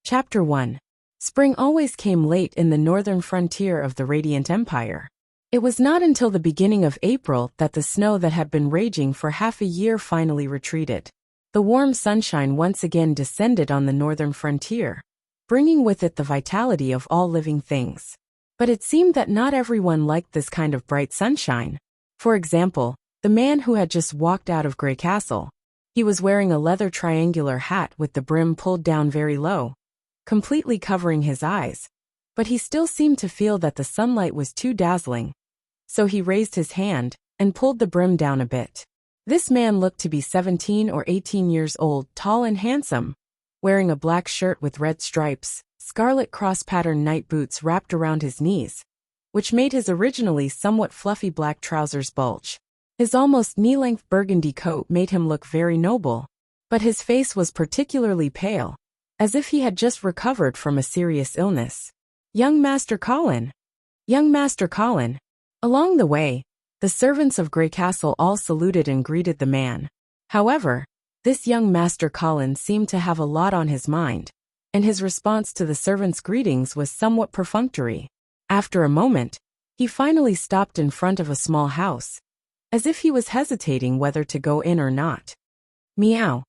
Chapter 1. Spring always came late in the northern frontier of the Radiant Empire. It was not until the beginning of April that the snow that had been raging for half a year finally retreated. The warm sunshine once again descended on the northern frontier, bringing with it the vitality of all living things. But it seemed that not everyone liked this kind of bright sunshine. For example, the man who had just walked out of Grey Castle. He was wearing a leather triangular hat with the brim pulled down very low, completely covering his eyes, but he still seemed to feel that the sunlight was too dazzling. So he raised his hand and pulled the brim down a bit. This man looked to be 17 or 18 years old, tall and handsome, wearing a black shirt with red stripes, scarlet cross-pattern night boots wrapped around his knees, which made his originally somewhat fluffy black trousers bulge. His almost knee-length burgundy coat made him look very noble, but his face was particularly pale, as if he had just recovered from a serious illness. Young Master Colin! Young Master Colin! Along the way, the servants of Grey Castle all saluted and greeted the man. However, this young Master Colin seemed to have a lot on his mind, and his response to the servants' greetings was somewhat perfunctory. After a moment, he finally stopped in front of a small house, as if he was hesitating whether to go in or not. Meow.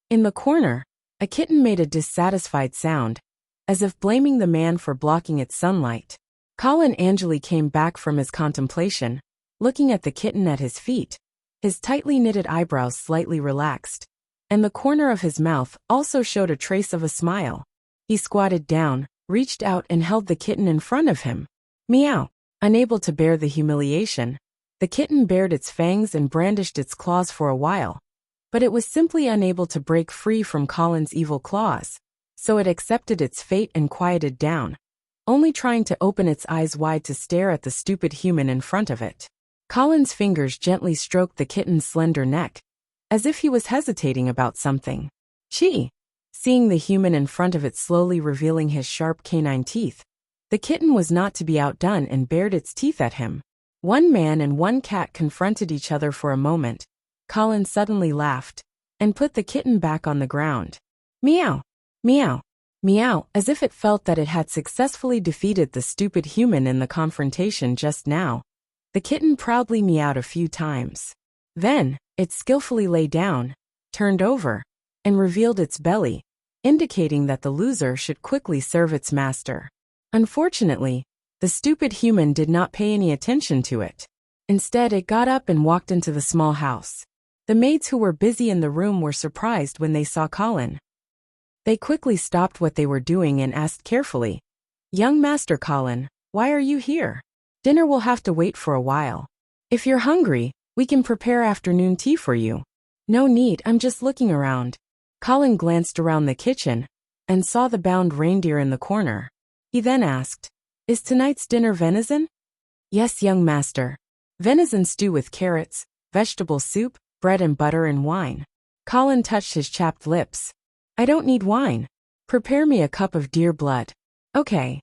In the corner, a kitten made a dissatisfied sound, as if blaming the man for blocking its sunlight. Colin Angeli came back from his contemplation, looking at the kitten at his feet, his tightly knitted eyebrows slightly relaxed, and the corner of his mouth also showed a trace of a smile. He squatted down, reached out and held the kitten in front of him. Meow. Unable to bear the humiliation, the kitten bared its fangs and brandished its claws for a while, but it was simply unable to break free from Colin's evil claws, so it accepted its fate and quieted down, only trying to open its eyes wide to stare at the stupid human in front of it. Colin's fingers gently stroked the kitten's slender neck, as if he was hesitating about something. Gee! Seeing the human in front of it slowly revealing his sharp canine teeth, the kitten was not to be outdone and bared its teeth at him. One man and one cat confronted each other for a moment. Colin suddenly laughed and put the kitten back on the ground. Meow! Meow! Meow, as if it felt that it had successfully defeated the stupid human in the confrontation just now. The kitten proudly meowed a few times. Then, it skillfully lay down, turned over, and revealed its belly, indicating that the loser should quickly serve its master. Unfortunately, the stupid human did not pay any attention to it. Instead, it got up and walked into the small house. The maids who were busy in the room were surprised when they saw Colin. They quickly stopped what they were doing and asked carefully, "Young Master Colin, why are you here? Dinner will have to wait for a while. If you're hungry, we can prepare afternoon tea for you." "No need, I'm just looking around." Colin glanced around the kitchen and saw the bound reindeer in the corner. He then asked, "Is tonight's dinner venison?" "Yes, young master. Venison stew with carrots, vegetable soup, bread and butter and wine." Colin touched his chapped lips. "I don't need wine. Prepare me a cup of deer blood." "Okay."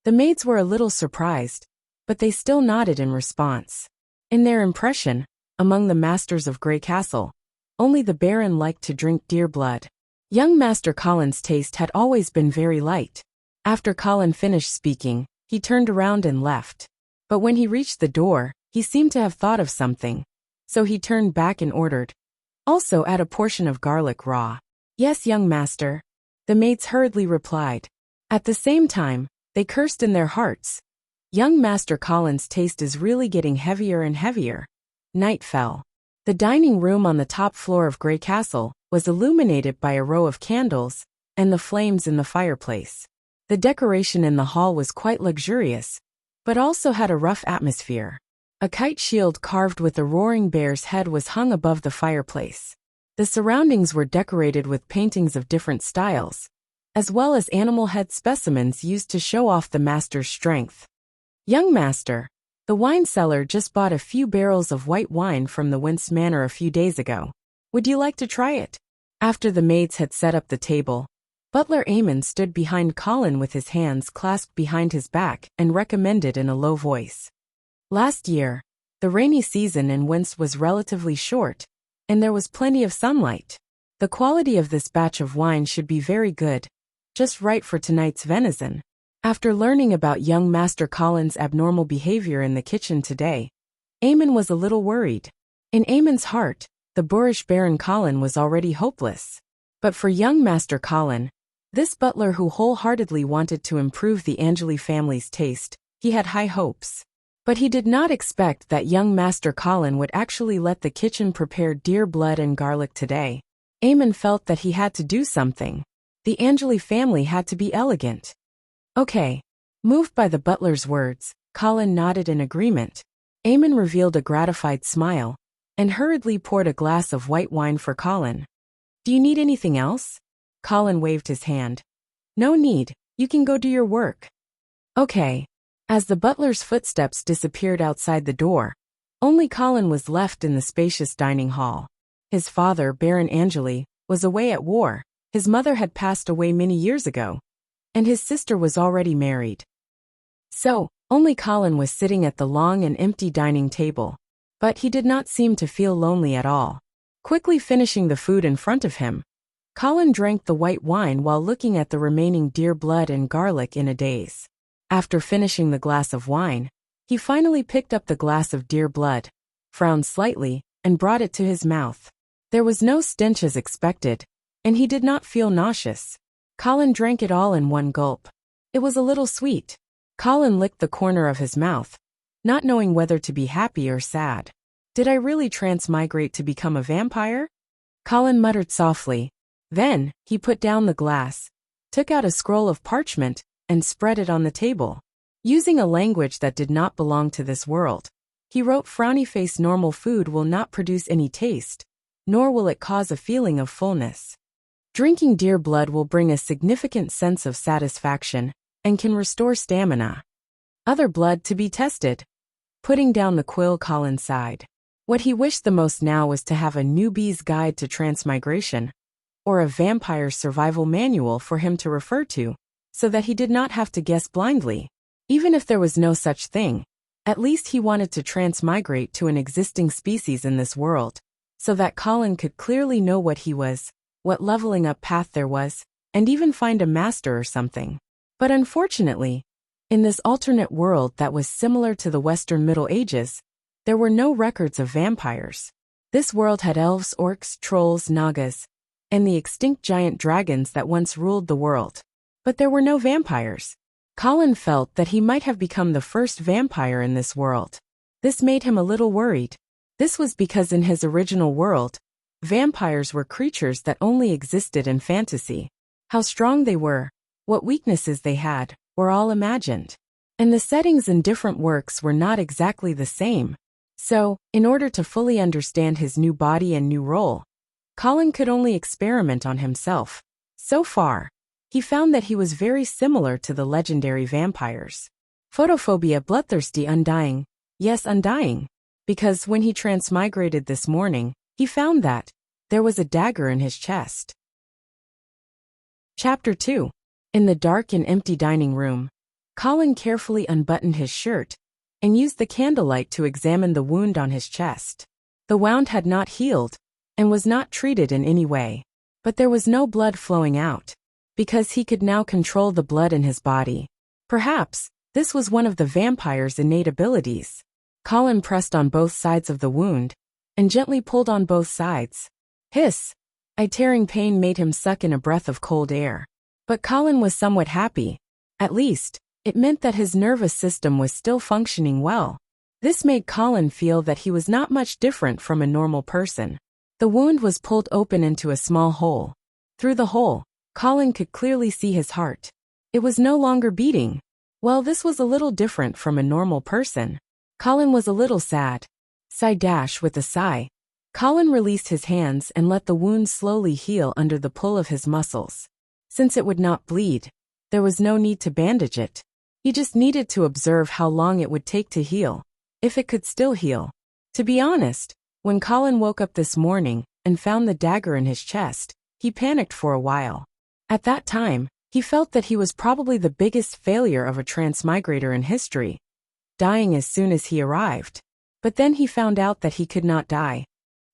The maids were a little surprised, but they still nodded in response. In their impression, among the masters of Grey Castle, only the Baron liked to drink deer blood. Young Master Colin's taste had always been very light. After Colin finished speaking, he turned around and left. But when he reached the door, he seemed to have thought of something, so he turned back and ordered, "Also add a portion of garlic raw." "Yes, young master," the maids hurriedly replied. At the same time, they cursed in their hearts. Young Master Colin's taste is really getting heavier and heavier. Night fell. The dining room on the top floor of Grey Castle was illuminated by a row of candles and the flames in the fireplace. The decoration in the hall was quite luxurious, but also had a rough atmosphere. A kite shield carved with a roaring bear's head was hung above the fireplace. The surroundings were decorated with paintings of different styles, as well as animal head specimens used to show off the master's strength. "Young master, the wine cellar just bought a few barrels of white wine from the Wince Manor a few days ago. Would you like to try it?" After the maids had set up the table, Butler Eamon stood behind Colin with his hands clasped behind his back and recommended in a low voice. Last year, the rainy season in Wince was relatively short, and there was plenty of sunlight. The quality of this batch of wine should be very good, just right for tonight's venison. After learning about young Master Colin's abnormal behavior in the kitchen today, Eamon was a little worried. In Eamon's heart, the boorish Baron Colin was already hopeless. But for young Master Colin, this butler who wholeheartedly wanted to improve the Angeli family's taste, he had high hopes. But he did not expect that young Master Colin would actually let the kitchen prepare deer blood and garlic today. Eamon felt that he had to do something. The Angeli family had to be elegant. Okay. Moved by the butler's words, Colin nodded in agreement. Eamon revealed a gratified smile and hurriedly poured a glass of white wine for Colin. Do you need anything else? Colin waved his hand. No need, you can go do your work. Okay. As the butler's footsteps disappeared outside the door, only Colin was left in the spacious dining hall. His father, Baron Angeli, was away at war. His mother had passed away many years ago, and his sister was already married. So, only Colin was sitting at the long and empty dining table, but he did not seem to feel lonely at all. Quickly finishing the food in front of him, Colin drank the white wine while looking at the remaining deer blood and garlic in a daze. After finishing the glass of wine, he finally picked up the glass of deer blood, frowned slightly, and brought it to his mouth. There was no stench as expected, and he did not feel nauseous. Colin drank it all in one gulp. It was a little sweet. Colin licked the corner of his mouth, not knowing whether to be happy or sad. Did I really transmigrate to become a vampire? Colin muttered softly. Then, he put down the glass, took out a scroll of parchment, and spread it on the table. Using a language that did not belong to this world, he wrote, "Frowny face, normal food will not produce any taste, nor will it cause a feeling of fullness. Drinking deer blood will bring a significant sense of satisfaction and can restore stamina. Other blood to be tested." Putting down the quill, Colin sighed. What he wished the most now was to have a newbie's guide to transmigration, or a vampire's survival manual for him to refer to, so that he did not have to guess blindly. Even if there was no such thing, at least he wanted to transmigrate to an existing species in this world, so that Colin could clearly know what he was, what leveling up path there was, and even find a master or something. But unfortunately, in this alternate world that was similar to the Western Middle Ages, there were no records of vampires. This world had elves, orcs, trolls, nagas, and the extinct giant dragons that once ruled the world. But there were no vampires. Colin felt that he might have become the first vampire in this world. This made him a little worried. This was because in his original world, vampires were creatures that only existed in fantasy. How strong they were, what weaknesses they had, were all imagined. And the settings in different works were not exactly the same. So, in order to fully understand his new body and new role, Colin could only experiment on himself. So far, he found that he was very similar to the legendary vampires. Photophobia, bloodthirsty, undying. Yes, undying. Because when he transmigrated this morning, he found that there was a dagger in his chest. Chapter 2. In the dark and empty dining room, Colin carefully unbuttoned his shirt and used the candlelight to examine the wound on his chest. The wound had not healed and was not treated in any way, but there was no blood flowing out, because he could now control the blood in his body. Perhaps this was one of the vampire's innate abilities. Colin pressed on both sides of the wound and gently pulled on both sides. Hiss! A tearing pain made him suck in a breath of cold air. But Colin was somewhat happy. At least, it meant that his nervous system was still functioning well. This made Colin feel that he was not much different from a normal person. The wound was pulled open into a small hole. Through the hole, Colin could clearly see his heart. It was no longer beating. Well, this was a little different from a normal person. Colin was a little sad. With a sigh, Colin released his hands and let the wound slowly heal under the pull of his muscles. Since it would not bleed, there was no need to bandage it. He just needed to observe how long it would take to heal, if it could still heal. To be honest, when Colin woke up this morning and found the dagger in his chest, he panicked for a while. At that time, he felt that he was probably the biggest failure of a transmigrator in history, dying as soon as he arrived. But then he found out that he could not die.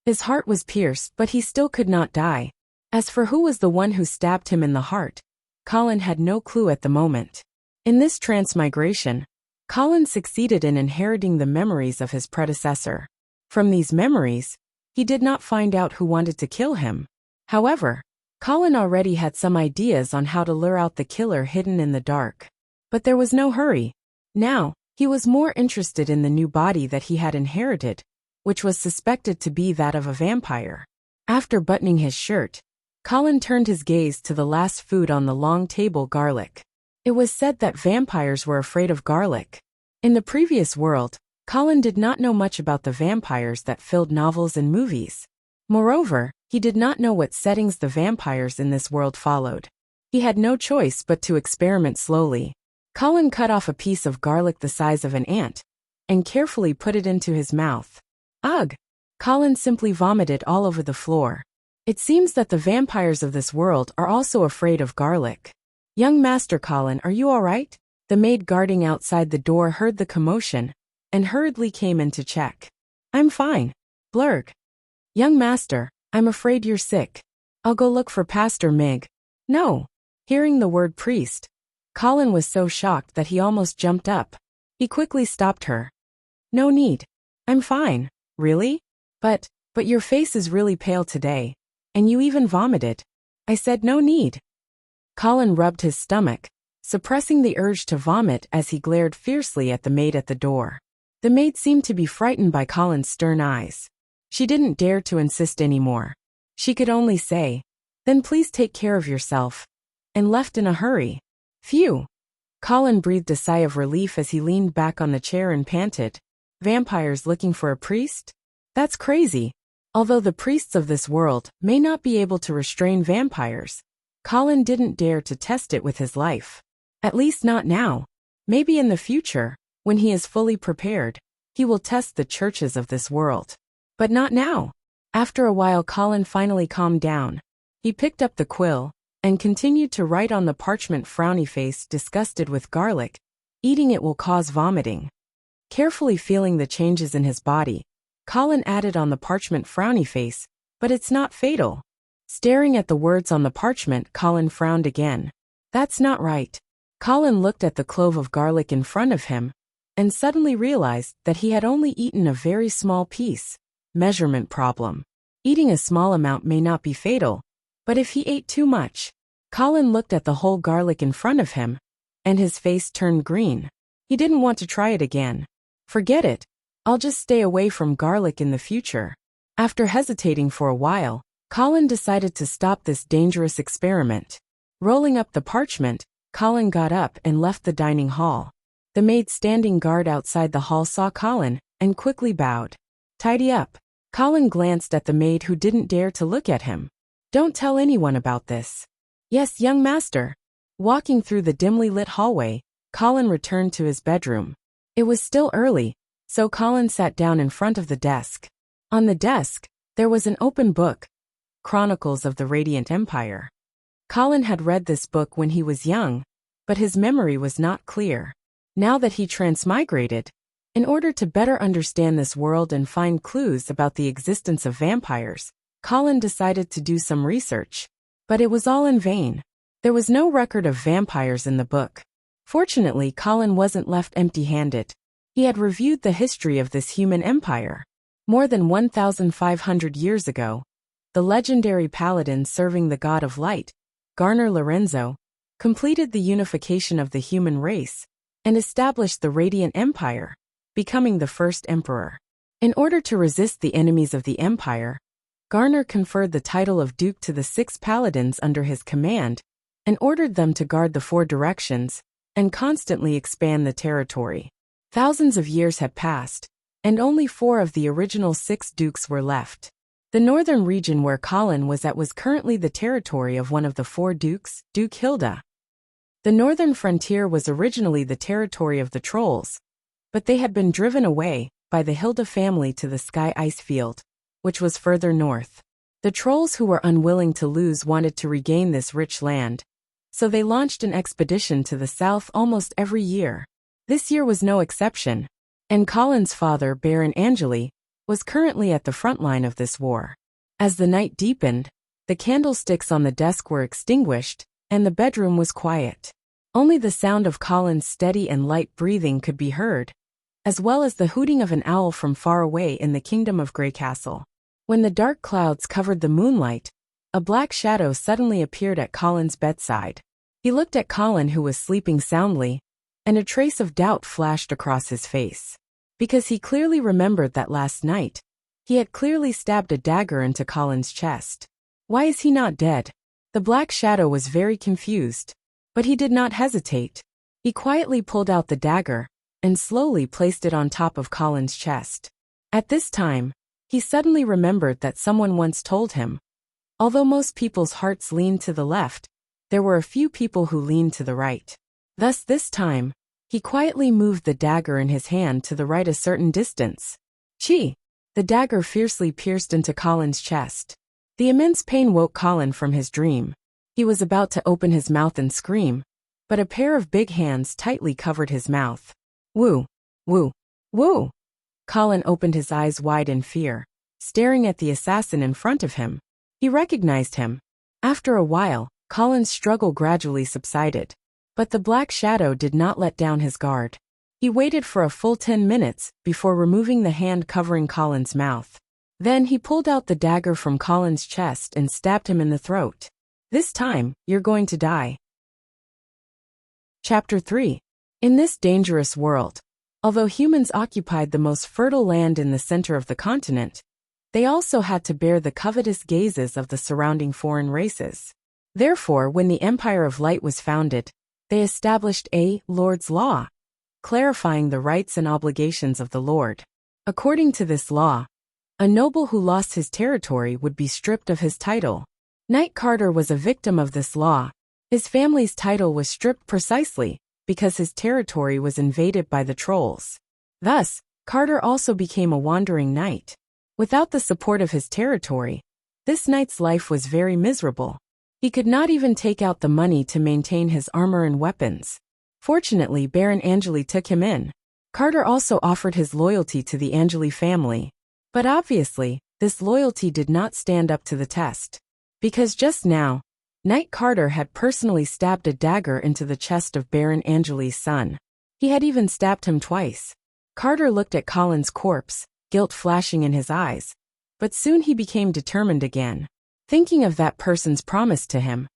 His heart was pierced, but he still could not die. As for who was the one who stabbed him in the heart, Colin had no clue at the moment. In this transmigration, Colin succeeded in inheriting the memories of his predecessor. From these memories, he did not find out who wanted to kill him. However, Colin already had some ideas on how to lure out the killer hidden in the dark. But there was no hurry. Now, he was more interested in the new body that he had inherited, which was suspected to be that of a vampire. After buttoning his shirt, Colin turned his gaze to the last food on the long table: garlic. It was said that vampires were afraid of garlic. In the previous world, Colin did not know much about the vampires that filled novels and movies. Moreover, he did not know what settings the vampires in this world followed. He had no choice but to experiment slowly. Colin cut off a piece of garlic the size of an ant and carefully put it into his mouth. Ugh! Colin simply vomited all over the floor. It seems that the vampires of this world are also afraid of garlic. Young Master Colin, are you all right? The maid guarding outside the door heard the commotion and hurriedly came in to check. I'm fine. Blurg. Young Master, I'm afraid you're sick. I'll go look for Pastor Mig. No. Hearing the word priest, Colin was so shocked that he almost jumped up. He quickly stopped her. No need. I'm fine. Really? But your face is really pale today. And you even vomited. I said no need. Colin rubbed his stomach, suppressing the urge to vomit as he glared fiercely at the maid at the door. The maid seemed to be frightened by Colin's stern eyes. She didn't dare to insist anymore. She could only say, then please take care of yourself, and left in a hurry. Phew! Colin breathed a sigh of relief as he leaned back on the chair and panted. Vampires looking for a priest? That's crazy. Although the priests of this world may not be able to restrain vampires, Colin didn't dare to test it with his life. At least not now. Maybe in the future, when he is fully prepared, he will test the churches of this world. But not now. After a while, Colin finally calmed down. He picked up the quill and continued to write on the parchment, frowny face, disgusted with garlic. Eating it will cause vomiting. Carefully feeling the changes in his body, Colin added on the parchment, frowny face, but it's not fatal. Staring at the words on the parchment, Colin frowned again. That's not right. Colin looked at the clove of garlic in front of him and suddenly realized that he had only eaten a very small piece. Measurement problem. Eating a small amount may not be fatal, but if he ate too much. Colin looked at the whole garlic in front of him, and his face turned green. He didn't want to try it again. Forget it. I'll just stay away from garlic in the future. After hesitating for a while, Colin decided to stop this dangerous experiment. Rolling up the parchment, Colin got up and left the dining hall. The maid standing guard outside the hall saw Colin and quickly bowed. Tidy up. Colin glanced at the maid who didn't dare to look at him. Don't tell anyone about this. Yes, young master. Walking through the dimly lit hallway, Colin returned to his bedroom. It was still early, so Colin sat down in front of the desk. On the desk, there was an open book, Chronicles of the Radiant Empire. Colin had read this book when he was young, but his memory was not clear. Now that he transmigrated, in order to better understand this world and find clues about the existence of vampires, Colin decided to do some research. But it was all in vain. There was no record of vampires in the book. Fortunately, Colin wasn't left empty-handed. He had reviewed the history of this human empire. More than 1,500 years ago, the legendary paladin serving the god of light, Garner Lorenzo, completed the unification of the human race and established the Radiant Empire, becoming the first emperor. In order to resist the enemies of the empire, Garner conferred the title of Duke to the 6 paladins under his command and ordered them to guard the 4 directions and constantly expand the territory. Thousands of years had passed, and only 4 of the original 6 dukes were left. The northern region where Colin was at was currently the territory of one of the 4 dukes, Duke Hilda. The northern frontier was originally the territory of the trolls, but they had been driven away by the Hilda family to the Sky Ice Field, which was further north. The trolls who were unwilling to lose wanted to regain this rich land, so they launched an expedition to the south almost every year. This year was no exception, and Colin's father, Baron Angeli, was currently at the front line of this war. As the night deepened, the candlesticks on the desk were extinguished, and the bedroom was quiet. Only the sound of Colin's steady and light breathing could be heard, as well as the hooting of an owl from far away in the kingdom of Grey Castle. When the dark clouds covered the moonlight, a black shadow suddenly appeared at Colin's bedside. He looked at Colin, who was sleeping soundly, and a trace of doubt flashed across his face. Because he clearly remembered that last night, he had clearly stabbed a dagger into Colin's chest. Why is he not dead? The black shadow was very confused, but he did not hesitate. He quietly pulled out the dagger and slowly placed it on top of Colin's chest. At this time, he suddenly remembered that someone once told him, although most people's hearts leaned to the left, there were a few people who leaned to the right. Thus this time, he quietly moved the dagger in his hand to the right a certain distance. Chi! The dagger fiercely pierced into Colin's chest. The immense pain woke Colin from his dream. He was about to open his mouth and scream, but a pair of big hands tightly covered his mouth. Woo! Woo! Woo! Colin opened his eyes wide in fear, staring at the assassin in front of him. He recognized him. After a while, Colin's struggle gradually subsided. But the black shadow did not let down his guard. He waited for a full 10 minutes before removing the hand covering Colin's mouth. Then he pulled out the dagger from Colin's chest and stabbed him in the throat. This time, you're going to die. Chapter 3. In this dangerous world, although humans occupied the most fertile land in the center of the continent, they also had to bear the covetous gazes of the surrounding foreign races. Therefore, when the Empire of Light was founded, they established a Lord's Law, clarifying the rights and obligations of the Lord. According to this law, a noble who lost his territory would be stripped of his title. Knight Carter was a victim of this law. His family's title was stripped precisely because his territory was invaded by the trolls. Thus, Carter also became a wandering knight. Without the support of his territory, this knight's life was very miserable. He could not even take out the money to maintain his armor and weapons. Fortunately, Baron Angeli took him in. Carter also offered his loyalty to the Angeli family. But obviously, this loyalty did not stand up to the test. Because just now, Knight Carter had personally stabbed a dagger into the chest of Baron Angeli's son. He had even stabbed him twice. Carter looked at Colin's corpse, guilt flashing in his eyes. But soon he became determined again. Thinking of that person's promise to him,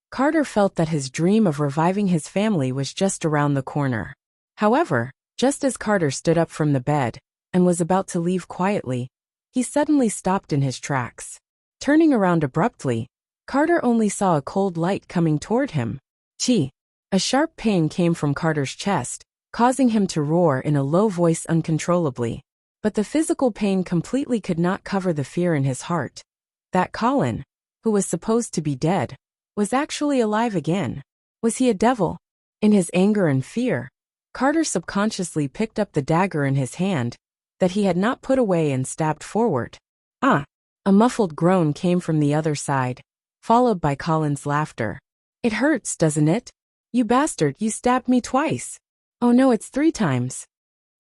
Carter felt that his dream of reviving his family was just around the corner. However, just as Carter stood up from the bed and was about to leave quietly, he suddenly stopped in his tracks. Turning around abruptly, Carter only saw a cold light coming toward him. Chi! A sharp pain came from Carter's chest, causing him to roar in a low voice uncontrollably. But the physical pain completely could not cover the fear in his heart. That Colin, who was supposed to be dead, was actually alive again. Was he a devil? In his anger and fear, Carter subconsciously picked up the dagger in his hand that he had not put away and stabbed forward. Ah! A muffled groan came from the other side, followed by Colin's laughter. It hurts, doesn't it? You bastard, you stabbed me twice. Oh no, it's 3 times.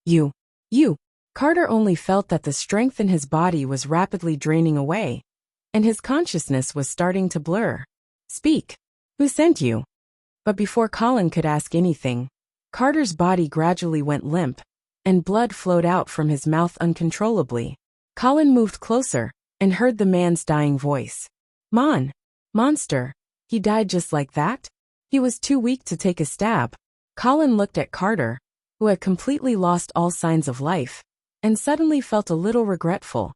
You. Carter only felt that the strength in his body was rapidly draining away, and his consciousness was starting to blur. Speak. Who sent you? But before Colin could ask anything, Carter's body gradually went limp, and blood flowed out from his mouth uncontrollably. Colin moved closer and heard the man's dying voice. Monster. He died just like that? He was too weak to take a stab. Colin looked at Carter, who had completely lost all signs of life, and suddenly felt a little regretful.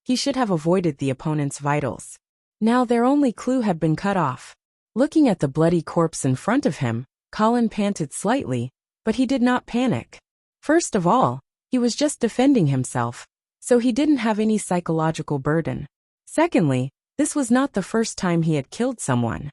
He should have avoided the opponent's vitals. Now their only clue had been cut off. Looking at the bloody corpse in front of him, Colin panted slightly, but he did not panic. First of all, he was just defending himself, so he didn't have any psychological burden. Secondly, this was not the first time he had killed someone.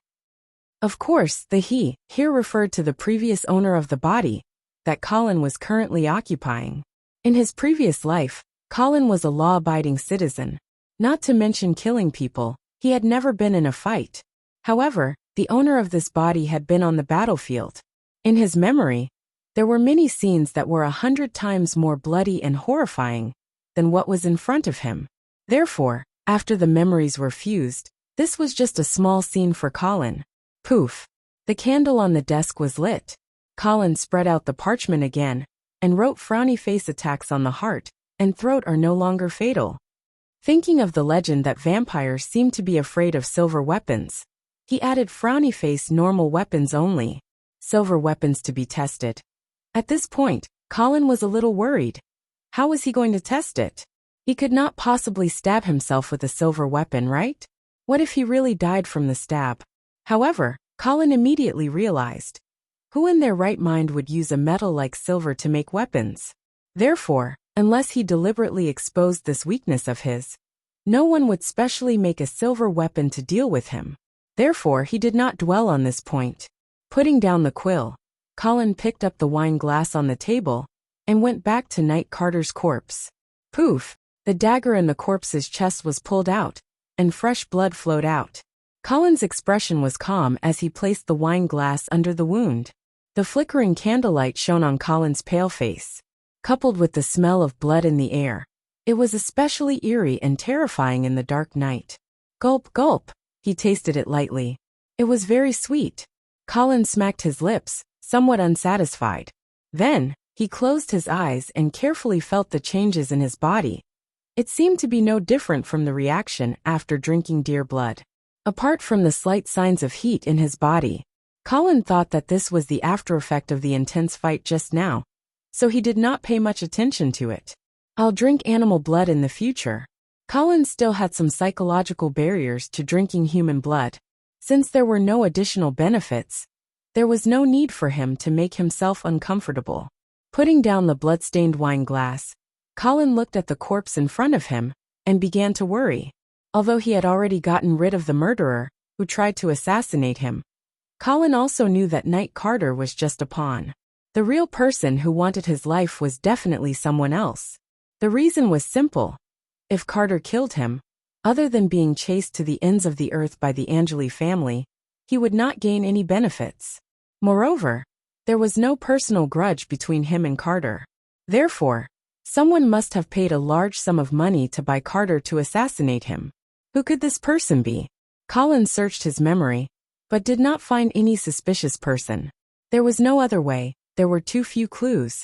Of course, the he here referred to the previous owner of the body that Colin was currently occupying. In his previous life, Colin was a law-abiding citizen. Not to mention killing people, he had never been in a fight. However, the owner of this body had been on the battlefield. In his memory, there were many scenes that were 100 times more bloody and horrifying than what was in front of him. Therefore, after the memories were fused, this was just a small scene for Colin. Poof! The candle on the desk was lit. Colin spread out the parchment again and wrote frowny face attacks on the heart and throat are no longer fatal. Thinking of the legend that vampires seem to be afraid of silver weapons, he added frowny face normal weapons only, silver weapons to be tested. At this point, Colin was a little worried. How was he going to test it? He could not possibly stab himself with a silver weapon, right? What if he really died from the stab? However, Colin immediately realized, who in their right mind would use a metal like silver to make weapons? Therefore, unless he deliberately exposed this weakness of his, no one would specially make a silver weapon to deal with him. Therefore, he did not dwell on this point. Putting down the quill, Colin picked up the wine glass on the table and went back to Knight Carter's corpse. Poof! The dagger in the corpse's chest was pulled out, and fresh blood flowed out. Colin's expression was calm as he placed the wine glass under the wound. The flickering candlelight shone on Colin's pale face. Coupled with the smell of blood in the air, it was especially eerie and terrifying in the dark night. Gulp, gulp, he tasted it lightly. It was very sweet. Colin smacked his lips, somewhat unsatisfied. Then, he closed his eyes and carefully felt the changes in his body. It seemed to be no different from the reaction after drinking deer blood. Apart from the slight signs of heat in his body, Colin thought that this was the aftereffect of the intense fight just now, so he did not pay much attention to it. I'll drink animal blood in the future. Colin still had some psychological barriers to drinking human blood. Since there were no additional benefits, there was no need for him to make himself uncomfortable. Putting down the blood-stained wine glass, Colin looked at the corpse in front of him and began to worry. Although he had already gotten rid of the murderer who tried to assassinate him, Colin also knew that Knight Carter was just a pawn. The real person who wanted his life was definitely someone else. The reason was simple. If Carter killed him, other than being chased to the ends of the earth by the Angeli family, he would not gain any benefits. Moreover, there was no personal grudge between him and Carter. Therefore, someone must have paid a large sum of money to buy Carter to assassinate him. Who could this person be? Colin searched his memory, but did not find any suspicious person. There was no other way, there were too few clues.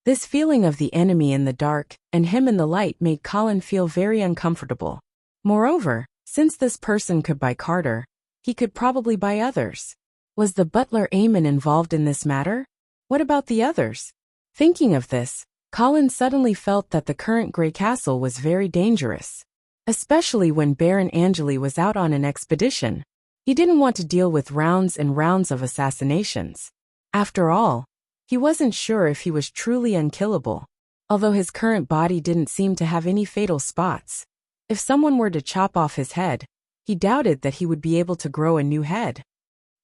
This feeling of the enemy in the dark and him in the light made Colin feel very uncomfortable. Moreover, since this person could buy Carter, he could probably buy others. Was the butler Eamon involved in this matter? What about the others? Thinking of this, Colin suddenly felt that the current Grey Castle was very dangerous. Especially when Baron Angeli was out on an expedition. He didn't want to deal with rounds and rounds of assassinations. After all, he wasn't sure if he was truly unkillable. Although his current body didn't seem to have any fatal spots. If someone were to chop off his head, he doubted that he would be able to grow a new head.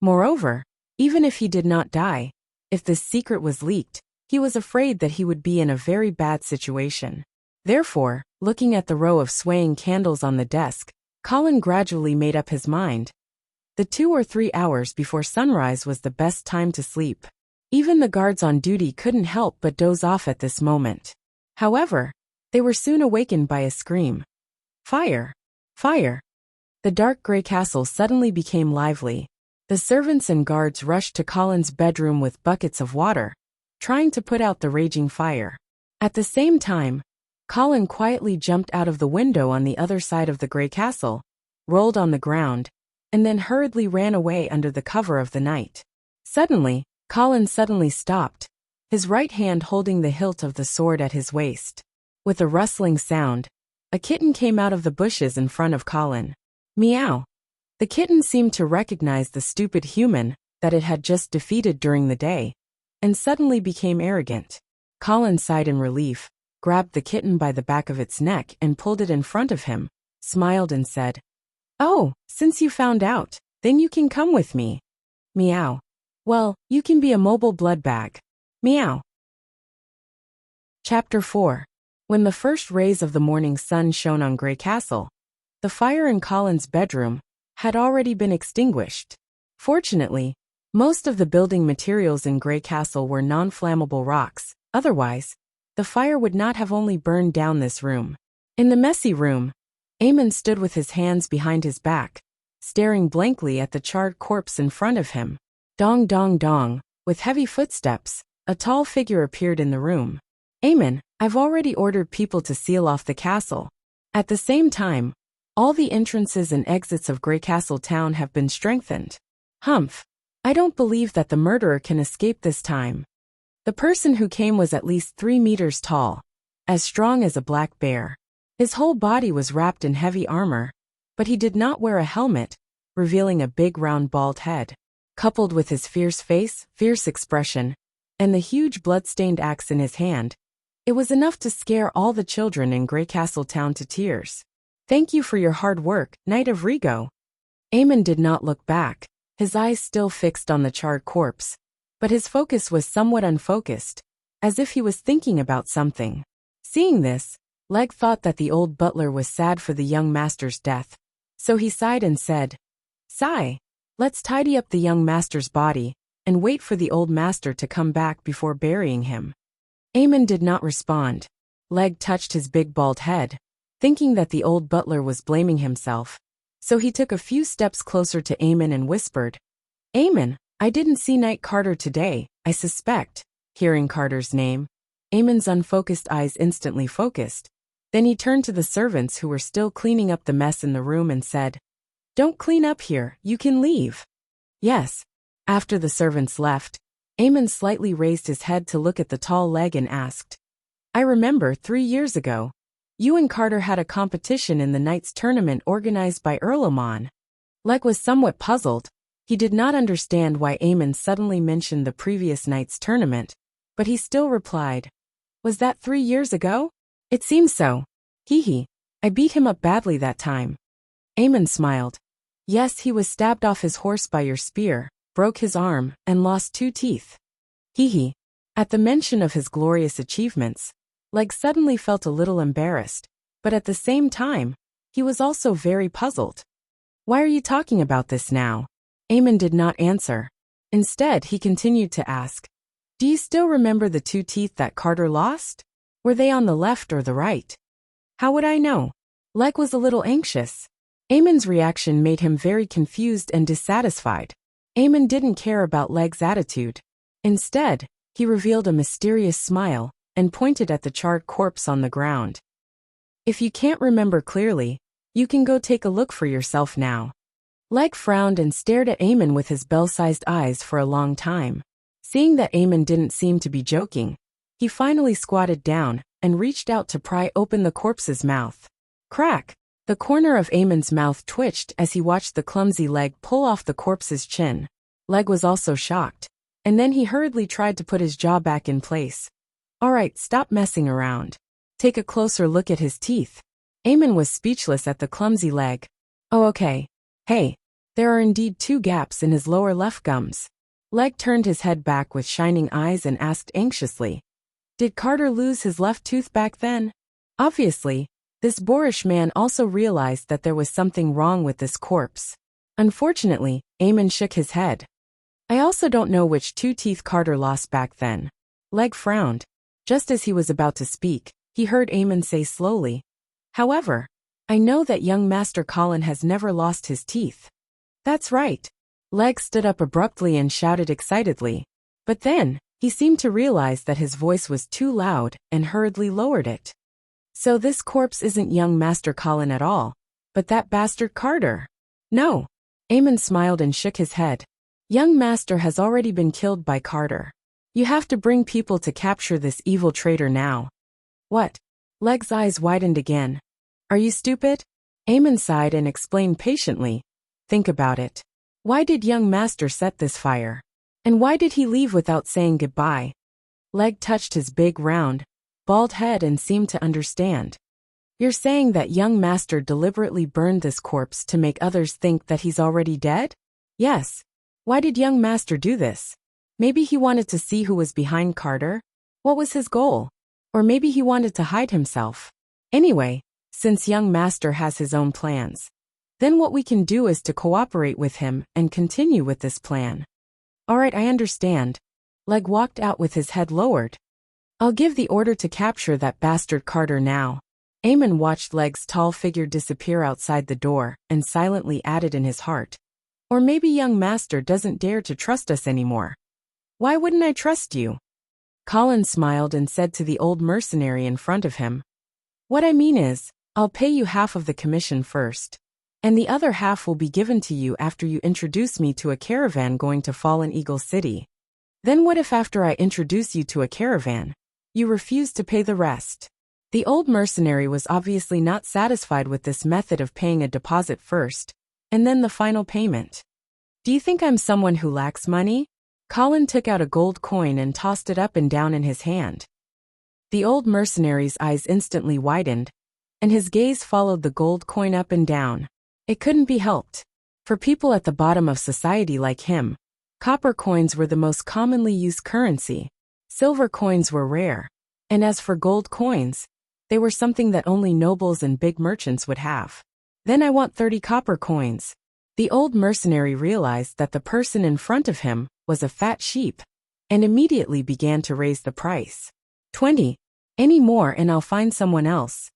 Moreover, even if he did not die, if this secret was leaked, he was afraid that he would be in a very bad situation. Therefore, looking at the row of swaying candles on the desk, Colin gradually made up his mind. The 2 or 3 hours before sunrise was the best time to sleep. Even the guards on duty couldn't help but doze off at this moment. However, they were soon awakened by a scream. Fire! Fire! The dark grey castle suddenly became lively. The servants and guards rushed to Colin's bedroom with buckets of water, trying to put out the raging fire. At the same time, Colin quietly jumped out of the window on the other side of the grey castle, rolled on the ground, and then hurriedly ran away under the cover of the night. Suddenly, Colin stopped, his right hand holding the hilt of the sword at his waist. With a rustling sound, a kitten came out of the bushes in front of Colin. Meow. The kitten seemed to recognize the stupid human that it had just defeated during the day, and suddenly became arrogant. Colin sighed in relief, grabbed the kitten by the back of its neck and pulled it in front of him, smiled and said, "Oh, since you found out, then you can come with me." Meow. Well, you can be a mobile blood bag. Meow. Chapter 4. When the first rays of the morning sun shone on Grey Castle, the fire in Colin's bedroom had already been extinguished. Fortunately, most of the building materials in Grey Castle were non-flammable rocks, otherwise, the fire would not have only burned down this room. In the messy room, Eamon stood with his hands behind his back, staring blankly at the charred corpse in front of him. Dong dong dong, with heavy footsteps, a tall figure appeared in the room. Amen, I've already ordered people to seal off the castle. At the same time, all the entrances and exits of Grey Castle Town have been strengthened. Humph. I don't believe that the murderer can escape this time. The person who came was at least 3 meters tall, as strong as a black bear. His whole body was wrapped in heavy armor, but he did not wear a helmet, revealing a big round bald head. Coupled with his fierce face, fierce expression, and the huge blood-stained axe in his hand, it was enough to scare all the children in Grey Castle Town to tears. Thank you for your hard work, Knight of Rigo. Eamon did not look back, his eyes still fixed on the charred corpse, but his focus was somewhat unfocused, as if he was thinking about something. Seeing this, Leg thought that the old butler was sad for the young master's death, so he sighed and said, "Sigh, let's tidy up the young master's body, and wait for the old master to come back before burying him." Eamon did not respond. Leg touched his big bald head, thinking that the old butler was blaming himself, so he took a few steps closer to Eamon and whispered, "Eamon, I didn't see Knight Carter today, I suspect." Hearing Carter's name, Eamon's unfocused eyes instantly focused. Then he turned to the servants who were still cleaning up the mess in the room and said, "Don't clean up here, you can leave." "Yes." After the servants left, Eamon slightly raised his head to look at the tall Leg and asked, "I remember 3 years ago, you and Carter had a competition in the Knights tournament organized by Erlomon." Leg was somewhat puzzled. He did not understand why Eamon suddenly mentioned the previous Knights tournament, but he still replied, "Was that 3 years ago? It seems so. Hee. I beat him up badly that time." Eamon smiled. "Yes, he was stabbed off his horse by your spear, broke his arm, and lost 2 teeth. Hee. At the mention of his glorious achievements, Leg suddenly felt a little embarrassed, but at the same time, he was also very puzzled. "Why are you talking about this now?" Eamon did not answer. Instead, he continued to ask, "Do you still remember the 2 teeth that Carter lost? Were they on the left or the right?" "How would I know?" Leg was a little anxious. Eamon's reaction made him very confused and dissatisfied. Eamon didn't care about Leg's attitude. Instead, he revealed a mysterious smile and pointed at the charred corpse on the ground. "If you can't remember clearly, you can go take a look for yourself now." Leg frowned and stared at Eamon with his bell-sized eyes for a long time. Seeing that Eamon didn't seem to be joking, he finally squatted down and reached out to pry open the corpse's mouth. Crack! The corner of Eamon's mouth twitched as he watched the clumsy Leg pull off the corpse's chin. Leg was also shocked, and then he hurriedly tried to put his jaw back in place. "All right, stop messing around. Take a closer look at his teeth." Eamon was speechless at the clumsy Leg. "Oh, okay. Hey, there are indeed 2 gaps in his lower left gums." Leg turned his head back with shining eyes and asked anxiously, "Did Carter lose his left tooth back then?" Obviously, this boorish man also realized that there was something wrong with this corpse. Unfortunately, Eamon shook his head. "I also don't know which 2 teeth Carter lost back then." Leg frowned. Just as he was about to speak, he heard Eamon say slowly, "However, I know that young Master Colin has never lost his teeth." "That's right." Leg stood up abruptly and shouted excitedly. But then, he seemed to realize that his voice was too loud and hurriedly lowered it. "So this corpse isn't young Master Colin at all, but that bastard Carter?" "No." Eamon smiled and shook his head. "Young Master has already been killed by Carter. You have to bring people to capture this evil traitor now." "What?" Leg's eyes widened again. "Are you stupid?" Eamon sighed and explained patiently. "Think about it. Why did young Master set this fire? And why did he leave without saying goodbye?" Leg touched his big round, bald head and seemed to understand. "You're saying that young Master deliberately burned this corpse to make others think that he's already dead?" "Yes." "Why did young Master do this? Maybe he wanted to see who was behind Carter? What was his goal? Or maybe he wanted to hide himself. Anyway, since young Master has his own plans, then what we can do is to cooperate with him and continue with this plan." "All right, I understand." Leg walked out with his head lowered. "I'll give the order to capture that bastard Carter now." Eamon watched Leg's tall figure disappear outside the door and silently added in his heart, Or maybe young master doesn't dare to trust us anymore. Why wouldn't I trust you? Colin smiled and said to the old mercenary in front of him. What I mean is, I'll pay you half of the commission first, and the other half will be given to you after you introduce me to a caravan going to Fallen Eagle City. Then what if after I introduce you to a caravan, you refuse to pay the rest? The old mercenary was obviously not satisfied with this method of paying a deposit first, and then the final payment. Do you think I'm someone who lacks money? Colin took out a gold coin and tossed it up and down in his hand. The old mercenary's eyes instantly widened, and his gaze followed the gold coin up and down. It couldn't be helped. For people at the bottom of society like him, copper coins were the most commonly used currency. Silver coins were rare, and as for gold coins, they were something that only nobles and big merchants would have. Then I want 30 copper coins. The old mercenary realized that the person in front of him was a fat sheep, and immediately began to raise the price. 20. Any more and I'll find someone else.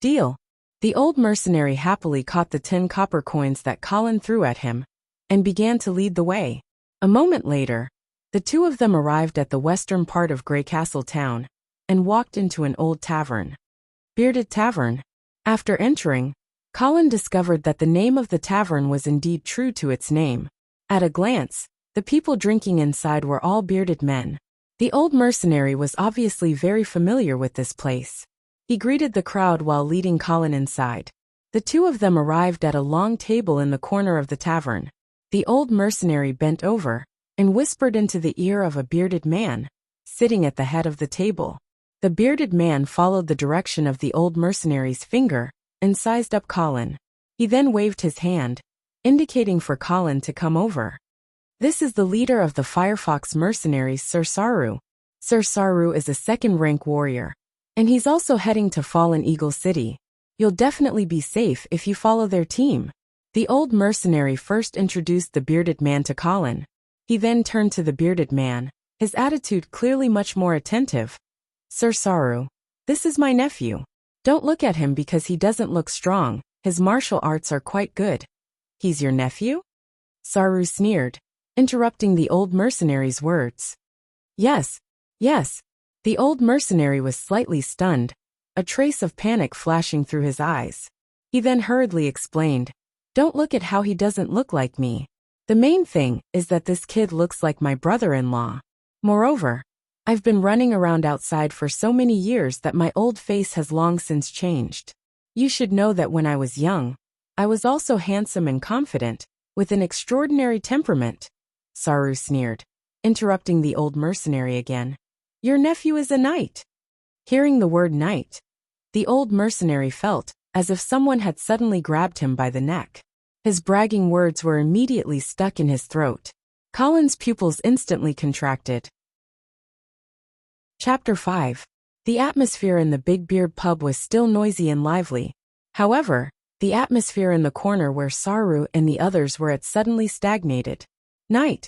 Deal. The old mercenary happily caught the 10 copper coins that Colin threw at him, and began to lead the way. A moment later, the two of them arrived at the western part of Grey Castle town, and walked into an old tavern. Bearded Tavern. After entering, Colin discovered that the name of the tavern was indeed true to its name. At a glance, the people drinking inside were all bearded men. The old mercenary was obviously very familiar with this place. He greeted the crowd while leading Colin inside. The two of them arrived at a long table in the corner of the tavern. The old mercenary bent over and whispered into the ear of a bearded man, sitting at the head of the table. The bearded man followed the direction of the old mercenary's finger and sized up Colin. He then waved his hand, indicating for Colin to come over. This is the leader of the Firefox mercenaries, Sir Saru. Sir Saru is a second-rank warrior, and he's also heading to Fallen Eagle City. You'll definitely be safe if you follow their team. The old mercenary first introduced the bearded man to Colin. He then turned to the bearded man, his attitude clearly much more attentive. Sir Saru, this is my nephew. Don't look at him because he doesn't look strong. His martial arts are quite good. He's your nephew? Saru sneered, interrupting the old mercenary's words. Yes. The old mercenary was slightly stunned, a trace of panic flashing through his eyes. He then hurriedly explained, Don't look at how he doesn't look like me. The main thing is that this kid looks like my brother-in-law. Moreover, I've been running around outside for so many years that my old face has long since changed. You should know that when I was young, I was also handsome and confident, with an extraordinary temperament. Saru sneered, interrupting the old mercenary again. Your nephew is a knight. Hearing the word knight, the old mercenary felt as if someone had suddenly grabbed him by the neck. His bragging words were immediately stuck in his throat. Colin's pupils instantly contracted. Chapter 5. The atmosphere in the Big Beard pub was still noisy and lively. However, the atmosphere in the corner where Saru and the others were at suddenly stagnated. Knight.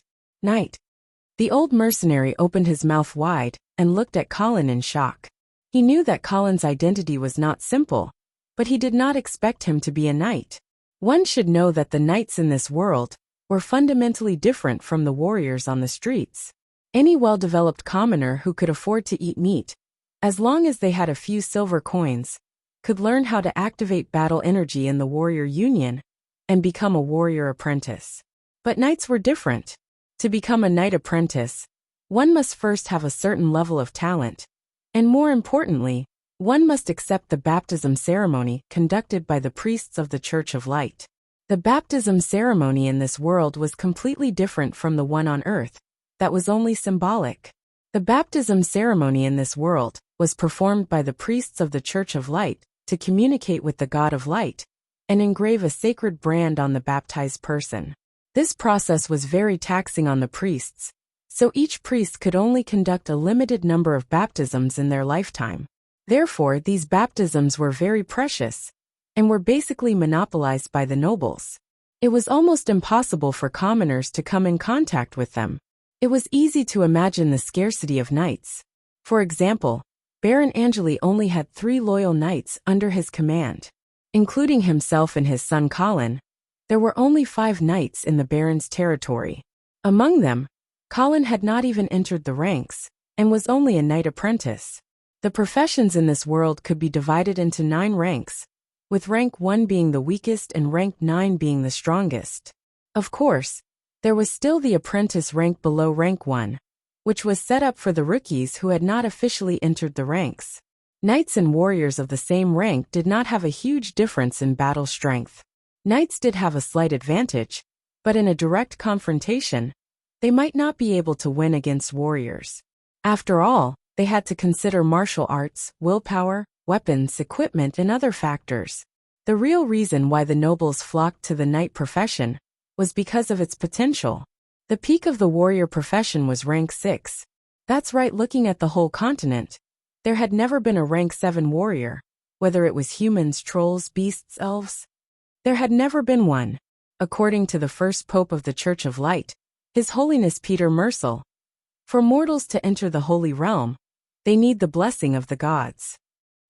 The old mercenary opened his mouth wide and looked at Colin in shock. He knew that Colin's identity was not simple, but he did not expect him to be a knight. One should know that the knights in this world were fundamentally different from the warriors on the streets. Any well-developed commoner who could afford to eat meat, as long as they had a few silver coins, could learn how to activate battle energy in the warrior union and become a warrior apprentice. But knights were different. To become a knight apprentice, one must first have a certain level of talent, and more importantly, one must accept the baptism ceremony conducted by the priests of the Church of Light. The baptism ceremony in this world was completely different from the one on earth, that was only symbolic. The baptism ceremony in this world was performed by the priests of the Church of Light to communicate with the God of Light and engrave a sacred brand on the baptized person. This process was very taxing on the priests, so each priest could only conduct a limited number of baptisms in their lifetime. Therefore, these baptisms were very precious and were basically monopolized by the nobles. It was almost impossible for commoners to come in contact with them. It was easy to imagine the scarcity of knights. For example, Baron Angeli only had 3 loyal knights under his command. Including himself and his son Colin, There were only 5 knights in the Baron's territory. Among them, Colin had not even entered the ranks, and was only a knight apprentice. The professions in this world could be divided into 9 ranks, with rank 1 being the weakest and rank 9 being the strongest. Of course, there was still the apprentice rank below rank 1, which was set up for the rookies who had not officially entered the ranks. Knights and warriors of the same rank did not have a huge difference in battle strength. Knights did have a slight advantage, but in a direct confrontation, they might not be able to win against warriors. After all, they had to consider martial arts, willpower, weapons, equipment, and other factors. The real reason why the nobles flocked to the knight profession was because of its potential. The peak of the warrior profession was rank 6. That's right, looking at the whole continent, there had never been a rank 7 warrior, whether it was humans, trolls, beasts, elves. There had never been one. According to the first pope of the Church of Light, His Holiness Peter Mercel, for mortals to enter the Holy Realm, they need the blessing of the gods.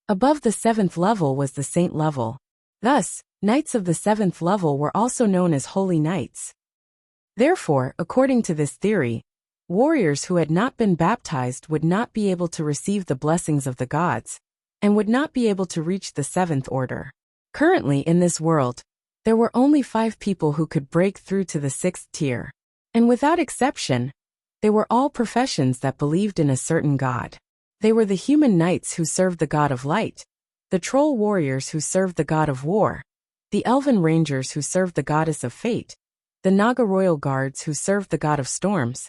Above the 7th level was the saint level. Thus, knights of the 7th level were also known as holy knights. Therefore, according to this theory, warriors who had not been baptized would not be able to receive the blessings of the gods, and would not be able to reach the 7th order. Currently in this world, there were only 5 people who could break through to the 6th tier. And without exception, they were all professions that believed in a certain god. They were the human knights who served the god of light, the troll warriors who served the god of war, the elven rangers who served the goddess of fate, the Naga royal guards who served the god of storms,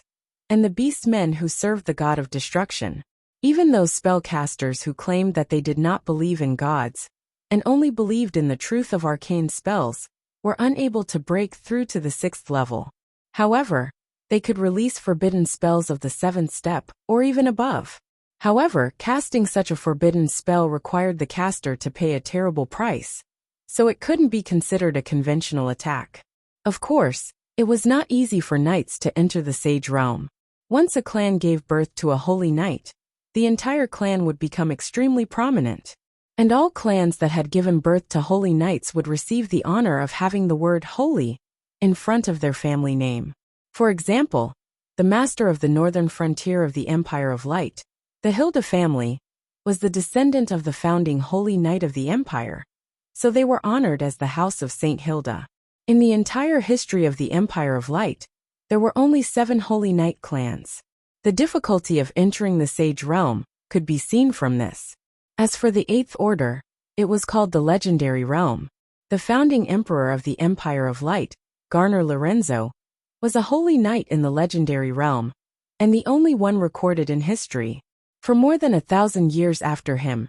and the beast men who served the god of destruction. Even those spellcasters who claimed that they did not believe in gods, and only believed in the truth of arcane spells, were unable to break through to the 6th level. However, they could release forbidden spells of the 7th step, or even above. However, casting such a forbidden spell required the caster to pay a terrible price, so it couldn't be considered a conventional attack. Of course, it was not easy for knights to enter the sage realm. Once a clan gave birth to a holy knight, the entire clan would become extremely prominent. And all clans that had given birth to holy knights would receive the honor of having the word holy in front of their family name. For example, the master of the northern frontier of the Empire of Light, the Hilda family, was the descendant of the founding Holy Knight of the Empire, so they were honored as the House of Saint Hilda. In the entire history of the Empire of Light, there were only 7 Holy Knight clans. The difficulty of entering the Sage Realm could be seen from this. As for the 8th Order, it was called the Legendary Realm. The founding emperor of the Empire of Light, Garner Lorenzo, was a holy knight in the Legendary Realm, and the only one recorded in history. For more than 1,000 years after him,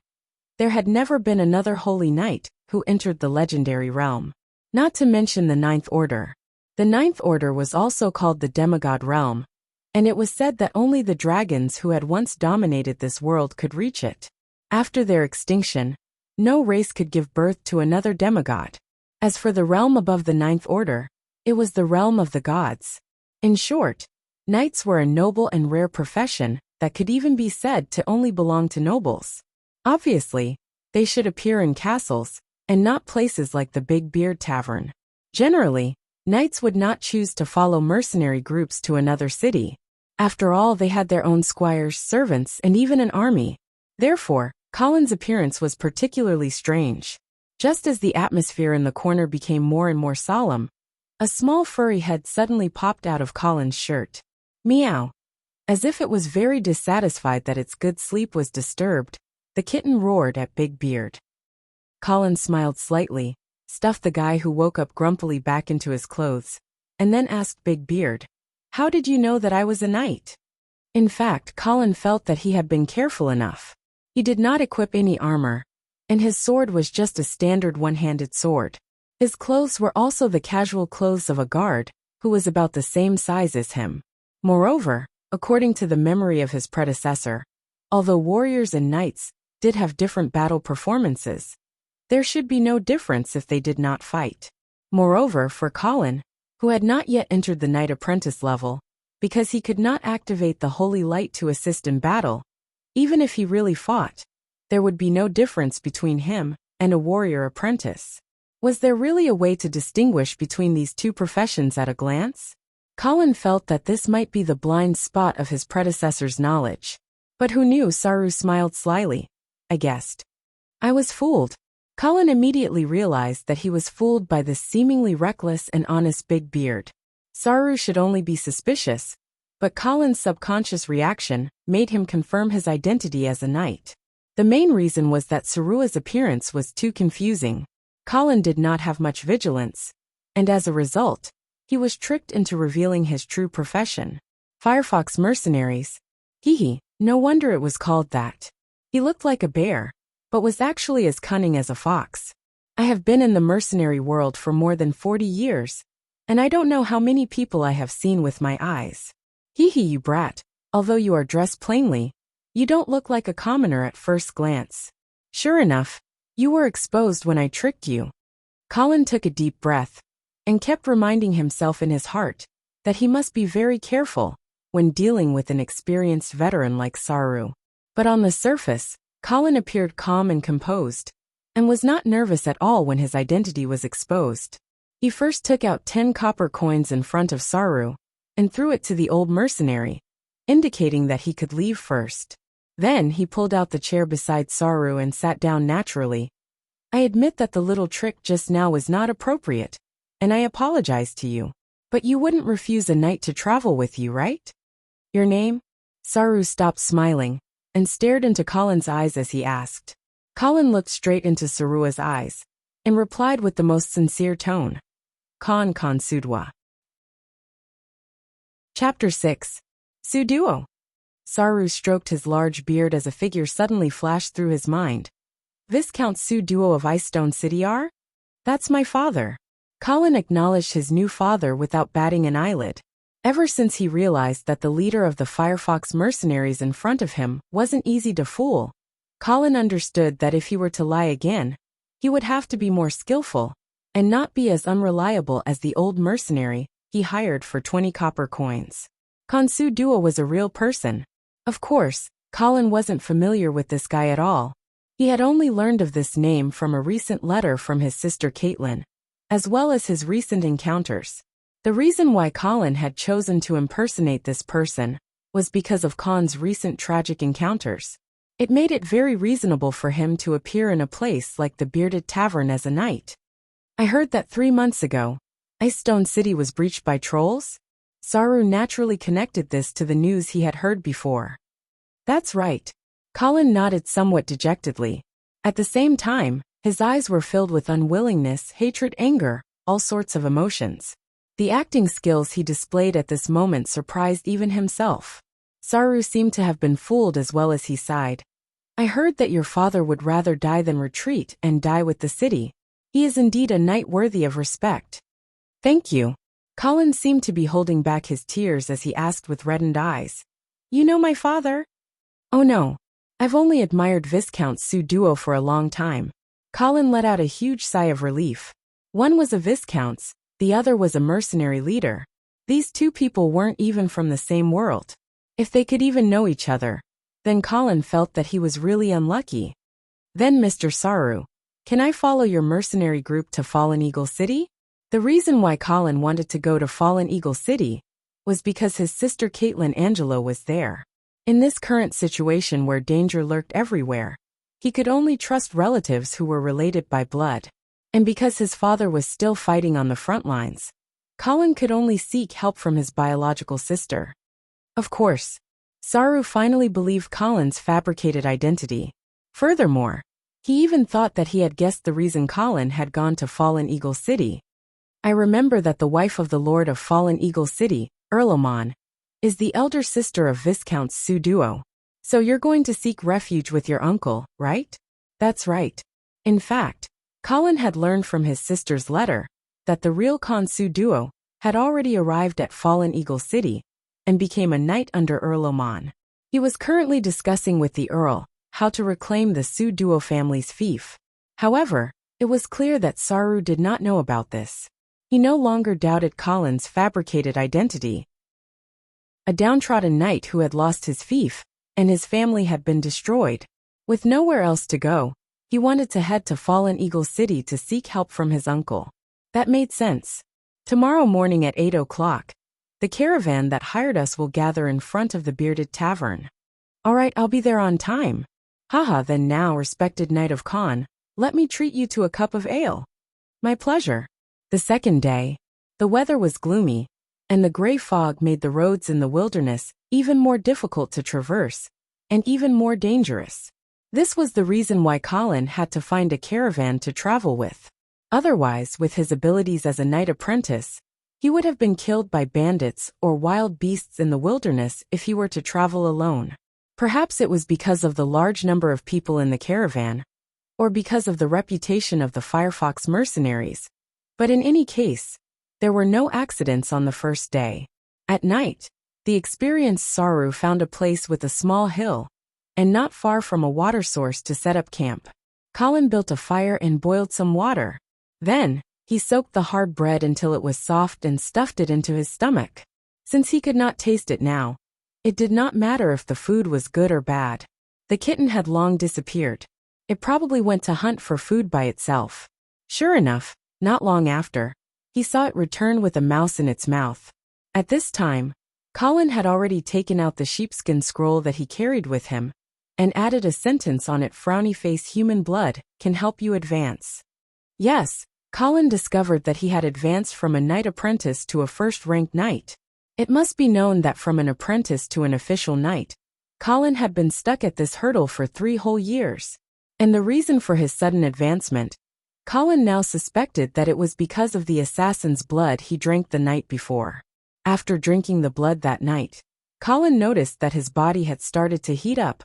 there had never been another holy knight who entered the Legendary Realm. Not to mention the 9th Order. The 9th Order was also called the Demigod Realm, and it was said that only the dragons who had once dominated this world could reach it. After their extinction, no race could give birth to another demigod. As for the realm above the 9th Order, it was the realm of the gods. In short, knights were a noble and rare profession that could even be said to only belong to nobles. Obviously, they should appear in castles, and not places like the Big Beard Tavern. Generally, knights would not choose to follow mercenary groups to another city. After all, they had their own squires, servants, and even an army. Therefore, Colin's appearance was particularly strange. Just as the atmosphere in the corner became more and more solemn, a small furry head suddenly popped out of Colin's shirt. Meow. As if it was very dissatisfied that its good sleep was disturbed, the kitten roared at Big Beard. Colin smiled slightly, stuffed the guy who woke up grumpily back into his clothes, and then asked Big Beard, "How did you know that I was a knight?" In fact, Colin felt that he had been careful enough. He did not equip any armor, and his sword was just a standard one-handed sword. His clothes were also the casual clothes of a guard, who was about the same size as him. Moreover, according to the memory of his predecessor, although warriors and knights did have different battle performances, there should be no difference if they did not fight. Moreover, for Colin, who had not yet entered the knight apprentice level, because he could not activate the holy light to assist in battle, even if he really fought, there would be no difference between him and a warrior apprentice. Was there really a way to distinguish between these two professions at a glance? Colin felt that this might be the blind spot of his predecessor's knowledge. But who knew? Saru smiled slyly. I guessed. I was fooled. Colin immediately realized that he was fooled by this seemingly reckless and honest big beard. Saru should only be suspicious, but Colin's subconscious reaction made him confirm his identity as a knight. The main reason was that Saru's appearance was too confusing. Colin did not have much vigilance, and as a result, he was tricked into revealing his true profession. Firefox mercenaries. No wonder it was called that. He looked like a bear, but was actually as cunning as a fox. I have been in the mercenary world for more than 40 years, and I don't know how many people I have seen with my eyes. You brat, although you are dressed plainly, you don't look like a commoner at first glance. Sure enough, you were exposed when I tricked you. Colin took a deep breath, and kept reminding himself in his heart that he must be very careful when dealing with an experienced veteran like Saru. But on the surface, Colin appeared calm and composed, and was not nervous at all when his identity was exposed. He first took out 10 copper coins in front of Saru, and threw it to the old mercenary, indicating that he could leave first. Then he pulled out the chair beside Saru and sat down naturally. I admit that the little trick just now was not appropriate, and I apologize to you. But you wouldn't refuse a knight to travel with you, right? Your name? Saru stopped smiling, and stared into Colin's eyes as he asked. Colin looked straight into Saru's eyes, and replied with the most sincere tone. Kon Sudwa. Chapter 6. Suduo. Saru stroked his large beard as a figure suddenly flashed through his mind. Viscount Suduo of Icestone City are? That's my father. Colin acknowledged his new father without batting an eyelid. Ever since he realized that the leader of the Firefox mercenaries in front of him wasn't easy to fool, Colin understood that if he were to lie again, he would have to be more skillful, and not be as unreliable as the old mercenary he hired for 20 copper coins. Konsu Duo was a real person. Of course, Colin wasn't familiar with this guy at all. He had only learned of this name from a recent letter from his sister Caitlin, as well as his recent encounters. The reason why Colin had chosen to impersonate this person was because of Khan's recent tragic encounters. It made it very reasonable for him to appear in a place like the Bearded Tavern as a knight. I heard that 3 months ago, Icestone City was breached by trolls? Saru naturally connected this to the news he had heard before. That's right. Colin nodded somewhat dejectedly. At the same time, his eyes were filled with unwillingness, hatred, anger, all sorts of emotions. The acting skills he displayed at this moment surprised even himself. Saru seemed to have been fooled as well as he sighed. I heard that your father would rather die than retreat and die with the city. He is indeed a knight worthy of respect. Thank you. Colin seemed to be holding back his tears as he asked with reddened eyes. You know my father? Oh no. I've only admired Viscount Suduo for a long time. Colin let out a huge sigh of relief. One was a viscount's, the other was a mercenary leader. These two people weren't even from the same world. If they could even know each other, then Colin felt that he was really unlucky. Then Mr. Saru, can I follow your mercenary group to Fallen Eagle City? The reason why Colin wanted to go to Fallen Eagle City was because his sister Caitlin Angelo was there. In this current situation where danger lurked everywhere, he could only trust relatives who were related by blood. And because his father was still fighting on the front lines, Colin could only seek help from his biological sister. Of course, Saru finally believed Colin's fabricated identity. Furthermore, he even thought that he had guessed the reason Colin had gone to Fallen Eagle City. I remember that the wife of the Lord of Fallen Eagle City, Erlomon, is the elder sister of Viscount Suduo. So you're going to seek refuge with your uncle, right? That's right. In fact, Colin had learned from his sister's letter that the real Konsu Duo had already arrived at Fallen Eagle City and became a knight under Erlomon. He was currently discussing with the Earl how to reclaim the Su Duo family's fief. However, it was clear that Saru did not know about this. He no longer doubted Colin's fabricated identity. A downtrodden knight who had lost his fief, and his family had been destroyed. With nowhere else to go, He wanted to head to Fallen Eagle City to seek help from his uncle. That made sense. Tomorrow morning at 8 o'clock, the caravan that hired us will gather in front of the Bearded Tavern. All right, I'll be there on time. Haha, then now, respected Knight of Khan, let me treat you to a cup of ale. My pleasure. The second day, the weather was gloomy, and the gray fog made the roads in the wilderness even more difficult to traverse, and even more dangerous. This was the reason why Colin had to find a caravan to travel with. Otherwise, with his abilities as a knight apprentice, he would have been killed by bandits or wild beasts in the wilderness if he were to travel alone. Perhaps it was because of the large number of people in the caravan, or because of the reputation of the Firefox mercenaries. But in any case, there were no accidents on the first day. At night, the experienced Saru found a place with a small hill, and not far from a water source to set up camp. Colin built a fire and boiled some water. Then, he soaked the hard bread until it was soft and stuffed it into his stomach. Since he could not taste it now, it did not matter if the food was good or bad. The kitten had long disappeared. It probably went to hunt for food by itself. Sure enough, not long after, he saw it return with a mouse in its mouth. At this time, Colin had already taken out the sheepskin scroll that he carried with him, and added a sentence on it: frowny face human blood can help you advance. Yes, Colin discovered that he had advanced from a knight apprentice to a first-ranked knight. It must be known that from an apprentice to an official knight, Colin had been stuck at this hurdle for 3 whole years. And the reason for his sudden advancement, Colin now suspected that it was because of the assassin's blood he drank the night before. After drinking the blood that night, Colin noticed that his body had started to heat up,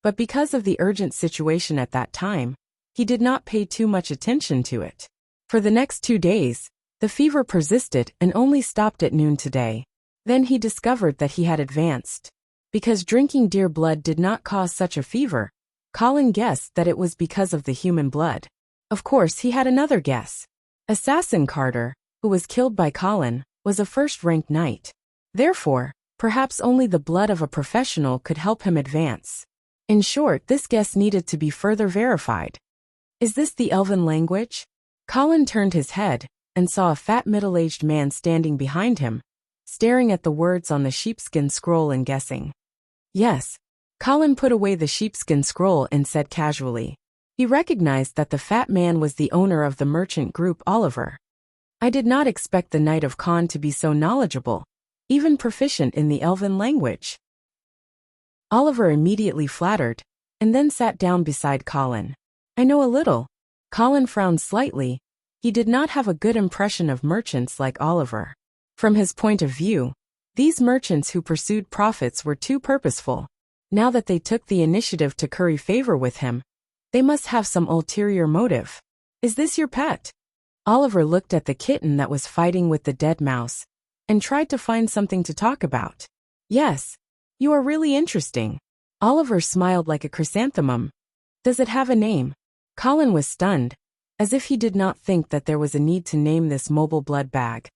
but because of the urgent situation at that time, he did not pay too much attention to it. For the next 2 days, the fever persisted and only stopped at noon today. Then he discovered that he had advanced. Because drinking deer blood did not cause such a fever, Colin guessed that it was because of the human blood. Of course, he had another guess. Assassin Carter, who was killed by Colin, was a first-ranked knight. Therefore, perhaps only the blood of a professional could help him advance. In short, this guess needed to be further verified. Is this the Elven language? Colin turned his head and saw a fat middle-aged man standing behind him, staring at the words on the sheepskin scroll and guessing. Yes. Colin put away the sheepskin scroll and said casually. He recognized that the fat man was the owner of the merchant group Oliver. I did not expect the Knight of Khan to be so knowledgeable, even proficient in the Elven language. Oliver immediately flattered, and then sat down beside Colin. I know a little. Colin frowned slightly. He did not have a good impression of merchants like Oliver. From his point of view, these merchants who pursued profits were too purposeful. Now that they took the initiative to curry favor with him, they must have some ulterior motive. Is this your pet? Oliver looked at the kitten that was fighting with the dead mouse, and tried to find something to talk about. Yes. You are really interesting. Oliver smiled like a chrysanthemum. Does it have a name? Colin was stunned, as if he did not think that there was a need to name this mobile blood bag.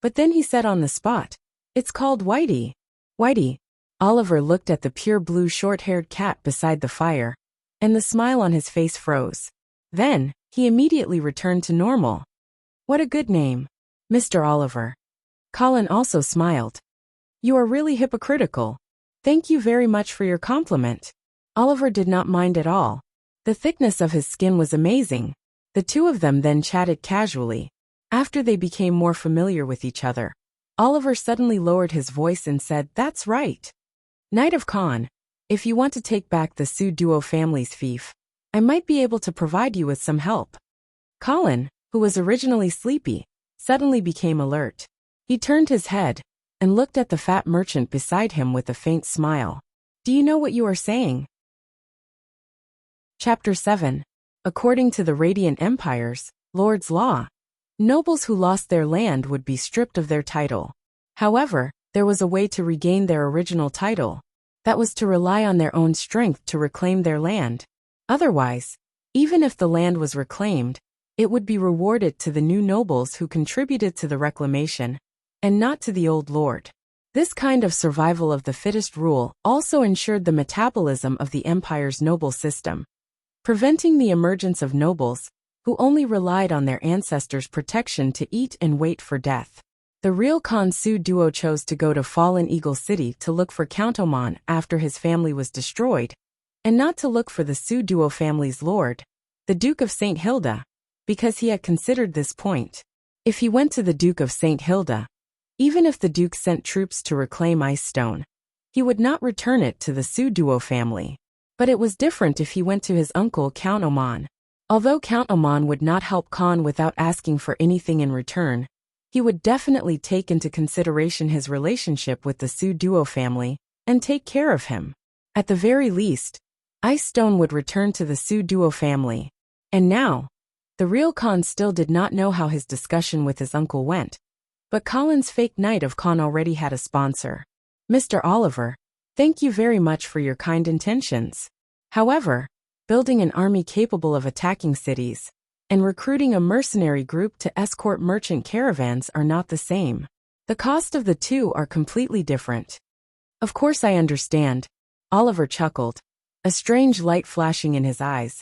But then he said on the spot, it's called Whitey. Whitey. Oliver looked at the pure blue short-haired cat beside the fire, and the smile on his face froze. Then, he immediately returned to normal. What a good name, Mr. Oliver. Colin also smiled. You are really hypocritical. Thank you very much for your compliment. Oliver did not mind at all. The thickness of his skin was amazing. The two of them then chatted casually. After they became more familiar with each other, Oliver suddenly lowered his voice and said, That's right. Knight of Khan, if you want to take back the Su Duo family's fief, I might be able to provide you with some help. Colin, who was originally sleepy, suddenly became alert. He turned his head and looked at the fat merchant beside him with a faint smile. Do you know what you are saying? Chapter 7. According to the Radiant Empire's Lord's Law, nobles who lost their land would be stripped of their title. However, there was a way to regain their original title. That was to rely on their own strength to reclaim their land. Otherwise, even if the land was reclaimed, it would be rewarded to the new nobles who contributed to the reclamation, and not to the old lord. This kind of survival of the fittest rule also ensured the metabolism of the empire's noble system. preventing the emergence of nobles who only relied on their ancestors' protection to eat and wait for death. The real Khan Su duo chose to go to Fallen Eagle City to look for Count Oman after his family was destroyed, and not to look for the Su duo family's lord, the Duke of St. Hilda, because he had considered this point. If he went to the Duke of St. Hilda, even if the Duke sent troops to reclaim Ice Stone, he would not return it to the Su duo family. But it was different if he went to his uncle Count Oman. Although Count Oman would not help Khan without asking for anything in return, he would definitely take into consideration his relationship with the Su duo family and take care of him. At the very least, Ice Stone would return to the Su duo family. And now, the real Khan still did not know how his discussion with his uncle went, but Colin's fake Knight of Khan already had a sponsor. Mr. Oliver, thank you very much for your kind intentions. However, building an army capable of attacking cities and recruiting a mercenary group to escort merchant caravans are not the same. The cost of the two are completely different. Of course I understand, Oliver chuckled, a strange light flashing in his eyes.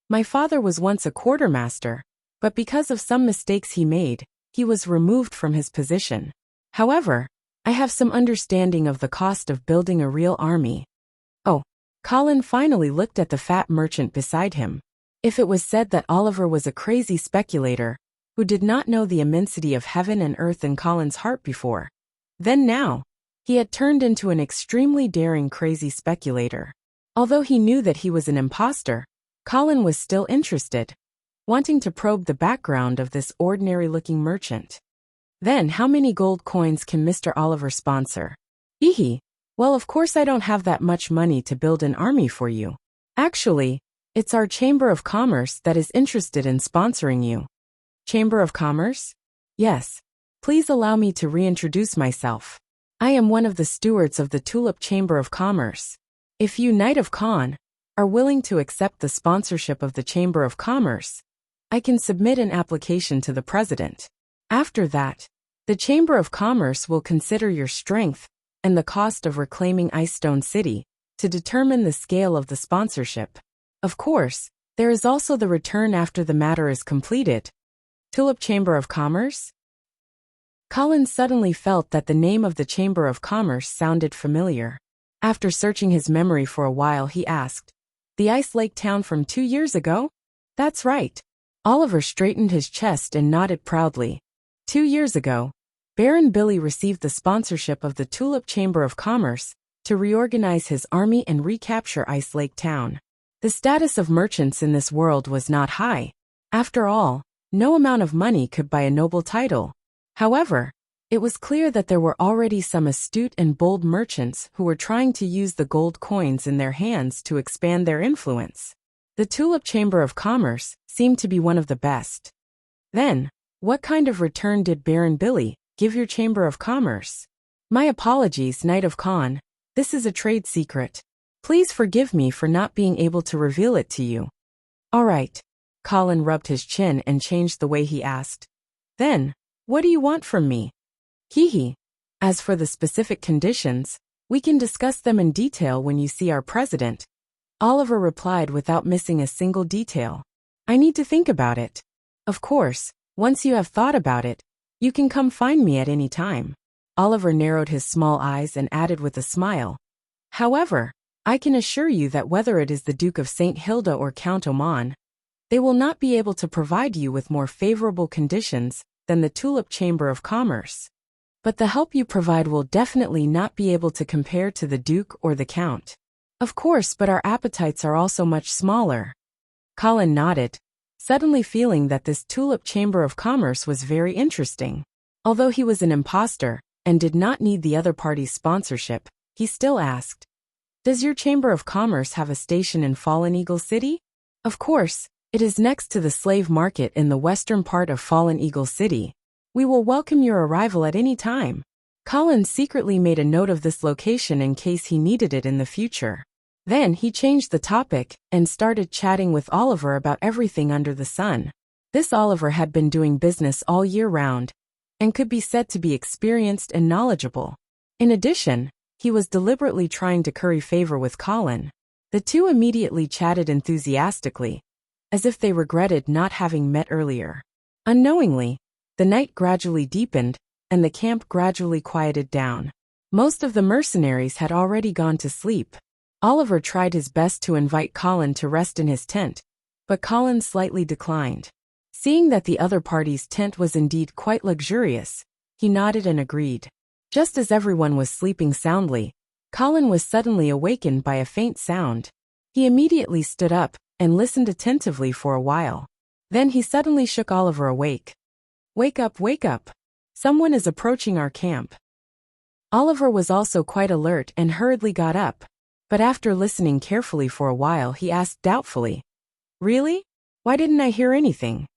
My father was once a quartermaster, but because of some mistakes he made, he was removed from his position. However, I have some understanding of the cost of building a real army. Oh, Colin finally looked at the fat merchant beside him. If it was said that Oliver was a crazy speculator, who did not know the immensity of heaven and earth in Colin's heart before, then now, he had turned into an extremely daring crazy speculator. Although he knew that he was an imposter, Colin was still interested, wanting to probe the background of this ordinary-looking merchant. Then how many gold coins can Mr. Oliver sponsor? Ehe. Well, of course I don't have that much money to build an army for you. Actually, it's our Chamber of Commerce that is interested in sponsoring you. Chamber of Commerce? Yes. Please allow me to reintroduce myself. I am one of the stewards of the Tulip Chamber of Commerce. If you, Knight of Khan, are willing to accept the sponsorship of the Chamber of Commerce, I can submit an application to the president. After that, the Chamber of Commerce will consider your strength and the cost of reclaiming Ice Stone City to determine the scale of the sponsorship. Of course, there is also the return after the matter is completed. Tulip Chamber of Commerce? Colin suddenly felt that the name of the Chamber of Commerce sounded familiar. After searching his memory for a while, he asked, "The Ice Lake town from 2 years ago?" "That's right." Oliver straightened his chest and nodded proudly. 2 years ago, Baron Billy received the sponsorship of the Tulip Chamber of Commerce to reorganize his army and recapture Ice Lake Town. The status of merchants in this world was not high. After all, no amount of money could buy a noble title. However, it was clear that there were already some astute and bold merchants who were trying to use the gold coins in their hands to expand their influence. The Tulip Chamber of Commerce seemed to be one of the best. Then, what kind of return did Baron Billy give your Chamber of Commerce? My apologies, Knight of Khan. This is a trade secret. Please forgive me for not being able to reveal it to you. All right. Colin rubbed his chin and changed the way he asked. Then, what do you want from me? Hehe. As for the specific conditions, we can discuss them in detail when you see our president. Oliver replied without missing a single detail. I need to think about it. Of course, once you have thought about it, you can come find me at any time. Oliver narrowed his small eyes and added with a smile. However, I can assure you that whether it is the Duke of St. Hilda or Count Oman, they will not be able to provide you with more favorable conditions than the Tulip Chamber of Commerce. But the help you provide will definitely not be able to compare to the Duke or the Count. Of course, but our appetites are also much smaller. Colin nodded, suddenly feeling that this Tulip Chamber of Commerce was very interesting. Although he was an imposter and did not need the other party's sponsorship, he still asked, "Does your Chamber of Commerce have a station in Fallen Eagle City?" Of course, it is next to the slave market in the western part of Fallen Eagle City. We will welcome your arrival at any time. Colin secretly made a note of this location in case he needed it in the future. Then he changed the topic and started chatting with Oliver about everything under the sun. This Oliver had been doing business all year round and could be said to be experienced and knowledgeable. In addition, he was deliberately trying to curry favor with Colin. The two immediately chatted enthusiastically, as if they regretted not having met earlier. Unknowingly, the night gradually deepened, and the camp gradually quieted down. Most of the mercenaries had already gone to sleep. Oliver tried his best to invite Colin to rest in his tent, but Colin slightly declined. Seeing that the other party's tent was indeed quite luxurious, he nodded and agreed. Just as everyone was sleeping soundly, Colin was suddenly awakened by a faint sound. He immediately stood up and listened attentively for a while. Then he suddenly shook Oliver awake. "Wake up, wake up! Someone is approaching our camp." Oliver was also quite alert and hurriedly got up, but after listening carefully for a while he asked doubtfully, "Really? Why didn't I hear anything?"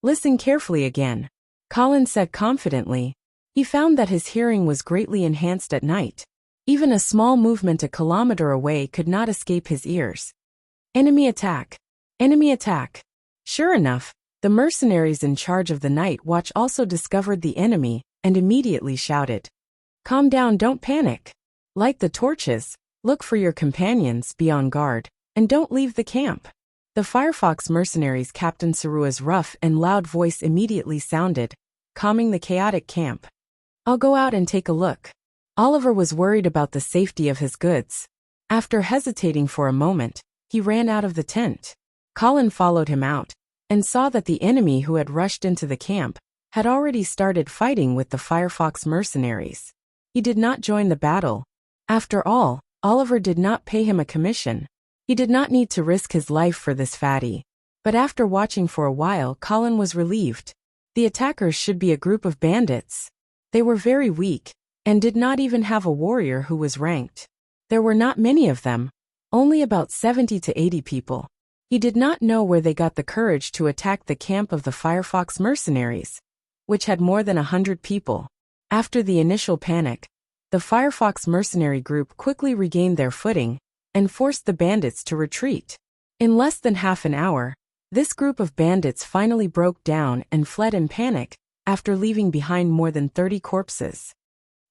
"Listen carefully again," Colin said confidently. He found that his hearing was greatly enhanced at night. Even a small movement a kilometer away could not escape his ears. "Enemy attack! Enemy attack!" Sure enough, the mercenaries in charge of the night watch also discovered the enemy and immediately shouted, "Calm down, don't panic. Light the torches, look for your companions, be on guard, and don't leave the camp." The Firefox mercenaries' Captain Sarua's rough and loud voice immediately sounded, calming the chaotic camp. "I'll go out and take a look." Oliver was worried about the safety of his goods. After hesitating for a moment, he ran out of the tent. Colin followed him out, and saw that the enemy who had rushed into the camp had already started fighting with the Firefox mercenaries. He did not join the battle. After all, Oliver did not pay him a commission. He did not need to risk his life for this fatty. But after watching for a while, Colin was relieved. The attackers should be a group of bandits. They were very weak, and did not even have a warrior who was ranked. There were not many of them, only about 70 to 80 people. He did not know where they got the courage to attack the camp of the Firefox mercenaries, which had more than 100 people. After the initial panic, the Firefox mercenary group quickly regained their footing and forced the bandits to retreat. In less than half an hour, this group of bandits finally broke down and fled in panic after leaving behind more than 30 corpses.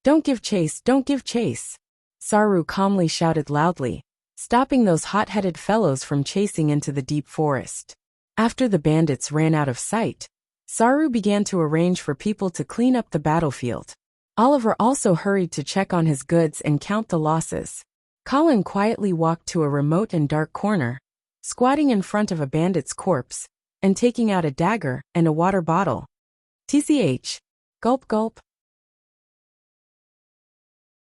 "Don't give chase, don't give chase!" Saru calmly shouted loudly, stopping those hot-headed fellows from chasing into the deep forest. After the bandits ran out of sight, Saru began to arrange for people to clean up the battlefield. Oliver also hurried to check on his goods and count the losses. Colin quietly walked to a remote and dark corner, squatting in front of a bandit's corpse, and taking out a dagger and a water bottle. TCH. Gulp gulp.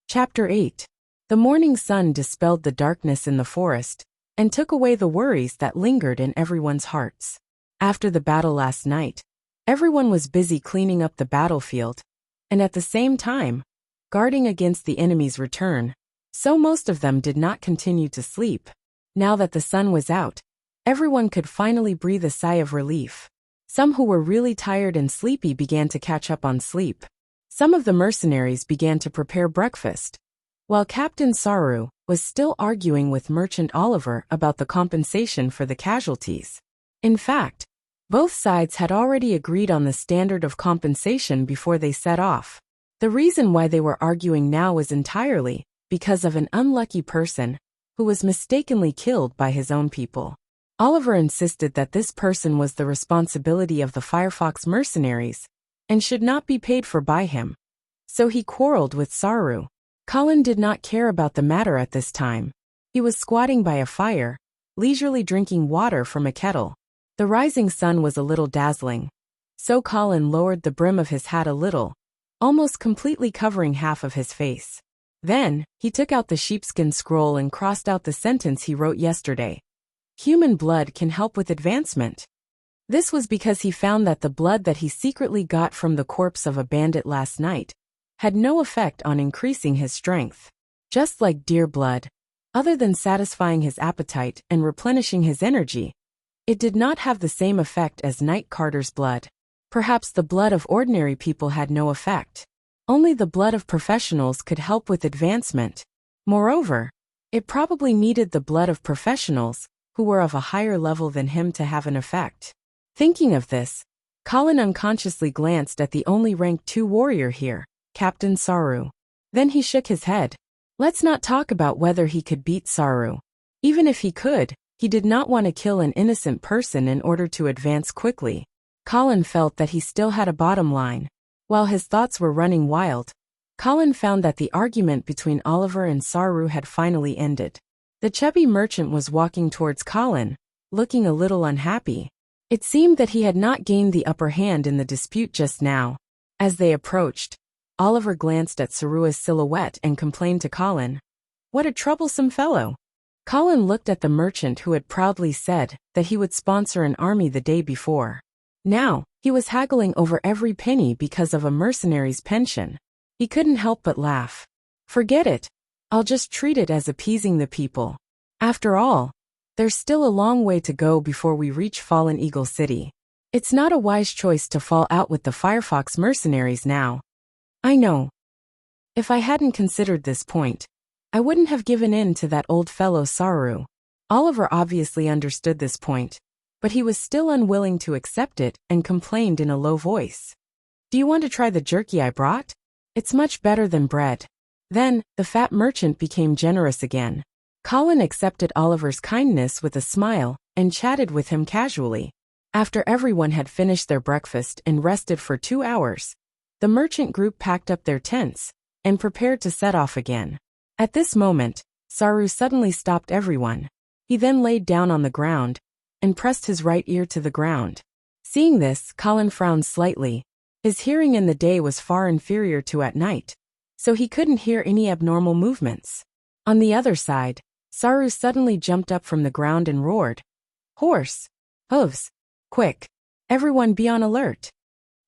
Chapter 8. The morning sun dispelled the darkness in the forest, and took away the worries that lingered in everyone's hearts. After the battle last night, everyone was busy cleaning up the battlefield, and at the same time, guarding against the enemy's return, so most of them did not continue to sleep. Now that the sun was out, everyone could finally breathe a sigh of relief. Some who were really tired and sleepy began to catch up on sleep. Some of the mercenaries began to prepare breakfast, while Captain Saru was still arguing with Merchant Oliver about the compensation for the casualties. In fact, both sides had already agreed on the standard of compensation before they set off. The reason why they were arguing now was entirely because of an unlucky person who was mistakenly killed by his own people. Oliver insisted that this person was the responsibility of the Firefox mercenaries and should not be paid for by him. So he quarreled with Saru. Colin did not care about the matter at this time. He was squatting by a fire, leisurely drinking water from a kettle. The rising sun was a little dazzling, so Colin lowered the brim of his hat a little, almost completely covering half of his face. Then, he took out the sheepskin scroll and crossed out the sentence he wrote yesterday. Human blood can help with advancement. This was because he found that the blood that he secretly got from the corpse of a bandit last night had no effect on increasing his strength. Just like deer blood, other than satisfying his appetite and replenishing his energy, it did not have the same effect as Night Carter's blood. Perhaps the blood of ordinary people had no effect. Only the blood of professionals could help with advancement. Moreover, it probably needed the blood of professionals who were of a higher level than him to have an effect. Thinking of this, Colin unconsciously glanced at the only rank 2 warrior here, Captain Saru. Then he shook his head. Let's not talk about whether he could beat Saru. Even if he could, he did not want to kill an innocent person in order to advance quickly. Colin felt that he still had a bottom line. While his thoughts were running wild, Colin found that the argument between Oliver and Saru had finally ended. The chubby merchant was walking towards Colin, looking a little unhappy. It seemed that he had not gained the upper hand in the dispute just now. As they approached, Oliver glanced at Saru's silhouette and complained to Colin, "What a troublesome fellow." Colin looked at the merchant who had proudly said that he would sponsor an army the day before. Now, he was haggling over every penny because of a mercenary's pension. He couldn't help but laugh. "Forget it. I'll just treat it as appeasing the people. After all, there's still a long way to go before we reach Fallen Eagle City. It's not a wise choice to fall out with the Firefox mercenaries now." "I know. If I hadn't considered this point, I wouldn't have given in to that old fellow Saru." Oliver obviously understood this point, but he was still unwilling to accept it and complained in a low voice. "Do you want to try the jerky I brought? It's much better than bread." Then, the fat merchant became generous again. Colin accepted Oliver's kindness with a smile and chatted with him casually. After everyone had finished their breakfast and rested for 2 hours, the merchant group packed up their tents and prepared to set off again. At this moment, Saru suddenly stopped everyone. He then laid down on the ground and pressed his right ear to the ground. Seeing this, Colin frowned slightly. His hearing in the day was far inferior to at night, so he couldn't hear any abnormal movements. On the other side, Saru suddenly jumped up from the ground and roared, "Horse! Hooves! Quick! Everyone be on alert!"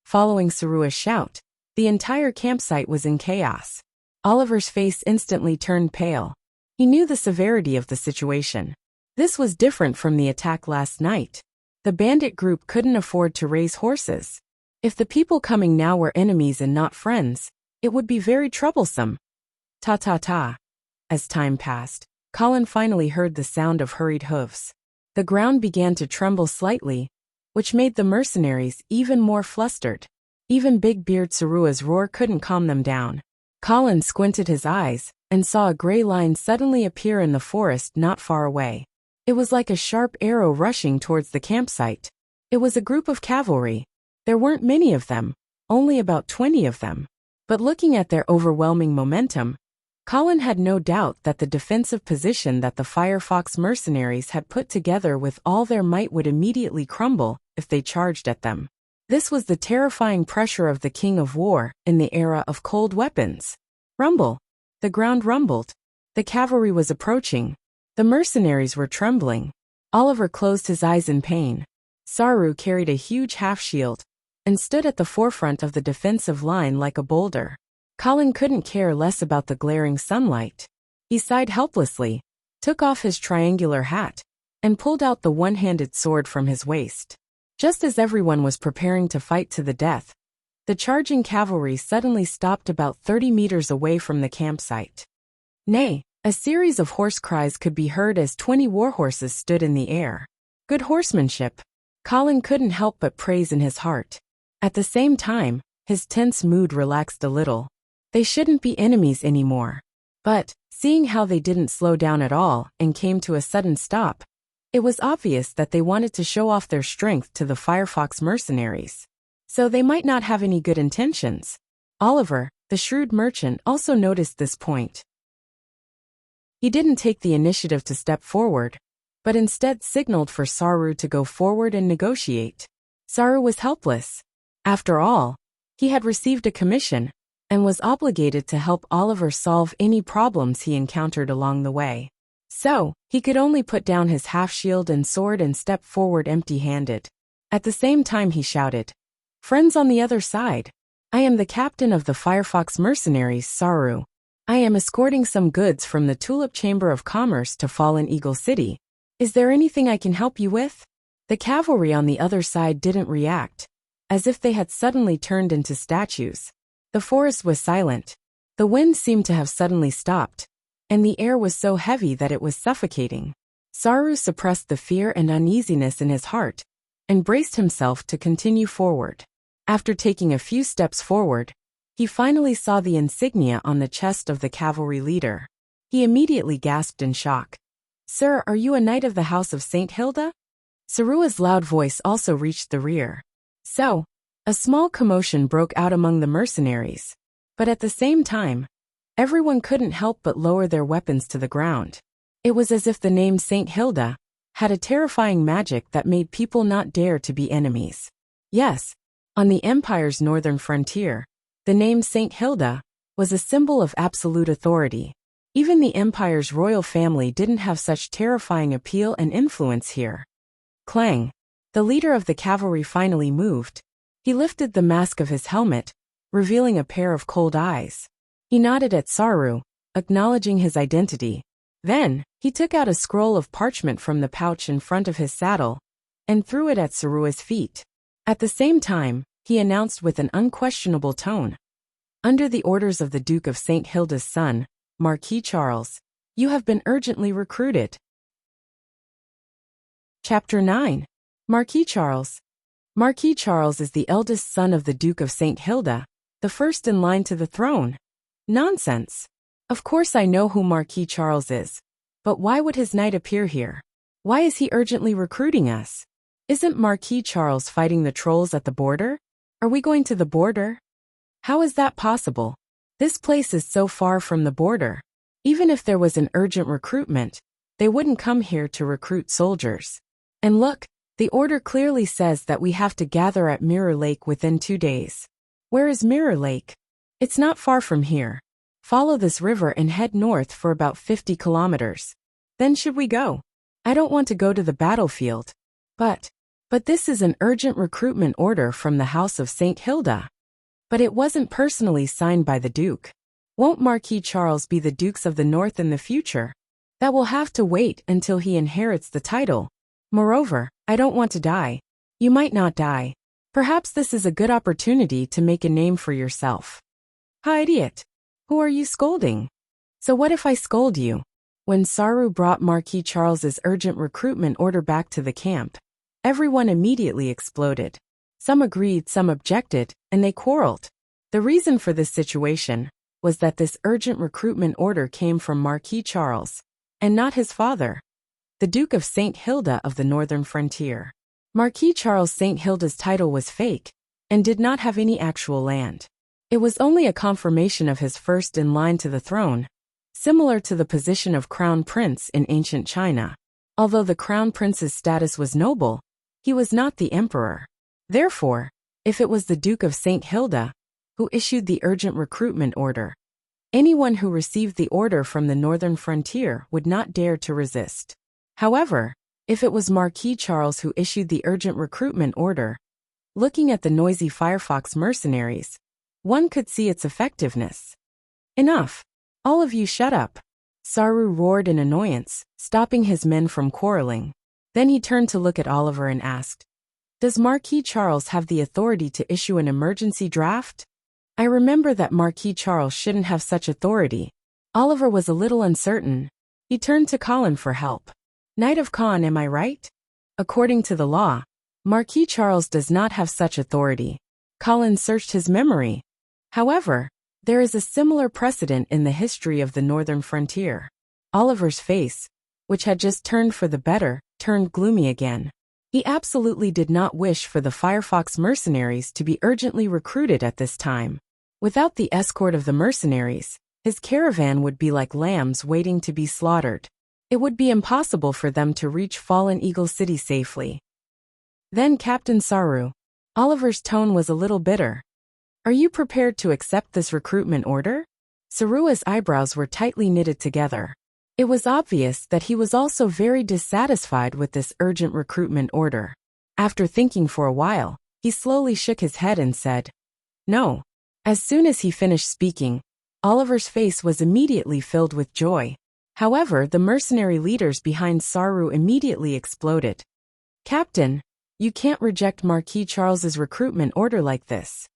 Following Saru's shout, the entire campsite was in chaos. Oliver's face instantly turned pale. He knew the severity of the situation. This was different from the attack last night. The bandit group couldn't afford to raise horses. If the people coming now were enemies and not friends, it would be very troublesome. Ta-ta-ta. As time passed, Colin finally heard the sound of hurried hooves. The ground began to tremble slightly, which made the mercenaries even more flustered. Even Big Beard Sarua's roar couldn't calm them down. Colin squinted his eyes and saw a gray line suddenly appear in the forest not far away. It was like a sharp arrow rushing towards the campsite. It was a group of cavalry. There weren't many of them, only about 20 of them. But looking at their overwhelming momentum, Colin had no doubt that the defensive position that the Firefox mercenaries had put together with all their might would immediately crumble if they charged at them. This was the terrifying pressure of the King of War in the era of cold weapons. Rumble. The ground rumbled. The cavalry was approaching. The mercenaries were trembling. Oliver closed his eyes in pain. Saru carried a huge half-shield and stood at the forefront of the defensive line like a boulder. Colin couldn't care less about the glaring sunlight. He sighed helplessly, took off his triangular hat, and pulled out the one-handed sword from his waist. Just as everyone was preparing to fight to the death, the charging cavalry suddenly stopped about 30 meters away from the campsite. Nay, a series of horse cries could be heard as 20 warhorses stood in the air. Good horsemanship. Colin couldn't help but praise in his heart. At the same time, his tense mood relaxed a little. They shouldn't be enemies anymore. But, seeing how they didn't slow down at all and came to a sudden stop, it was obvious that they wanted to show off their strength to the Firefox mercenaries. So they might not have any good intentions. Oliver, the shrewd merchant, also noticed this point. He didn't take the initiative to step forward, but instead signaled for Saru to go forward and negotiate. Saru was helpless. After all, he had received a commission and was obligated to help Oliver solve any problems he encountered along the way. So, he could only put down his half-shield and sword and step forward empty-handed. At the same time he shouted, "Friends on the other side, I am the captain of the Firefox mercenaries, Saru. I am escorting some goods from the Tulip Chamber of Commerce to Fallen Eagle City. Is there anything I can help you with?" The cavalry on the other side didn't react, as if they had suddenly turned into statues. The forest was silent. The wind seemed to have suddenly stopped, and the air was so heavy that it was suffocating. Saru suppressed the fear and uneasiness in his heart and braced himself to continue forward. After taking a few steps forward, he finally saw the insignia on the chest of the cavalry leader. He immediately gasped in shock. "Sir, are you a knight of the house of St. Hilda?" Sarua's loud voice also reached the rear. So, a small commotion broke out among the mercenaries. But at the same time, everyone couldn't help but lower their weapons to the ground. It was as if the name St. Hilda had a terrifying magic that made people not dare to be enemies. Yes, on the Empire's northern frontier, the name St. Hilda was a symbol of absolute authority. Even the Empire's royal family didn't have such terrifying appeal and influence here. Clang! The leader of the cavalry finally moved. He lifted the mask of his helmet, revealing a pair of cold eyes. He nodded at Saru, acknowledging his identity. Then, he took out a scroll of parchment from the pouch in front of his saddle and threw it at Sarua's feet. At the same time, he announced with an unquestionable tone, "Under the orders of the Duke of St. Hilda's son, Marquis Charles, you have been urgently recruited." Chapter 9. Marquis Charles. Marquis Charles is the eldest son of the Duke of St. Hilda, the first in line to the throne. Nonsense. Of course I know who Marquis Charles is. But why would his knight appear here? Why is he urgently recruiting us? Isn't Marquis Charles fighting the trolls at the border? Are we going to the border? How is that possible? This place is so far from the border. Even if there was an urgent recruitment, they wouldn't come here to recruit soldiers. And look, the order clearly says that we have to gather at Mirror Lake within 2 days. Where is Mirror Lake? It's not far from here. Follow this river and head north for about 50 kilometers. Then should we go? I don't want to go to the battlefield. But this is an urgent recruitment order from the House of St. Hilda. But it wasn't personally signed by the Duke. Won't Marquis Charles be the Dukes of the North in the future? That will have to wait until he inherits the title. Moreover, I don't want to die. You might not die. Perhaps this is a good opportunity to make a name for yourself. Ha, idiot! Who are you scolding? So what if I scold you? When Saru brought Marquis Charles's urgent recruitment order back to the camp, everyone immediately exploded. Some agreed, some objected, and they quarreled. The reason for this situation was that this urgent recruitment order came from Marquis Charles, and not his father, the Duke of St. Hilda of the northern frontier. Marquis Charles St. Hilda's title was fake, and did not have any actual land. It was only a confirmation of his first in line to the throne, similar to the position of crown prince in ancient China. Although the crown prince's status was noble, he was not the emperor. Therefore, if it was the Duke of St. Hilda who issued the urgent recruitment order, anyone who received the order from the northern frontier would not dare to resist. However, if it was Marquis Charles who issued the urgent recruitment order, looking at the noisy Firefox mercenaries, one could see its effectiveness. "Enough! All of you shut up!" Saru roared in annoyance, stopping his men from quarreling. Then he turned to look at Oliver and asked, "Does Marquis Charles have the authority to issue an emergency draft?" I remember that Marquis Charles shouldn't have such authority. Oliver was a little uncertain. He turned to Colin for help. "Knight of Khan, am I right?" According to the law, Marquis Charles does not have such authority. Colin searched his memory. However, there is a similar precedent in the history of the northern frontier. Oliver's face, which had just turned for the better, turned gloomy again. He absolutely did not wish for the Firefox mercenaries to be urgently recruited at this time. Without the escort of the mercenaries, his caravan would be like lambs waiting to be slaughtered. It would be impossible for them to reach Fallen Eagle City safely. Then Captain Saru. Oliver's tone was a little bitter. "Are you prepared to accept this recruitment order?" Sarua's eyebrows were tightly knitted together. It was obvious that he was also very dissatisfied with this urgent recruitment order. After thinking for a while, he slowly shook his head and said, "No." As soon as he finished speaking, Oliver's face was immediately filled with joy. However, the mercenary leaders behind Saru immediately exploded. "Captain, you can't reject Marquis Charles's recruitment order like this."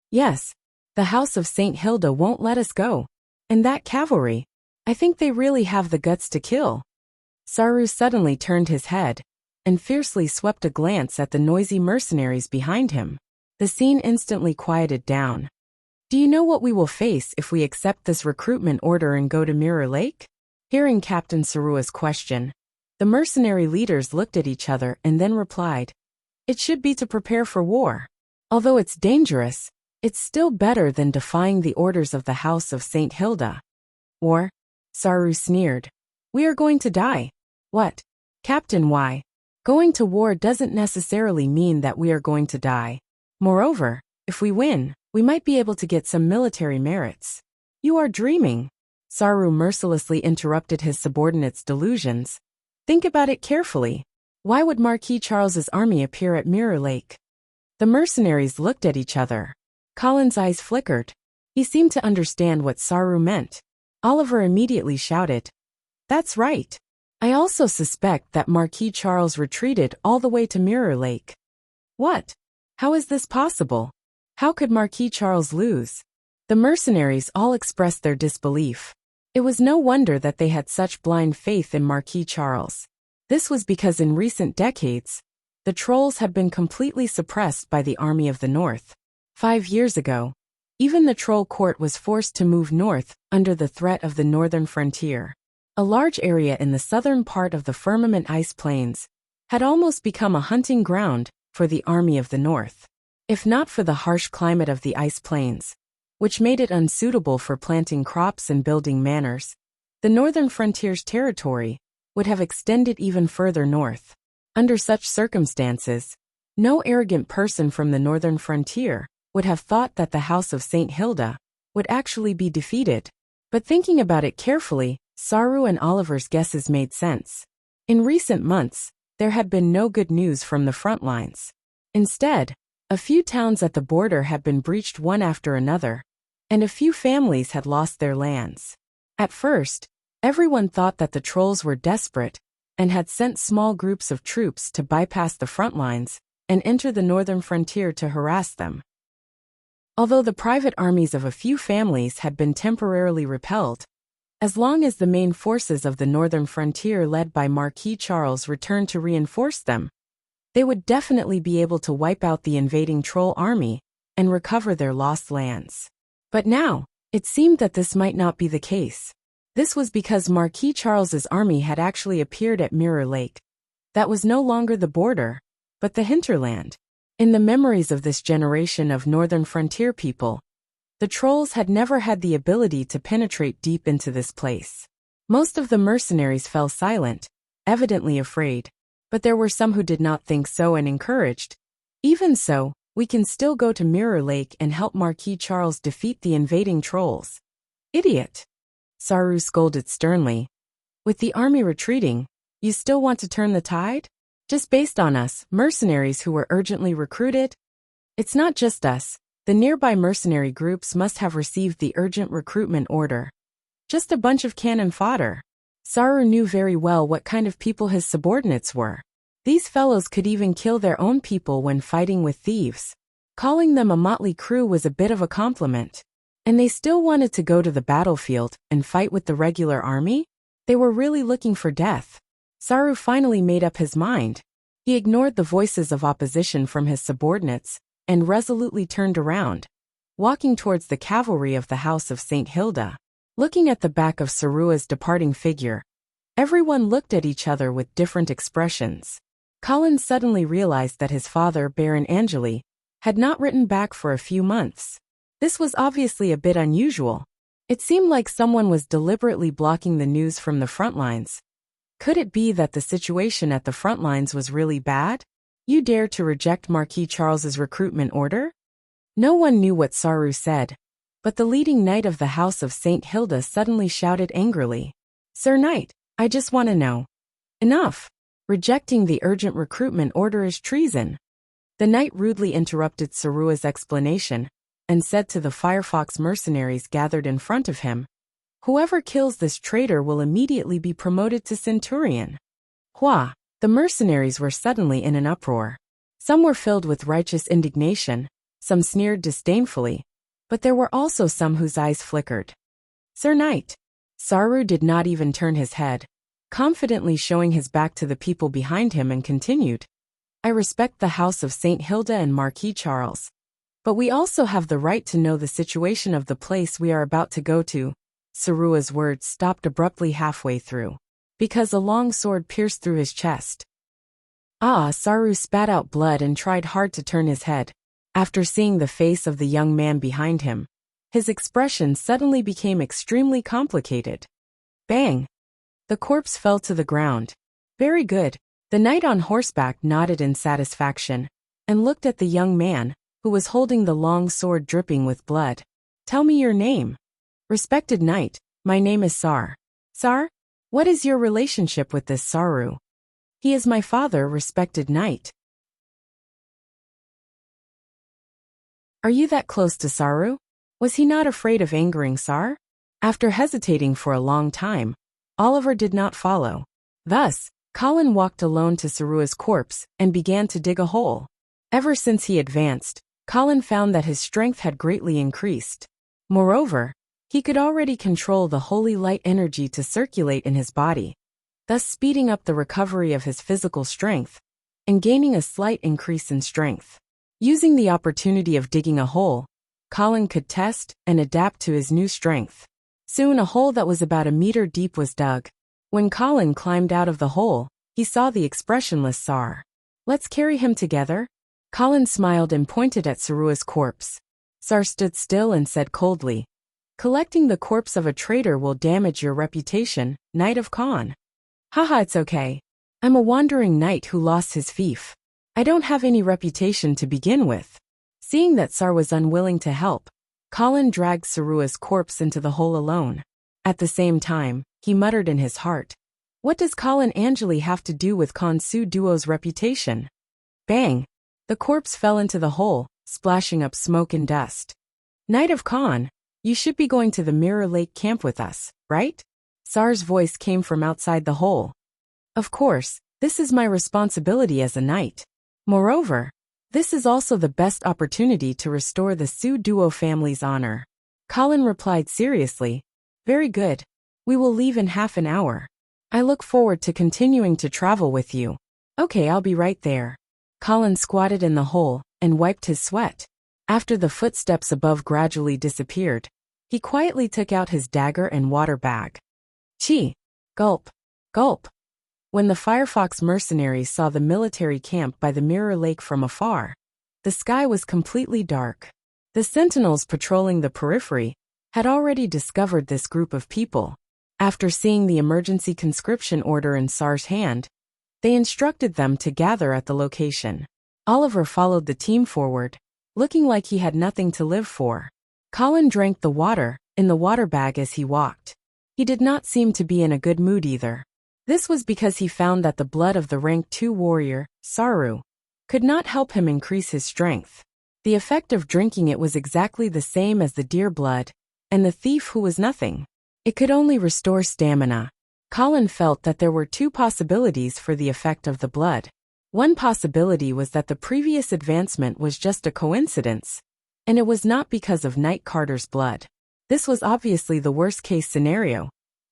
"Yes, the House of St. Hilda won't let us go. And that cavalry, I think they really have the guts to kill." Saru suddenly turned his head and fiercely swept a glance at the noisy mercenaries behind him. The scene instantly quieted down. "Do you know what we will face if we accept this recruitment order and go to Mirror Lake?" Hearing Captain Sarua's question, The mercenary leaders looked at each other and then replied, "It should be to prepare for war. Although it's dangerous, it's still better than defying the orders of the House of St. Hilda." "War?" Saru sneered. "We are going to die." "What? Captain, why? Going to war doesn't necessarily mean that we are going to die. Moreover, if we win, we might be able to get some military merits." "You are dreaming." Saru mercilessly interrupted his subordinate's delusions. "Think about it carefully. Why would Marquis Charles's army appear at Mirror Lake?" The mercenaries looked at each other. Colin's eyes flickered. He seemed to understand what Saru meant. Oliver immediately shouted, "That's right. I also suspect that Marquis Charles retreated all the way to Mirror Lake." "What? How is this possible? How could Marquis Charles lose?" The mercenaries all expressed their disbelief. It was no wonder that they had such blind faith in Marquis Charles. This was because in recent decades, the trolls had been completely suppressed by the Army of the North. 5 years ago, even the troll court was forced to move north under the threat of the northern frontier. A large area in the southern part of the Firmament Ice Plains had almost become a hunting ground for the Army of the North. If not for the harsh climate of the Ice Plains, which made it unsuitable for planting crops and building manors, the northern frontier's territory would have extended even further north. Under such circumstances, no arrogant person from the northern frontier would have thought that the House of St. Hilda would actually be defeated. But thinking about it carefully, Saru and Oliver's guesses made sense. In recent months, there had been no good news from the front lines. Instead, a few towns at the border had been breached one after another, and a few families had lost their lands. At first, everyone thought that the trolls were desperate and had sent small groups of troops to bypass the front lines and enter the northern frontier to harass them. Although the private armies of a few families had been temporarily repelled, as long as the main forces of the northern frontier led by Marquis Charles returned to reinforce them, they would definitely be able to wipe out the invading troll army and recover their lost lands. But now, it seemed that this might not be the case. This was because Marquis Charles's army had actually appeared at Mirror Lake. That was no longer the border, but the hinterland. In the memories of this generation of northern frontier people, the trolls had never had the ability to penetrate deep into this place. Most of the mercenaries fell silent, evidently afraid, but there were some who did not think so and encouraged. "Even so, we can still go to Mirror Lake and help Marquis Charles defeat the invading trolls." "Idiot!" Saru scolded sternly. "With the army retreating, you still want to turn the tide? Just based on us, mercenaries who were urgently recruited? It's not just us. The nearby mercenary groups must have received the urgent recruitment order. Just a bunch of cannon fodder." Saru knew very well what kind of people his subordinates were. These fellows could even kill their own people when fighting with thieves. Calling them a motley crew was a bit of a compliment. And they still wanted to go to the battlefield and fight with the regular army? They were really looking for death. Saru finally made up his mind. He ignored the voices of opposition from his subordinates and resolutely turned around, walking towards the cavalry of the House of St. Hilda. Looking at the back of Sarua's departing figure, everyone looked at each other with different expressions. Colin suddenly realized that his father, Baron Angeli, had not written back for a few months. This was obviously a bit unusual. It seemed like someone was deliberately blocking the news from the front lines. Could it be that the situation at the front lines was really bad? "You dare to reject Marquis Charles's recruitment order?" No one knew what Saru said, but the leading knight of the House of St. Hilda suddenly shouted angrily, "Sir Knight, I just want to know. Enough! Rejecting the urgent recruitment order is treason." The knight rudely interrupted Sarua's explanation and said to the Firefox mercenaries gathered in front of him, "Whoever kills this traitor will immediately be promoted to centurion." Hua! The mercenaries were suddenly in an uproar. Some were filled with righteous indignation, some sneered disdainfully, but there were also some whose eyes flickered. "Sir Knight." Saru did not even turn his head, confidently showing his back to the people behind him, and continued, "I respect the House of St. Hilda and Marquis Charles, but we also have the right to know the situation of the place we are about to go to." Sarua's words stopped abruptly halfway through. because a long sword pierced through his chest. Ah, Saru spat out blood and tried hard to turn his head. After seeing the face of the young man behind him, his expression suddenly became extremely complicated. Bang! The corpse fell to the ground. Very good. The knight on horseback nodded in satisfaction and looked at the young man, who was holding the long sword dripping with blood. Tell me your name. Respected knight, my name is Sar. Sar? What is your relationship with this Saru? He is my father, respected knight. Are you that close to Saru? Was he not afraid of angering Sar? After hesitating for a long time, Oliver did not follow. Thus, Colin walked alone to Saru's corpse and began to dig a hole. Ever since he advanced, Colin found that his strength had greatly increased. Moreover, he could already control the holy light energy to circulate in his body, thus speeding up the recovery of his physical strength and gaining a slight increase in strength. Using the opportunity of digging a hole, Colin could test and adapt to his new strength. Soon a hole that was about a meter deep was dug. When Colin climbed out of the hole, he saw the expressionless Sar. Let's carry him together. Colin smiled and pointed at Saru's corpse. Sar stood still and said coldly, collecting the corpse of a traitor will damage your reputation, Knight of Khan. Haha, it's okay. I'm a wandering knight who lost his fief. I don't have any reputation to begin with. Seeing that Sar was unwilling to help, Colin dragged Saru's corpse into the hole alone. At the same time, he muttered in his heart, what does Colin Angeli have to do with Khonsu Duo's reputation? Bang! The corpse fell into the hole, splashing up smoke and dust. Knight of Khan, you should be going to the Mirror Lake camp with us, right? Sar's voice came from outside the hole. Of course, this is my responsibility as a knight. Moreover, this is also the best opportunity to restore the Su Duo family's honor. Colin replied seriously, very good. We will leave in half an hour. I look forward to continuing to travel with you. Okay, I'll be right there. Colin squatted in the hole and wiped his sweat. After the footsteps above gradually disappeared, he quietly took out his dagger and water bag. Chi! Gulp! Gulp! When the Firefox mercenaries saw the military camp by the Mirror Lake from afar, the sky was completely dark. The sentinels patrolling the periphery had already discovered this group of people. After seeing the emergency conscription order in Sar's hand, they instructed them to gather at the location. Oliver followed the team forward, looking like he had nothing to live for. Colin drank the water in the water bag as he walked. He did not seem to be in a good mood either. This was because he found that the blood of the rank 2 warrior, Saru, could not help him increase his strength. The effect of drinking it was exactly the same as the deer blood, and the thief who was nothing. It could only restore stamina. Colin felt that there were 2 possibilities for the effect of the blood. One possibility was that the previous advancement was just a coincidence, and it was not because of Knight Carter's blood. This was obviously the worst-case scenario,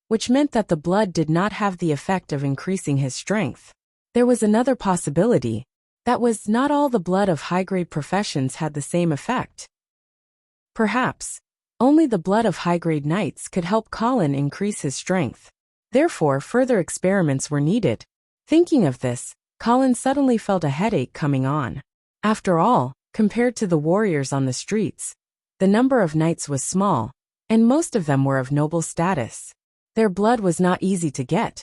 which meant that the blood did not have the effect of increasing his strength. There was another possibility, that was not all the blood of high-grade professions had the same effect. Perhaps, only the blood of high-grade knights could help Colin increase his strength. Therefore, further experiments were needed. Thinking of this, Colin suddenly felt a headache coming on. After all, compared to the warriors on the streets, the number of knights was small, and most of them were of noble status. Their blood was not easy to get.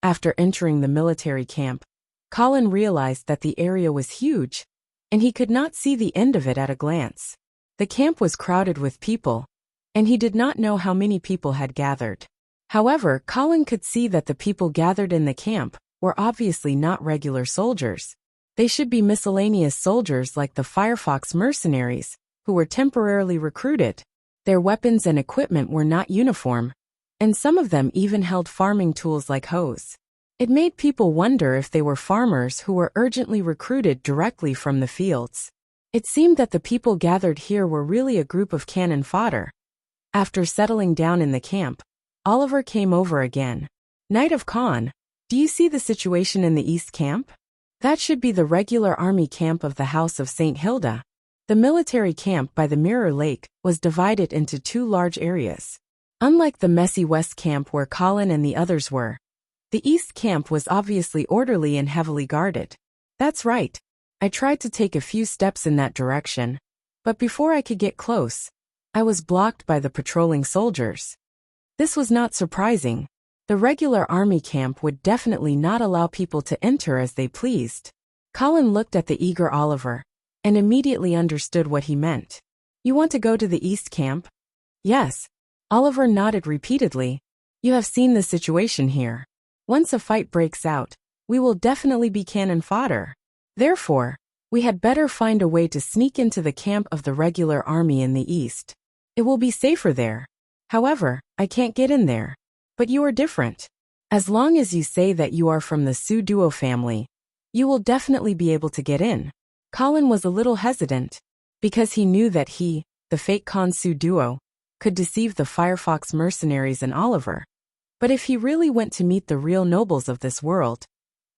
After entering the military camp, Colin realized that the area was huge, and he could not see the end of it at a glance. The camp was crowded with people, and he did not know how many people had gathered. However, Colin could see that the people gathered in the camp were obviously not regular soldiers. They should be miscellaneous soldiers like the Firefox mercenaries, who were temporarily recruited. Their weapons and equipment were not uniform, and some of them even held farming tools like hoes. It made people wonder if they were farmers who were urgently recruited directly from the fields. It seemed that the people gathered here were really a group of cannon fodder. After settling down in the camp, Oliver came over again. Knight of Khan, do you see the situation in the East Camp? That should be the regular army camp of the House of St. Hilda. The military camp by the Mirror Lake was divided into 2 large areas. Unlike the messy West Camp where Colin and the others were, The East camp was obviously orderly and heavily guarded. That's right. I tried to take a few steps in that direction, but before I could get close, I was blocked by the patrolling soldiers. This was not surprising. The regular army camp would definitely not allow people to enter as they pleased. Colin looked at the eager Oliver and immediately understood what he meant. You want to go to the East camp? Yes. Oliver nodded repeatedly. You have seen the situation here. Once a fight breaks out, we will definitely be cannon fodder. Therefore, we had better find a way to sneak into the camp of the regular army in the East. It will be safer there. However, I can't get in there. But you are different. As long as you say that you are from the Su Duo family, you will definitely be able to get in. Colin was a little hesitant, because he knew that he, the fake Khan Su Duo, could deceive the Firefox mercenaries and Oliver. But if he really went to meet the real nobles of this world,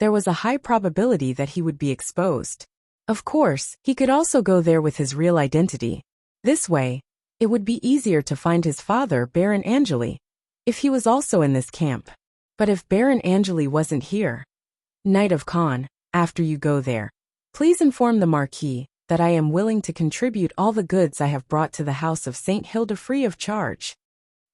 there was a high probability that he would be exposed. Of course, he could also go there with his real identity. This way, it would be easier to find his father, Baron Angeli, if he was also in this camp. But if Baron Angeli wasn't here, Knight of Khan, after you go there, please inform the Marquis that I am willing to contribute all the goods I have brought to the house of St. Hilda free of charge.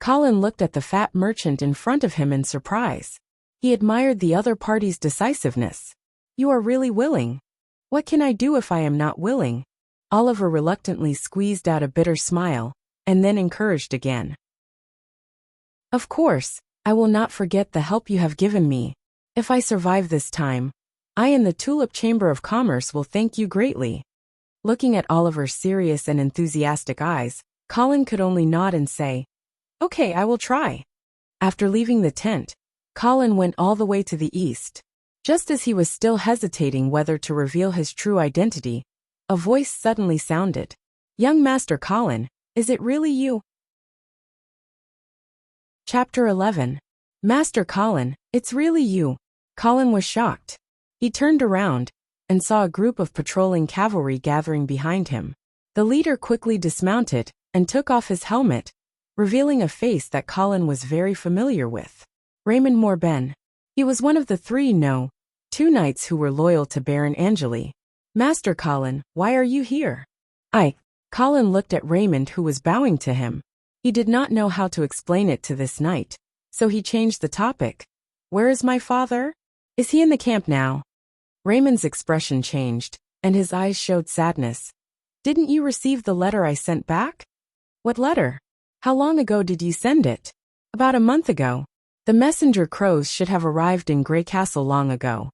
Colin looked at the fat merchant in front of him in surprise. He admired the other party's decisiveness. You are really willing? What can I do if I am not willing? Oliver reluctantly squeezed out a bitter smile, and then encouraged again. Of course, I will not forget the help you have given me. If I survive this time, I and the Tulip Chamber of Commerce will thank you greatly. Looking at Oliver's serious and enthusiastic eyes, Colin could only nod and say, Okay, I will try. After leaving the tent, Colin went all the way to the east. Just as he was still hesitating whether to reveal his true identity, a voice suddenly sounded. Young Master Colin, is it really you? Chapter 11. Master Colin, it's really you. Colin was shocked. He turned around and saw a group of patrolling cavalry gathering behind him. The leader quickly dismounted and took off his helmet, revealing a face that Colin was very familiar with. Raymond Morben. He was one of the two knights who were loyal to Baron Angeli. Master Colin, why are you here? Colin looked at Raymond, who was bowing to him. He did not know how to explain it to this knight, so he changed the topic. Where is my father? Is he in the camp now? Raymond's expression changed, and his eyes showed sadness. Didn't you receive the letter I sent back? What letter? How long ago did you send it? About a month ago. The messenger crows should have arrived in Grey Castle long ago.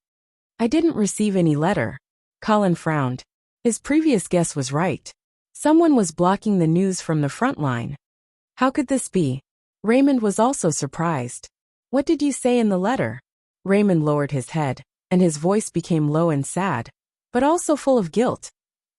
I didn't receive any letter. Colin frowned. His previous guess was right. Someone was blocking the news from the front line. How could this be? Raymond was also surprised. What did you say in the letter? Raymond lowered his head, and his voice became low and sad, but also full of guilt.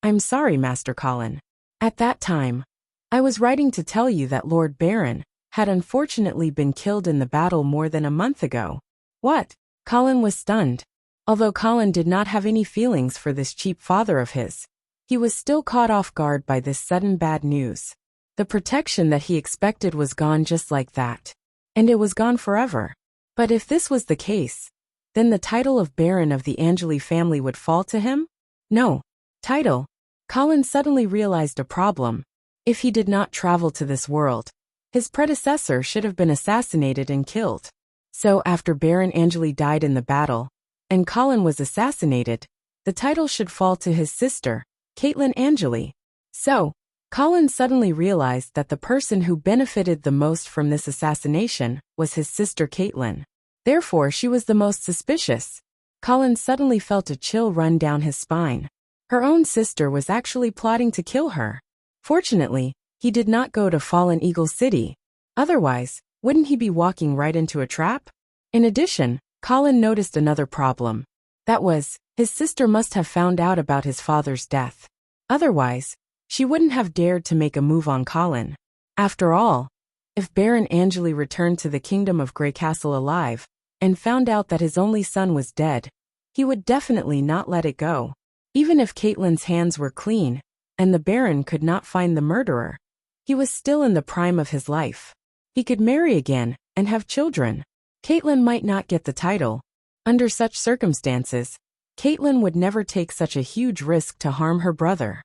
I'm sorry, Master Colin. At that time, I was writing to tell you that Lord Baron had unfortunately been killed in the battle more than a month ago. What? Colin was stunned. Although Colin did not have any feelings for this cheap father of his, he was still caught off guard by this sudden bad news. The protection that he expected was gone just like that. And it was gone forever. But if this was the case, then the title of Baron of the Angeli family would fall to him? No. Title. Colin suddenly realized a problem. If he did not travel to this world, his predecessor should have been assassinated and killed. So after Baron Angeli died in the battle, and Colin was assassinated, the title should fall to his sister, Caitlin Angeli. So, Colin suddenly realized that the person who benefited the most from this assassination was his sister Caitlin. Therefore, she was the most suspicious. Colin suddenly felt a chill run down his spine. Her own sister was actually plotting to kill her. Fortunately, he did not go to Fallen Eagle City. Otherwise, wouldn't he be walking right into a trap? In addition, Colin noticed another problem. That was, his sister must have found out about his father's death. Otherwise, she wouldn't have dared to make a move on Colin. After all, if Baron Angeli returned to the kingdom of Grey Castle alive, and found out that his only son was dead, he would definitely not let it go. Even if Caitlin's hands were clean, and the Baron could not find the murderer, he was still in the prime of his life. He could marry again, and have children. Caitlin might not get the title. Under such circumstances, Caitlin would never take such a huge risk to harm her brother.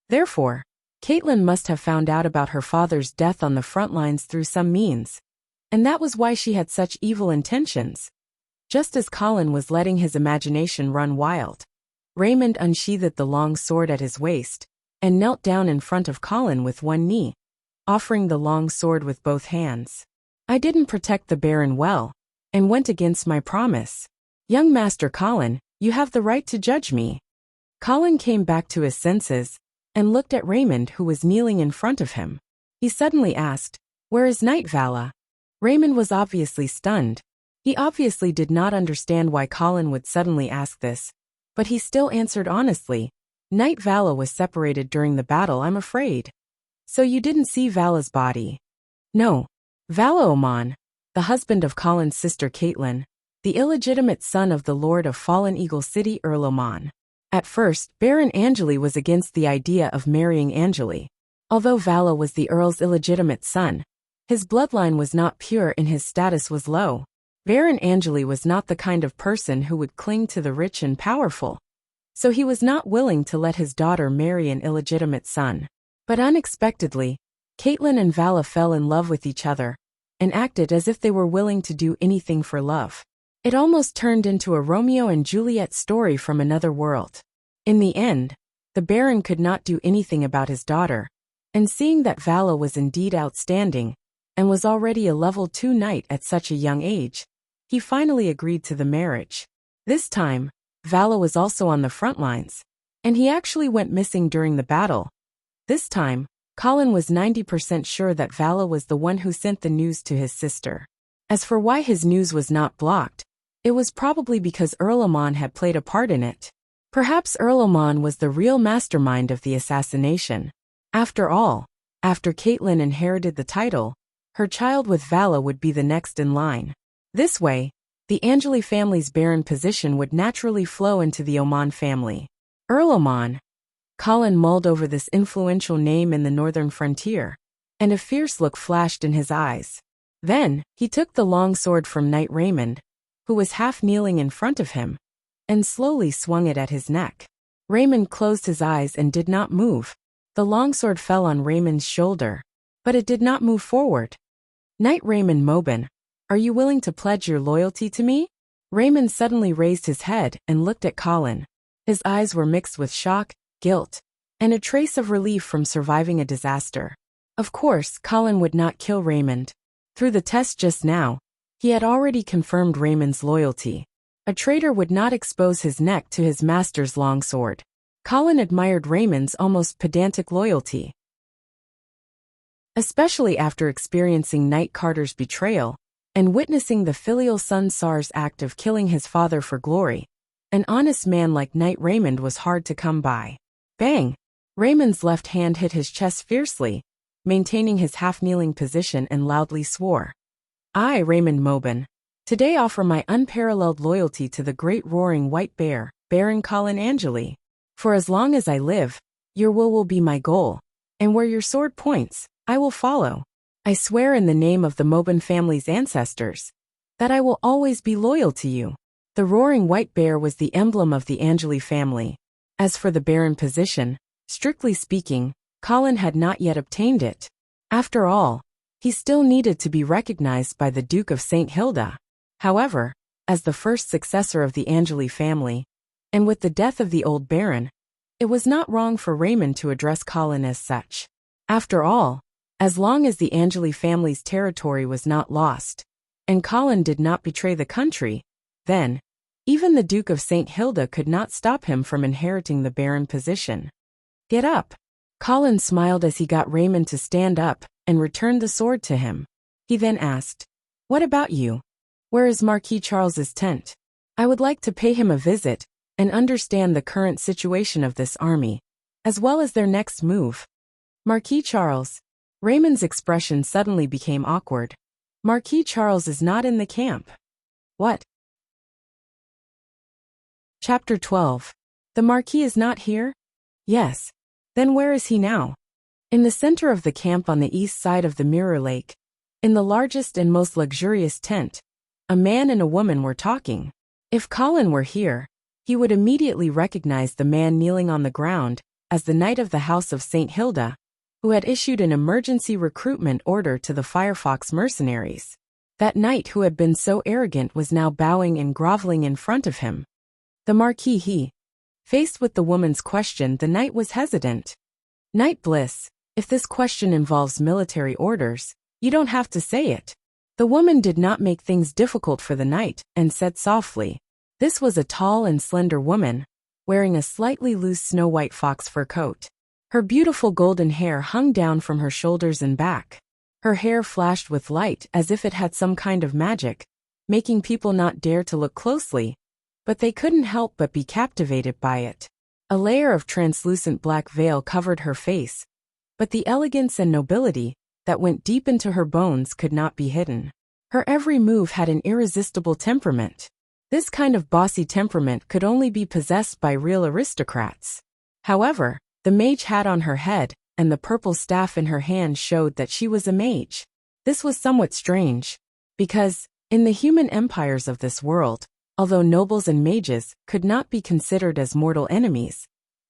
Therefore, Caitlin must have found out about her father's death on the front lines through some means, and that was why she had such evil intentions. Just as Colin was letting his imagination run wild, Raymond unsheathed the long sword at his waist and knelt down in front of Colin with one knee, offering the long sword with both hands. I didn't protect the Baron well, and went against my promise. Young Master Colin, you have the right to judge me. Colin came back to his senses and looked at Raymond, who was kneeling in front of him. He suddenly asked, "Where is Knight Vala?" Raymond was obviously stunned. He obviously did not understand why Colin would suddenly ask this, but he still answered honestly, "Knight Vala was separated during the battle, I'm afraid." "So you didn't see Vala's body?" "No. Vala Oman, the husband of Colin's sister Caitlin, the illegitimate son of the Lord of Fallen Eagle City, Earl Oman." At first, Baron Angeli was against the idea of marrying Angeli. Although Vala was the Earl's illegitimate son, his bloodline was not pure and his status was low. Baron Angeli was not the kind of person who would cling to the rich and powerful, so he was not willing to let his daughter marry an illegitimate son. But unexpectedly, Caitlin and Vala fell in love with each other and acted as if they were willing to do anything for love. It almost turned into a Romeo and Juliet story from another world. In the end, the Baron could not do anything about his daughter, and seeing that Vala was indeed outstanding and was already a level 2 knight at such a young age, he finally agreed to the marriage. This time, Vala was also on the front lines, and he actually went missing during the battle. This time, Colin was 90% sure that Vala was the one who sent the news to his sister. As for why his news was not blocked, it was probably because Earl Oman had played a part in it. Perhaps Earl Oman was the real mastermind of the assassination. After all, after Caitlin inherited the title, her child with Vala would be the next in line. This way, the Angeli family's Baron position would naturally flow into the Oman family. Earl Oman. Colin mulled over this influential name in the northern frontier, and a fierce look flashed in his eyes. Then, he took the long sword from Knight Raymond, who was half kneeling in front of him, and slowly swung it at his neck. Raymond closed his eyes and did not move. The longsword fell on Raymond's shoulder, but it did not move forward. "Knight Raymond Mobin, are you willing to pledge your loyalty to me?" Raymond suddenly raised his head and looked at Colin. His eyes were mixed with shock, guilt, and a trace of relief from surviving a disaster. Of course, Colin would not kill Raymond. Through the test just now, he had already confirmed Raymond's loyalty. A traitor would not expose his neck to his master's longsword. Colin admired Raymond's almost pedantic loyalty, especially after experiencing Knight Carter's betrayal and witnessing the filial son Sar's act of killing his father for glory. An honest man like Knight Raymond was hard to come by. Bang! Raymond's left hand hit his chest fiercely, maintaining his half-kneeling position, and loudly swore. "I, Raymond Mobin, today offer my unparalleled loyalty to the great roaring white bear, Baron Colin Angeli. For as long as I live, your will be my goal, and where your sword points, I will follow. I swear in the name of the Mobin family's ancestors that I will always be loyal to you." The roaring white bear was the emblem of the Angeli family. As for the Baron position, strictly speaking, Colin had not yet obtained it. After all, he still needed to be recognized by the Duke of St. Hilda. However, as the first successor of the Angeli family, and with the death of the old Baron, it was not wrong for Raymond to address Colin as such. After all, as long as the Angeli family's territory was not lost, and Colin did not betray the country, then, even the Duke of St. Hilda could not stop him from inheriting the Baron position. "Get up." Colin smiled as he got Raymond to stand up and returned the sword to him. He then asked, "What about you? Where is Marquis Charles's tent? I would like to pay him a visit and understand the current situation of this army, as well as their next move." "Marquis Charles." Raymond's expression suddenly became awkward. "Marquis Charles is not in the camp." "What?" Chapter 12. The Marquis is not here? Yes. Then where is he now? In the center of the camp on the east side of the Mirror Lake, in the largest and most luxurious tent, A man and a woman were talking. If Colin were here, he would immediately recognize the man kneeling on the ground as the knight of the House of St. Hilda, who had issued an emergency recruitment order to the Firefox mercenaries. That knight who had been so arrogant was now bowing and groveling in front of him. The Marquis. Faced with the woman's question, the knight was hesitant. Knight Bliss, if this question involves military orders, you don't have to say it. The woman did not make things difficult for the knight and said softly. This was a tall and slender woman, wearing a slightly loose snow-white fox fur coat. Her beautiful golden hair hung down from her shoulders and back. Her hair flashed with light as if it had some kind of magic, making people not dare to look closely, but they couldn't help but be captivated by it. A layer of translucent black veil covered her face, but the elegance and nobility that went deep into her bones could not be hidden. Her every move had an irresistible temperament. This kind of bossy temperament could only be possessed by real aristocrats. However, the mage hat on her head and the purple staff in her hand showed that she was a mage. This was somewhat strange, because, in the human empires of this world, although nobles and mages could not be considered as mortal enemies,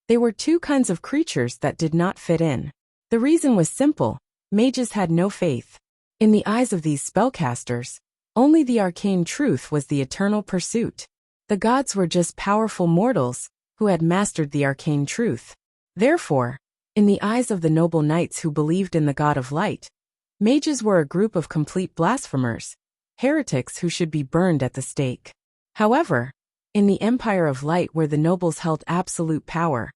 they were two kinds of creatures that did not fit in. The reason was simple: mages had no faith. In the eyes of these spellcasters, only the arcane truth was the eternal pursuit. The gods were just powerful mortals who had mastered the arcane truth. Therefore, in the eyes of the noble knights who believed in the god of light, mages were a group of complete blasphemers, heretics who should be burned at the stake. However, in the Empire of Light where the nobles held absolute power,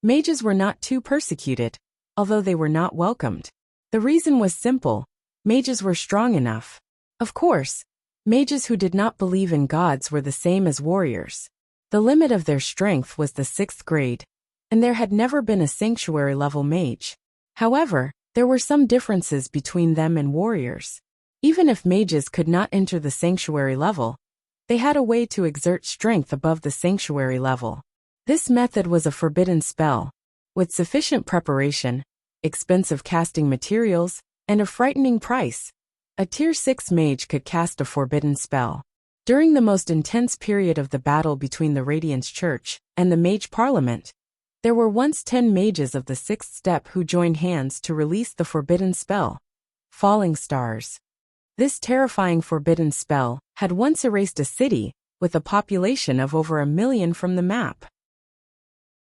mages were not too persecuted, although they were not welcomed. The reason was simple: mages were strong enough. Of course, mages who did not believe in gods were the same as warriors. The limit of their strength was the 6th grade, and there had never been a sanctuary-level mage. However, there were some differences between them and warriors. Even if mages could not enter the sanctuary level, they had a way to exert strength above the sanctuary level. This method was a forbidden spell. With sufficient preparation, expensive casting materials, and a frightening price, a Tier 6 mage could cast a forbidden spell. During the most intense period of the battle between the Radiance Church and the Mage Parliament, there were once 10 mages of the 6th step who joined hands to release the forbidden spell, Falling Stars. This terrifying forbidden spell had once erased a city with a population of over 1 million from the map.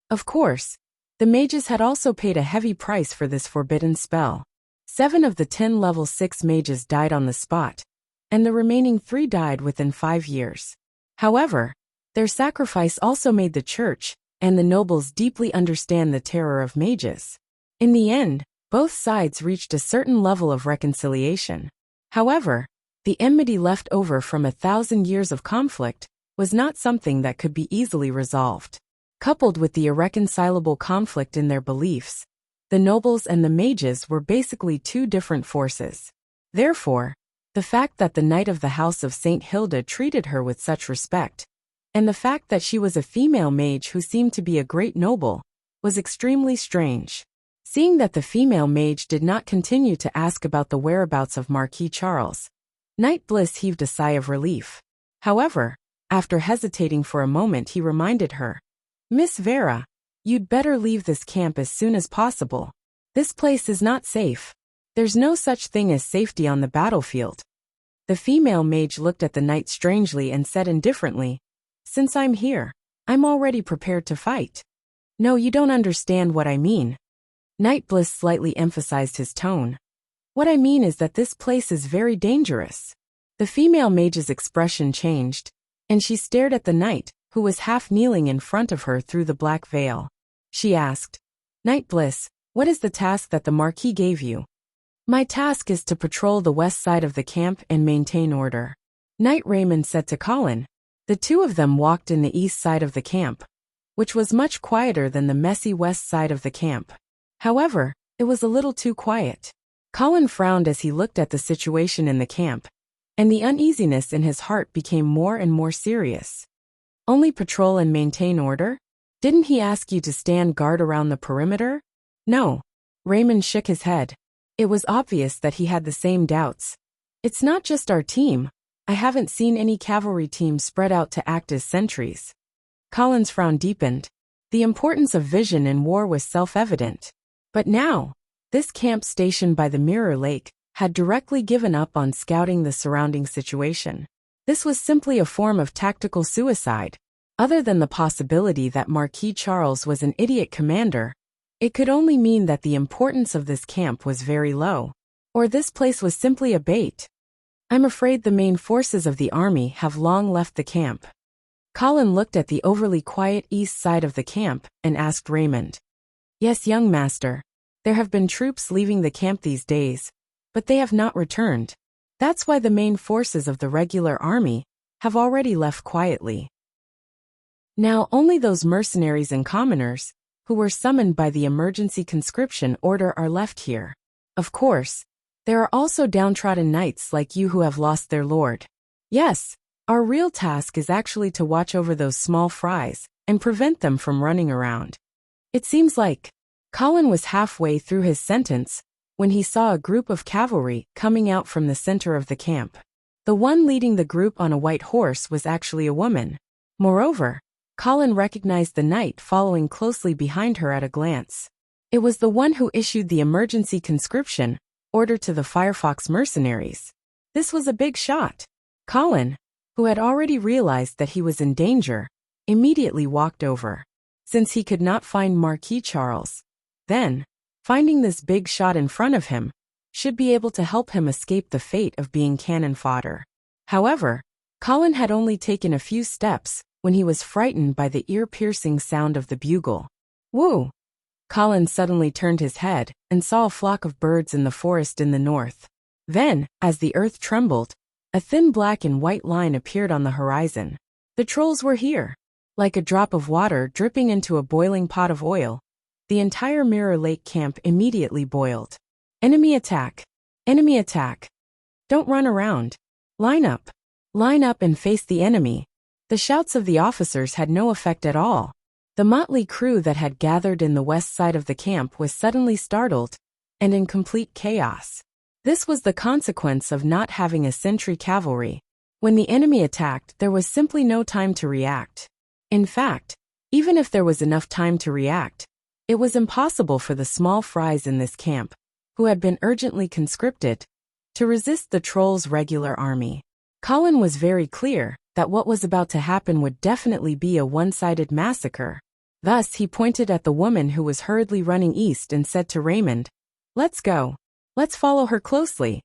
Of course, the mages had also paid a heavy price for this forbidden spell. 7 of the 10 level 6 mages died on the spot, and the remaining 3 died within 5 years. However, their sacrifice also made the church and the nobles deeply understand the terror of mages. In the end, both sides reached a certain level of reconciliation. However, the enmity left over from 1,000 years of conflict was not something that could be easily resolved. Coupled with the irreconcilable conflict in their beliefs, the nobles and the mages were basically two different forces. Therefore, the fact that the knight of the House of St. Hilda treated her with such respect, and the fact that she was a female mage who seemed to be a great noble, was extremely strange. Seeing that the female mage did not continue to ask about the whereabouts of Marquis Charles, Knight Bliss heaved a sigh of relief. However, after hesitating for a moment, he reminded her, "Miss Vera, you'd better leave this camp as soon as possible. This place is not safe. There's no such thing as safety on the battlefield." The female mage looked at the knight strangely and said indifferently, "Since I'm here, I'm already prepared to fight." "No, you don't understand what I mean." Knight Bliss slightly emphasized his tone. "What I mean is that this place is very dangerous." The female mage's expression changed, and she stared at the knight, who was half kneeling in front of her through the black veil. She asked, "Knight Bliss, what is the task that the Marquis gave you?" "My task is to patrol the west side of the camp and maintain order," Knight Raymond said to Colin. The two of them walked in the east side of the camp, which was much quieter than the messy west side of the camp. However, it was a little too quiet. Colin frowned as he looked at the situation in the camp, and the uneasiness in his heart became more and more serious. "Only patrol and maintain order? Didn't he ask you to stand guard around the perimeter?" "No." Raymond shook his head. It was obvious that he had the same doubts. "It's not just our team. I haven't seen any cavalry teams spread out to act as sentries. Colin's frown deepened. The importance of vision in war was self-evident. But now, this camp station by the Mirror Lake had directly given up on scouting the surrounding situation. This was simply a form of tactical suicide. Other than the possibility that Marquis Charles was an idiot commander, it could only mean that the importance of this camp was very low. Or this place was simply a bait. I'm afraid the main forces of the army have long left the camp. Colin looked at the overly quiet east side of the camp and asked Raymond. Yes, young master. There have been troops leaving the camp these days, but they have not returned. That's why the main forces of the regular army have already left quietly. Now only those mercenaries and commoners who were summoned by the emergency conscription order are left here. Of course, there are also downtrodden knights like you who have lost their lord. Yes, our real task is actually to watch over those small fries and prevent them from running around. It seems like Colin was halfway through his sentence when he saw a group of cavalry coming out from the center of the camp. The one leading the group on a white horse was actually a woman. Moreover, Colin recognized the knight following closely behind her at a glance. It was the one who issued the emergency conscription order to the Firefox mercenaries. This was a big shot. Colin, who had already realized that he was in danger, immediately walked over. Since he could not find Marquis Charles, then, finding this big shot in front of him, should be able to help him escape the fate of being cannon fodder. However, Colin had only taken a few steps when he was frightened by the ear-piercing sound of the bugle. Woo! Colin suddenly turned his head and saw a flock of birds in the forest in the north. Then, as the earth trembled, a thin black and white line appeared on the horizon. The trolls were here. Like a drop of water dripping into a boiling pot of oil, the entire Mirror Lake camp immediately boiled. Enemy attack! Enemy attack! Don't run around. Line up! Line up and face the enemy. The shouts of the officers had no effect at all. The motley crew that had gathered in the west side of the camp was suddenly startled and in complete chaos. This was the consequence of not having a sentry cavalry. When the enemy attacked, there was simply no time to react. In fact, even if there was enough time to react, it was impossible for the small fries in this camp, who had been urgently conscripted, to resist the trolls' regular army. Colin was very clear that what was about to happen would definitely be a one-sided massacre. Thus, he pointed at the woman who was hurriedly running east and said to Raymond, "Let's go. Let's follow her closely."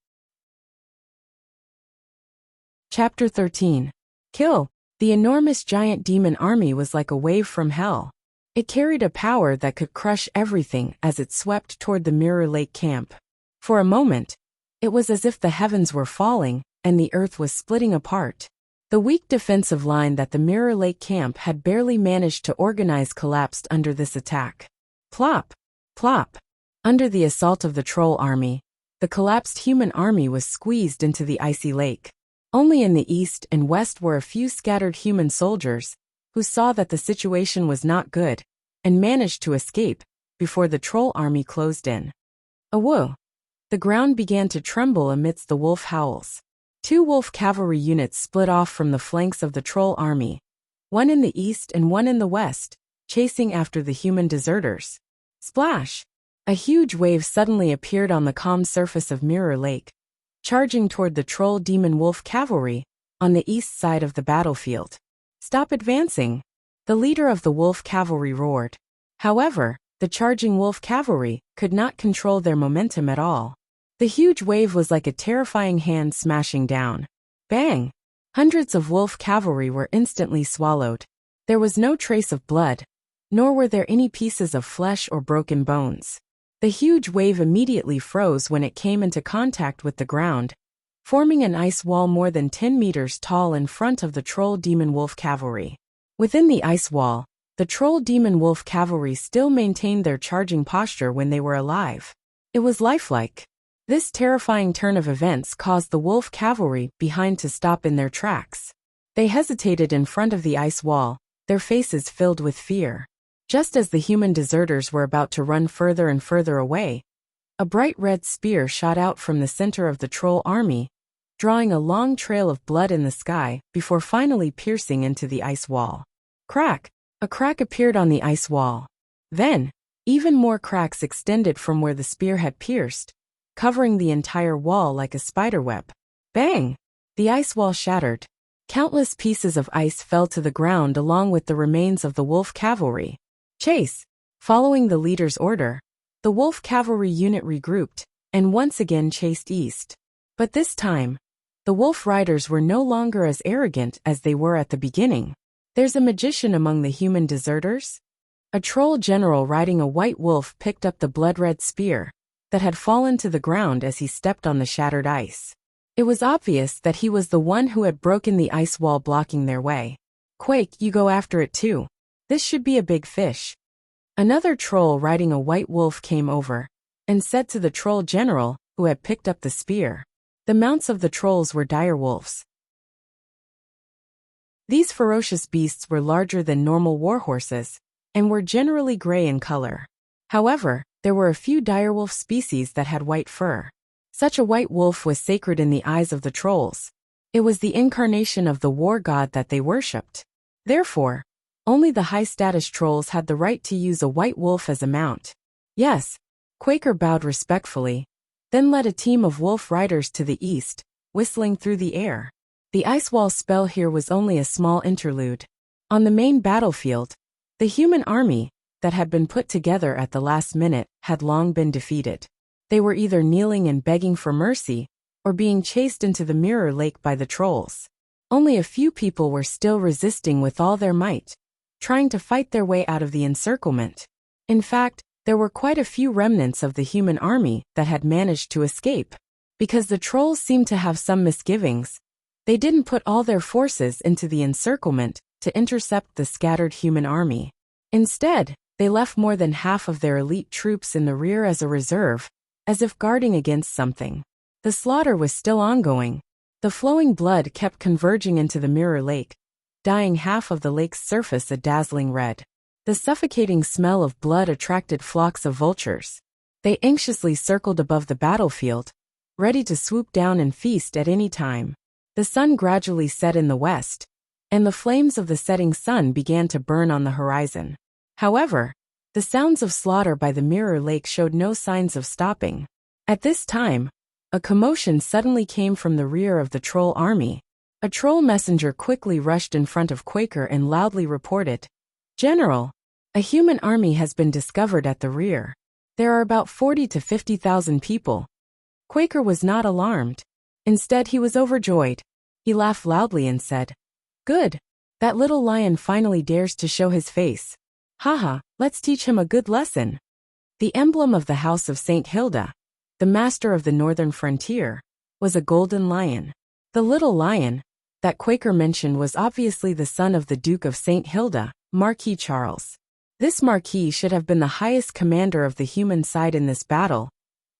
Chapter 13. Kill. The enormous giant demon army was like a wave from hell. It carried a power that could crush everything as it swept toward the Mirror Lake camp. For a moment, it was as if the heavens were falling and the earth was splitting apart. The weak defensive line that the Mirror Lake camp had barely managed to organize collapsed under this attack. Plop! Plop! Under the assault of the troll army, the collapsed human army was squeezed into the icy lake. Only in the east and west were a few scattered human soldiers, who saw that the situation was not good, and managed to escape before the troll army closed in. Awoo! The ground began to tremble amidst the wolf howls. 2 wolf cavalry units split off from the flanks of the troll army, one in the east and one in the west, chasing after the human deserters. Splash! A huge wave suddenly appeared on the calm surface of Mirror Lake, charging toward the troll demon wolf cavalry on the east side of the battlefield. Stop advancing! The leader of the wolf cavalry roared. However, the charging wolf cavalry could not control their momentum at all. The huge wave was like a terrifying hand smashing down. Bang! Hundreds of wolf cavalry were instantly swallowed. There was no trace of blood, nor were there any pieces of flesh or broken bones. The huge wave immediately froze when it came into contact with the ground, forming an ice wall more than 10 meters tall in front of the troll demon wolf cavalry. Within the ice wall, the troll demon wolf cavalry still maintained their charging posture when they were alive. It was lifelike. This terrifying turn of events caused the wolf cavalry behind to stop in their tracks. They hesitated in front of the ice wall, their faces filled with fear. Just as the human deserters were about to run further and further away, a bright red spear shot out from the center of the troll army drawing a long trail of blood in the sky before finally piercing into the ice wall. Crack! A crack appeared on the ice wall. Then, even more cracks extended from where the spear had pierced, covering the entire wall like a spiderweb. Bang! The ice wall shattered. Countless pieces of ice fell to the ground along with the remains of the wolf cavalry. Chase! Following the leader's order, the wolf cavalry unit regrouped and once again chased east. But this time, the wolf riders were no longer as arrogant as they were at the beginning. There's a magician among the human deserters? A troll general riding a white wolf picked up the blood-red spear that had fallen to the ground as he stepped on the shattered ice. It was obvious that he was the one who had broken the ice wall blocking their way. Quake, you go after it too. This should be a big fish. Another troll riding a white wolf came over and said to the troll general who had picked up the spear. The mounts of the trolls were dire wolves. These ferocious beasts were larger than normal warhorses and were generally gray in color. However, there were a few direwolf species that had white fur. Such a white wolf was sacred in the eyes of the trolls. It was the incarnation of the war god that they worshipped. Therefore, only the high-status trolls had the right to use a white wolf as a mount. Yes, Quaker bowed respectfully, then led a team of wolf riders to the east, whistling through the air. The ice wall spell here was only a small interlude. On the main battlefield, the human army that had been put together at the last minute had long been defeated. They were either kneeling and begging for mercy, or being chased into the mirror lake by the trolls. Only a few people were still resisting with all their might, trying to fight their way out of the encirclement. In fact, there were quite a few remnants of the human army that had managed to escape. Because the trolls seemed to have some misgivings, they didn't put all their forces into the encirclement to intercept the scattered human army. Instead, they left more than half of their elite troops in the rear as a reserve, as if guarding against something. The slaughter was still ongoing. The flowing blood kept converging into the mirror lake, dyeing half of the lake's surface a dazzling red. The suffocating smell of blood attracted flocks of vultures. They anxiously circled above the battlefield, ready to swoop down and feast at any time. The sun gradually set in the west, and the flames of the setting sun began to burn on the horizon. However, the sounds of slaughter by the mirror lake showed no signs of stopping. At this time, a commotion suddenly came from the rear of the troll army. A troll messenger quickly rushed in front of Quaker and loudly reported, "General, a human army has been discovered at the rear. There are about 40 to 50,000 people." Quaker was not alarmed. Instead, he was overjoyed. He laughed loudly and said, "Good. That little lion finally dares to show his face. Haha, let's teach him a good lesson." The emblem of the House of St. Hilda, the master of the northern frontier, was a golden lion. The little lion that Quaker mentioned was obviously the son of the Duke of St. Hilda, Marquis Charles. This Marquis should have been the highest commander of the human side in this battle,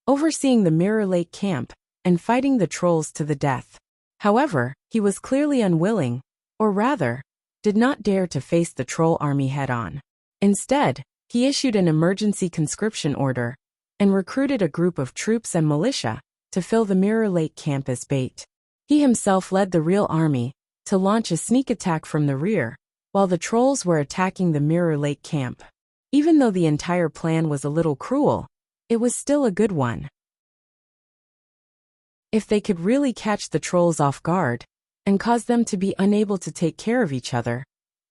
overseeing the Mirror Lake camp and fighting the trolls to the death. However, he was clearly unwilling, or rather, did not dare to face the troll army head-on. Instead, he issued an emergency conscription order and recruited a group of troops and militia to fill the Mirror Lake camp as bait. He himself led the real army to launch a sneak attack from the rear, while the trolls were attacking the Mirror Lake camp. Even though the entire plan was a little cruel, it was still a good one. If they could really catch the trolls off guard and cause them to be unable to take care of each other,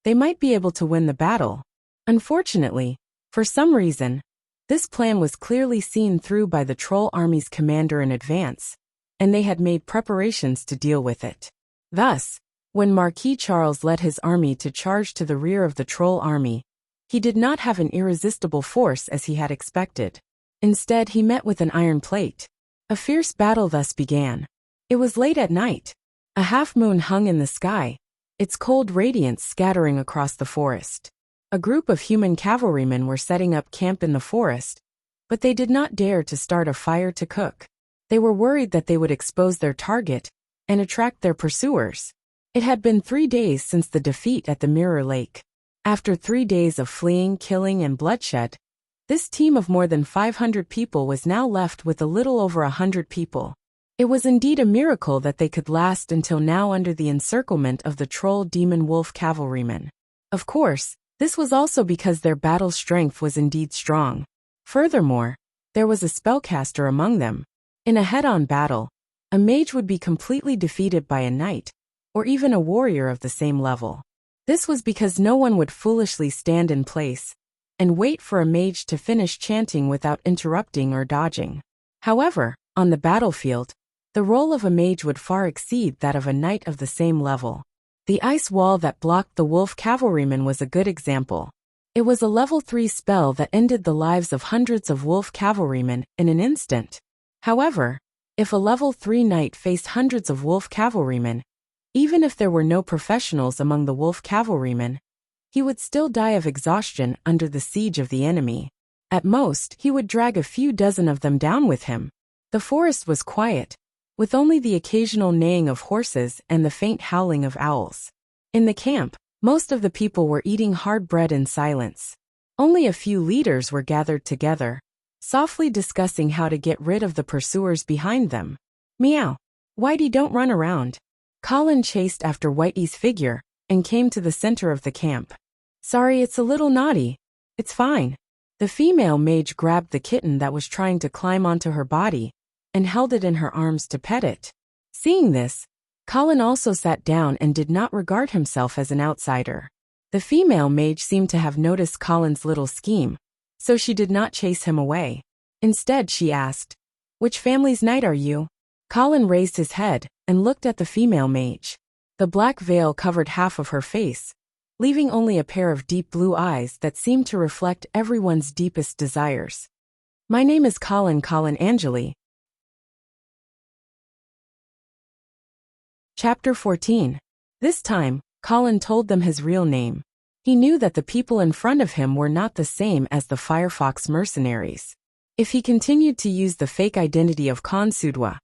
they might be able to win the battle. Unfortunately, for some reason, this plan was clearly seen through by the troll army's commander in advance, and they had made preparations to deal with it. Thus, when Marquis Charles led his army to charge to the rear of the troll army, he did not have an irresistible force as he had expected. Instead, he met with an iron plate. A fierce battle thus began. It was late at night. A half-moon hung in the sky, its cold radiance scattering across the forest. A group of human cavalrymen were setting up camp in the forest, but they did not dare to start a fire to cook. They were worried that they would expose their target and attract their pursuers. It had been 3 days since the defeat at the Mirror Lake. After 3 days of fleeing, killing, and bloodshed, this team of more than 500 people was now left with a little over 100 people. It was indeed a miracle that they could last until now under the encirclement of the troll-demon-wolf cavalrymen. Of course, this was also because their battle strength was indeed strong. Furthermore, there was a spellcaster among them. In a head-on battle, a mage would be completely defeated by a knight, or even a warrior of the same level. This was because no one would foolishly stand in place and wait for a mage to finish chanting without interrupting or dodging. However, on the battlefield, the role of a mage would far exceed that of a knight of the same level. The ice wall that blocked the wolf cavalryman was a good example. It was a level 3 spell that ended the lives of hundreds of wolf cavalrymen in an instant. However, if a level 3 knight faced hundreds of wolf cavalrymen, even if there were no professionals among the wolf cavalrymen, he would still die of exhaustion under the siege of the enemy. At most, he would drag a few dozen of them down with him. The forest was quiet, with only the occasional neighing of horses and the faint howling of owls. In the camp, most of the people were eating hard bread in silence. Only a few leaders were gathered together, softly discussing how to get rid of the pursuers behind them. Meow. Whitey, don't run around. Colin chased after Whitey's figure and came to the center of the camp. Sorry, it's a little naughty. It's fine. The female mage grabbed the kitten that was trying to climb onto her body and held it in her arms to pet it. Seeing this, Colin also sat down and did not regard himself as an outsider. The female mage seemed to have noticed Colin's little scheme, so she did not chase him away. Instead, she asked, "Which family's knight are you?" Colin raised his head and looked at the female mage. The black veil covered half of her face, leaving only a pair of deep blue eyes that seemed to reflect everyone's deepest desires. "My name is Colin Angeli." Chapter 14. This time, Colin told them his real name. He knew that the people in front of him were not the same as the Firefox mercenaries. If he continued to use the fake identity of Consudwa,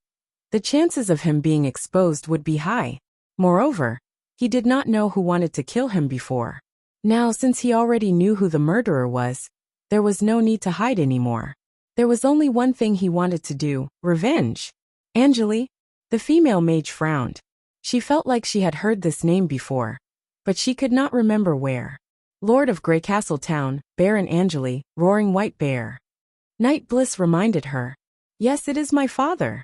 the chances of him being exposed would be high. Moreover, he did not know who wanted to kill him before. Now, since he already knew who the murderer was, there was no need to hide anymore. There was only one thing he wanted to do: revenge. Angeli? The female mage frowned. She felt like she had heard this name before, but she could not remember where. Lord of Greycastle Town, Baron Angeli, Roaring White Bear. Knight Bliss reminded her. Yes, it is my father.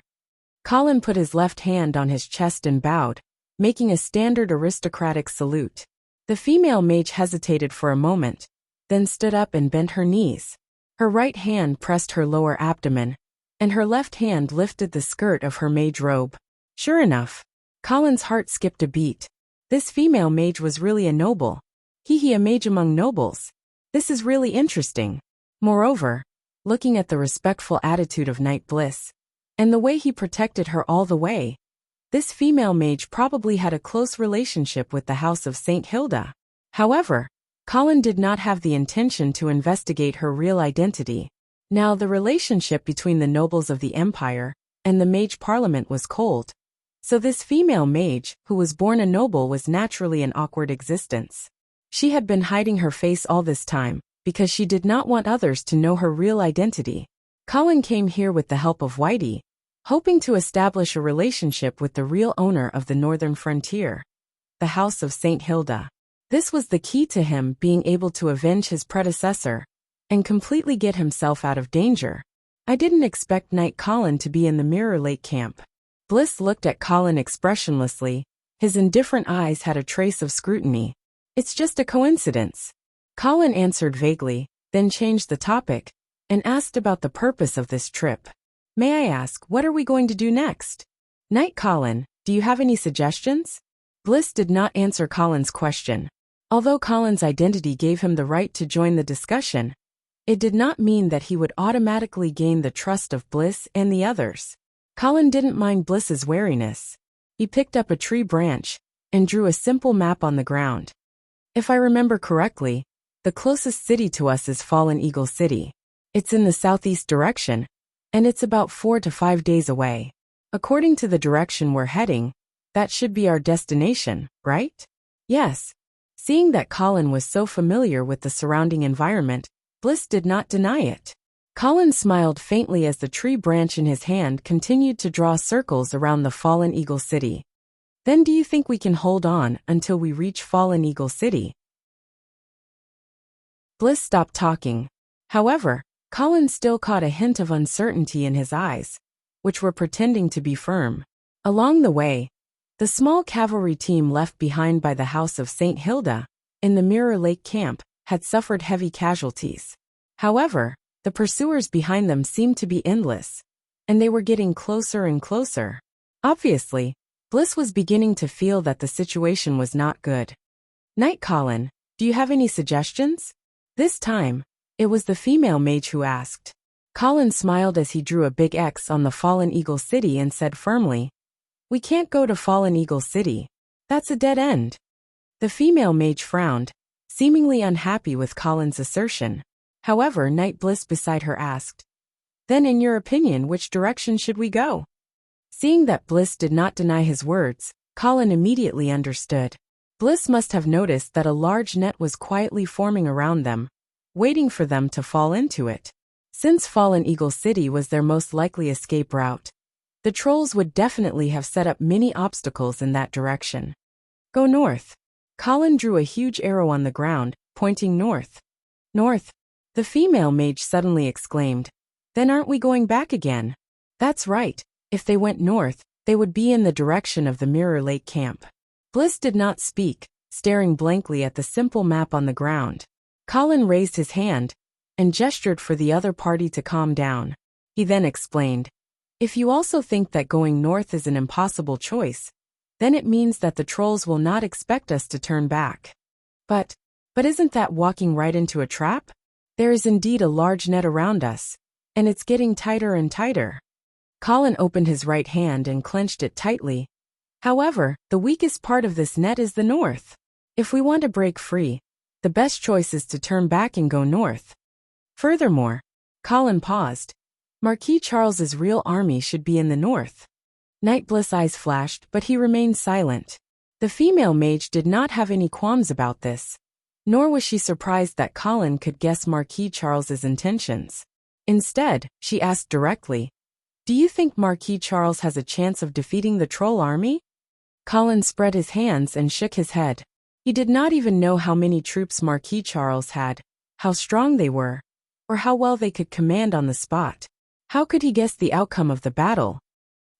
Colin put his left hand on his chest and bowed, making a standard aristocratic salute. The female mage hesitated for a moment, then stood up and bent her knees. Her right hand pressed her lower abdomen, and her left hand lifted the skirt of her mage robe. Sure enough, Colin's heart skipped a beat. This female mage was really a noble. He a mage among nobles. This is really interesting. Moreover, looking at the respectful attitude of Knight Bliss, and the way he protected her all the way, this female mage probably had a close relationship with the House of St. Hilda. However, Colin did not have the intention to investigate her real identity. Now, the relationship between the nobles of the Empire and the Mage Parliament was cold, so this female mage, who was born a noble, was naturally an awkward existence. She had been hiding her face all this time, because she did not want others to know her real identity. Colin came here with the help of Whitey, hoping to establish a relationship with the real owner of the northern frontier, the House of St. Hilda. This was the key to him being able to avenge his predecessor and completely get himself out of danger. I didn't expect Knight Colin to be in the Mirror Lake camp. Bliss looked at Colin expressionlessly. His indifferent eyes had a trace of scrutiny. It's just a coincidence. Colin answered vaguely, then changed the topic, and asked about the purpose of this trip. May I ask, what are we going to do next? Knight Colin, do you have any suggestions? Bliss did not answer Colin's question. Although Colin's identity gave him the right to join the discussion, it did not mean that he would automatically gain the trust of Bliss and the others. Colin didn't mind Bliss's wariness. He picked up a tree branch and drew a simple map on the ground. If I remember correctly, the closest city to us is Fallen Eagle City. It's in the southeast direction, and it's about 4 to 5 days away. According to the direction we're heading, that should be our destination, right? Yes. Seeing that Colin was so familiar with the surrounding environment, Bliss did not deny it. Colin smiled faintly as the tree branch in his hand continued to draw circles around the Fallen Eagle City. Then do you think we can hold on until we reach Fallen Eagle City? Bliss stopped talking. However, Colin still caught a hint of uncertainty in his eyes, which were pretending to be firm. Along the way, the small cavalry team left behind by the house of St. Hilda, in the Mirror Lake camp, had suffered heavy casualties. However, the pursuers behind them seemed to be endless, and they were getting closer and closer. Obviously, Bliss was beginning to feel that the situation was not good. "Night, Colin, do you have any suggestions?" This time, it was the female mage who asked. Colin smiled as he drew a big X on the Fallen Eagle City and said firmly, "We can't go to Fallen Eagle City. That's a dead end." The female mage frowned, seemingly unhappy with Colin's assertion. However, Night Bliss beside her asked, "Then in your opinion, which direction should we go?" Seeing that Bliss did not deny his words, Colin immediately understood. Bliss must have noticed that a large net was quietly forming around them, waiting for them to fall into it. Since Fallen Eagle City was their most likely escape route, the trolls would definitely have set up many obstacles in that direction. "Go north." Colin drew a huge arrow on the ground, pointing north. "North?" the female mage suddenly exclaimed. "Then aren't we going back again?" "That's right. If they went north, they would be in the direction of the Mirror Lake camp." Bliss did not speak, staring blankly at the simple map on the ground. Colin raised his hand and gestured for the other party to calm down. He then explained, "If you also think that going north is an impossible choice, then it means that the trolls will not expect us to turn back." But isn't that walking right into a trap? There is indeed a large net around us, and it's getting tighter and tighter." Colin opened his right hand and clenched it tightly. "However, the weakest part of this net is the north. If we want to break free, the best choice is to turn back and go north. Furthermore," Colin paused, "Marquis Charles's real army should be in the north." Night Bliss' eyes flashed, but he remained silent. The female mage did not have any qualms about this, nor was she surprised that Colin could guess Marquis Charles's intentions. Instead, she asked directly, "Do you think Marquis Charles has a chance of defeating the troll army?" Colin spread his hands and shook his head. He did not even know how many troops Marquis Charles had, how strong they were, or how well they could command on the spot. How could he guess the outcome of the battle?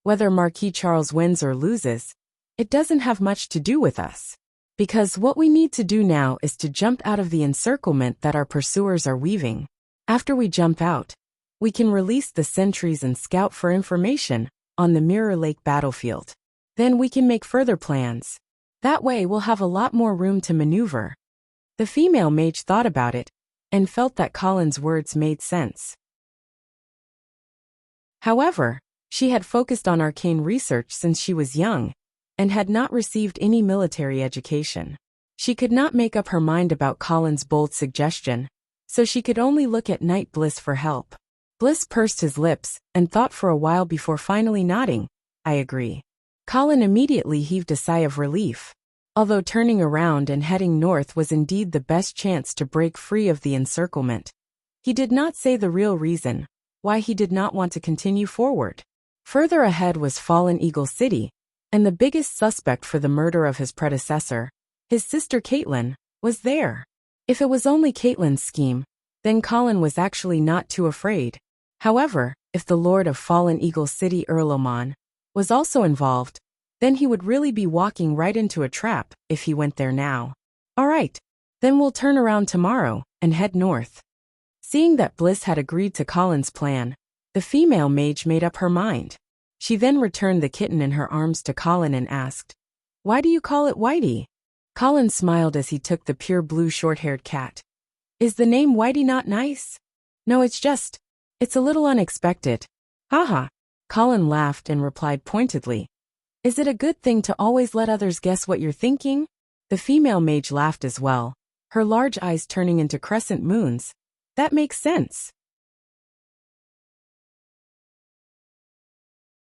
Whether Marquis Charles wins or loses, it doesn't have much to do with us. Because what we need to do now is to jump out of the encirclement that our pursuers are weaving. After we jump out, we can release the sentries and scout for information on the Mirror Lake battlefield. Then we can make further plans. That way we'll have a lot more room to maneuver. The female mage thought about it, and felt that Colin's words made sense. However, she had focused on arcane research since she was young, and had not received any military education. She could not make up her mind about Colin's bold suggestion, so she could only look at Night Bliss for help. Bliss pursed his lips and thought for a while before finally nodding, "I agree." Colin immediately heaved a sigh of relief. Although turning around and heading north was indeed the best chance to break free of the encirclement, he did not say the real reason why he did not want to continue forward. Further ahead was Fallen Eagle City, and the biggest suspect for the murder of his predecessor, his sister Caitlin, was there. If it was only Caitlin's scheme, then Colin was actually not too afraid. However, if the Lord of Fallen Eagle City Earl Oman was also involved, then he would really be walking right into a trap if he went there now. "Alright, then we'll turn around tomorrow and head north." Seeing that Bliss had agreed to Colin's plan, the female mage made up her mind. She then returned the kitten in her arms to Colin and asked, "Why do you call it Whitey?" Colin smiled as he took the pure blue short-haired cat. "Is the name Whitey not nice?" "No, it's a little unexpected." "Haha." Colin laughed and replied pointedly, "Is it a good thing to always let others guess what you're thinking?" The female mage laughed as well, her large eyes turning into crescent moons. "That makes sense."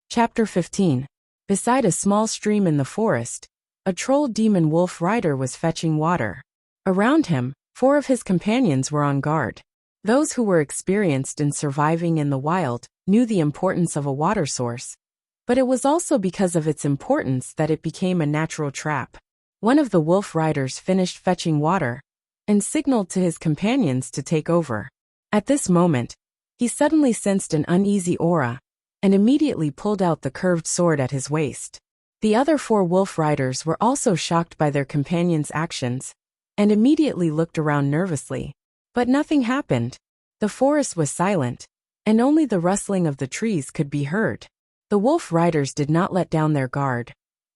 Chapter 15. Beside a small stream in the forest, a troll demon wolf rider was fetching water. Around him, 4 of his companions were on guard. Those who were experienced in surviving in the wild knew the importance of a water source, but it was also because of its importance that it became a natural trap. One of the wolf riders finished fetching water and signaled to his companions to take over. At this moment, he suddenly sensed an uneasy aura and immediately pulled out the curved sword at his waist. The other 4 wolf riders were also shocked by their companions' actions and immediately looked around nervously. But nothing happened. The forest was silent, and only the rustling of the trees could be heard. The wolf riders did not let down their guard,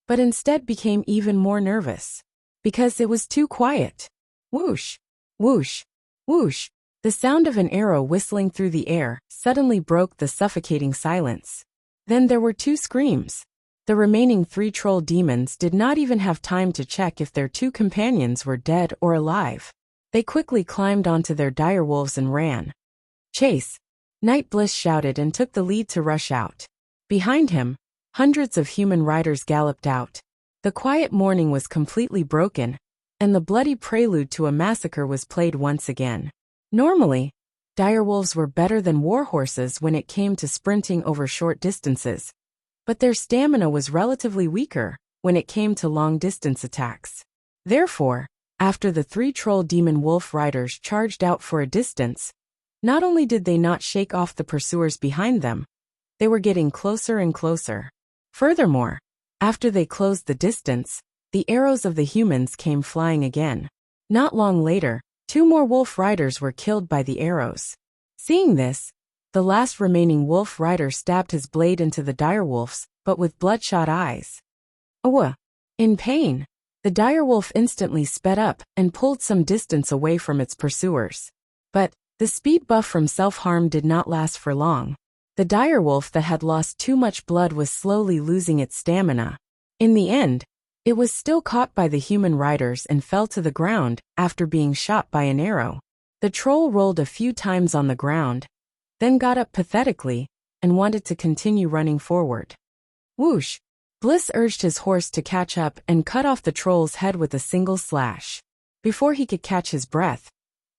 but instead became even more nervous, because it was too quiet. Whoosh! Whoosh! Whoosh! The sound of an arrow whistling through the air suddenly broke the suffocating silence. Then there were 2 screams. The remaining 3 troll demons did not even have time to check if their 2 companions were dead or alive. They quickly climbed onto their direwolves and ran. Chase! Night Bliss shouted and took the lead to rush out. Behind him, hundreds of human riders galloped out. The quiet morning was completely broken, and the bloody prelude to a massacre was played once again. Normally, direwolves were better than warhorses when it came to sprinting over short distances, but their stamina was relatively weaker when it came to long-distance attacks. Therefore, after the 3 troll demon wolf riders charged out for a distance, not only did they not shake off the pursuers behind them, they were getting closer and closer. Furthermore, after they closed the distance, the arrows of the humans came flying again. Not long later, 2 more wolf riders were killed by the arrows. Seeing this, the last remaining wolf rider stabbed his blade into the direwolves, but with bloodshot eyes. In pain, the direwolf instantly sped up and pulled some distance away from its pursuers. But the speed buff from self-harm did not last for long. The direwolf that had lost too much blood was slowly losing its stamina. In the end, it was still caught by the human riders and fell to the ground after being shot by an arrow. The troll rolled a few times on the ground, then got up pathetically and wanted to continue running forward. Whoosh! Bliss urged his horse to catch up and cut off the troll's head with a single slash. Before he could catch his breath,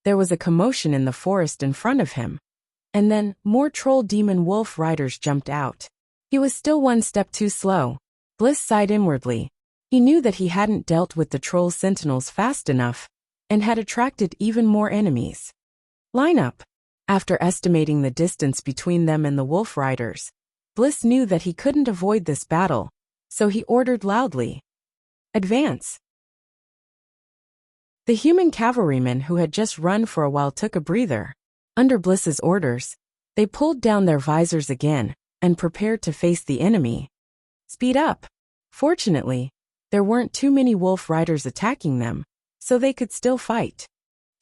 there was a commotion in the forest in front of him. And then, more troll demon wolf riders jumped out. He was still one step too slow. Bliss sighed inwardly. He knew that he hadn't dealt with the troll sentinels fast enough, and had attracted even more enemies. Line up. After estimating the distance between them and the wolf riders, Bliss knew that he couldn't avoid this battle, so he ordered loudly. Advance! The human cavalrymen who had just run for a while took a breather. Under Bliss's orders, they pulled down their visors again and prepared to face the enemy. Speed up! Fortunately, there weren't too many wolf riders attacking them, so they could still fight.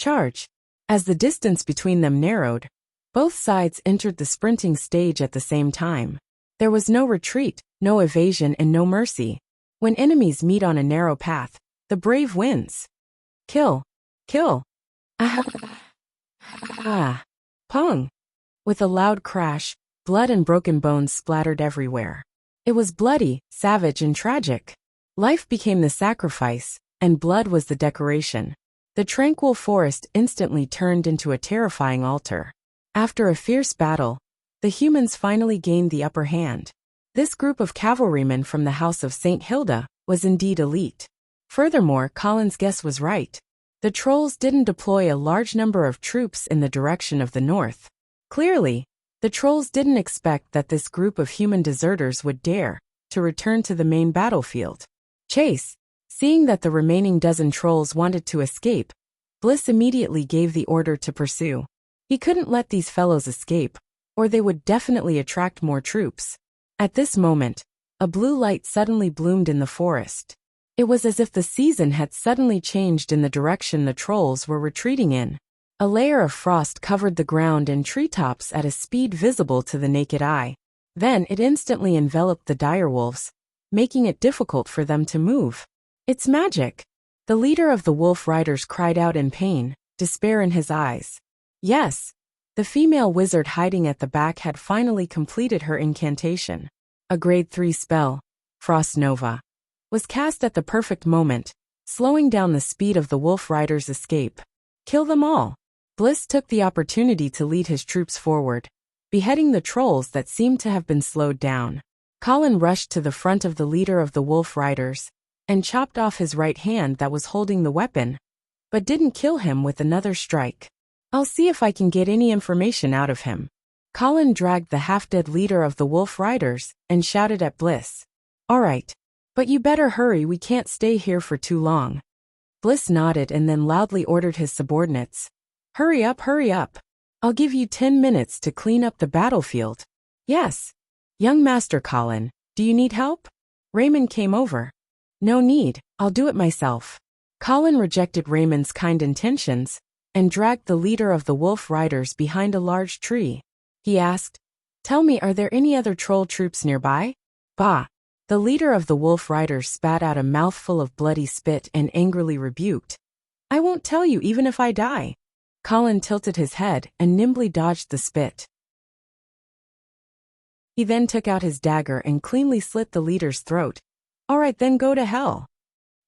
Charge! As the distance between them narrowed, both sides entered the sprinting stage at the same time. There was no retreat, no evasion, and no mercy. When enemies meet on a narrow path, the brave wins. Kill! Kill! Pong! With a loud crash, blood and broken bones splattered everywhere. It was bloody, savage, and tragic. Life became the sacrifice, and blood was the decoration. The tranquil forest instantly turned into a terrifying altar. After a fierce battle, the humans finally gained the upper hand. This group of cavalrymen from the House of St. Hilda was indeed elite. Furthermore, Colin's guess was right. The trolls didn't deploy a large number of troops in the direction of the north. Clearly, the trolls didn't expect that this group of human deserters would dare to return to the main battlefield. Chase! Seeing that the remaining dozen trolls wanted to escape, Bliss immediately gave the order to pursue. He couldn't let these fellows escape, or they would definitely attract more troops. At this moment, a blue light suddenly bloomed in the forest. It was as if the season had suddenly changed in the direction the trolls were retreating in. A layer of frost covered the ground and treetops at a speed visible to the naked eye. Then it instantly enveloped the direwolves, making it difficult for them to move. It's magic! The leader of the wolf riders cried out in pain, despair in his eyes. Yes! The female wizard hiding at the back had finally completed her incantation. A grade 3 spell, Frost Nova, was cast at the perfect moment, slowing down the speed of the wolf riders' escape. Kill them all! Bliss took the opportunity to lead his troops forward, beheading the trolls that seemed to have been slowed down. Colin rushed to the front of the leader of the Wolf Riders and chopped off his right hand that was holding the weapon, but didn't kill him with another strike. I'll see if I can get any information out of him. Colin dragged the half-dead leader of the Wolf Riders and shouted at Bliss. All right. But you better hurry, we can't stay here for too long. Bliss nodded and then loudly ordered his subordinates. Hurry up, hurry up. I'll give you 10 minutes to clean up the battlefield. Yes. Young Master Colin, do you need help? Raymond came over. No need, I'll do it myself. Colin rejected Raymond's kind intentions and dragged the leader of the Wolf Riders behind a large tree. He asked, Tell me, are there any other troll troops nearby? Bah! The leader of the Wolf Riders spat out a mouthful of bloody spit and angrily rebuked. I won't tell you even if I die. Colin tilted his head and nimbly dodged the spit. He then took out his dagger and cleanly slit the leader's throat. All right, then go to hell.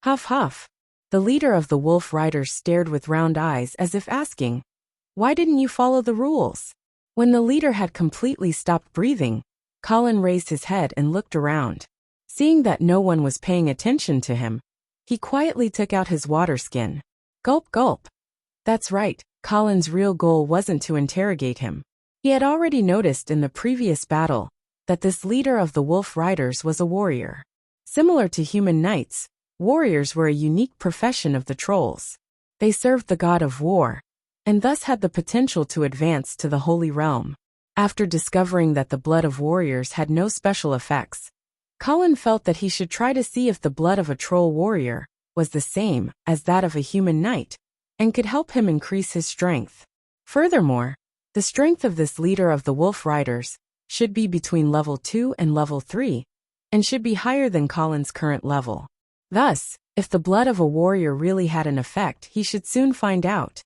Huff huff. The leader of the Wolf Riders stared with round eyes as if asking, Why didn't you follow the rules? When the leader had completely stopped breathing, Colin raised his head and looked around. Seeing that no one was paying attention to him, he quietly took out his water skin. Gulp gulp. That's right, Colin's real goal wasn't to interrogate him. He had already noticed in the previous battle that this leader of the Wolf Riders was a warrior. Similar to human knights, warriors were a unique profession of the trolls. They served the god of war, and thus had the potential to advance to the Holy Realm. After discovering that the blood of warriors had no special effects, Colin felt that he should try to see if the blood of a troll warrior was the same as that of a human knight, and could help him increase his strength. Furthermore, the strength of this leader of the Wolf Riders should be between level 2 and level 3, and should be higher than Colin's current level. Thus, if the blood of a warrior really had an effect, he should soon find out.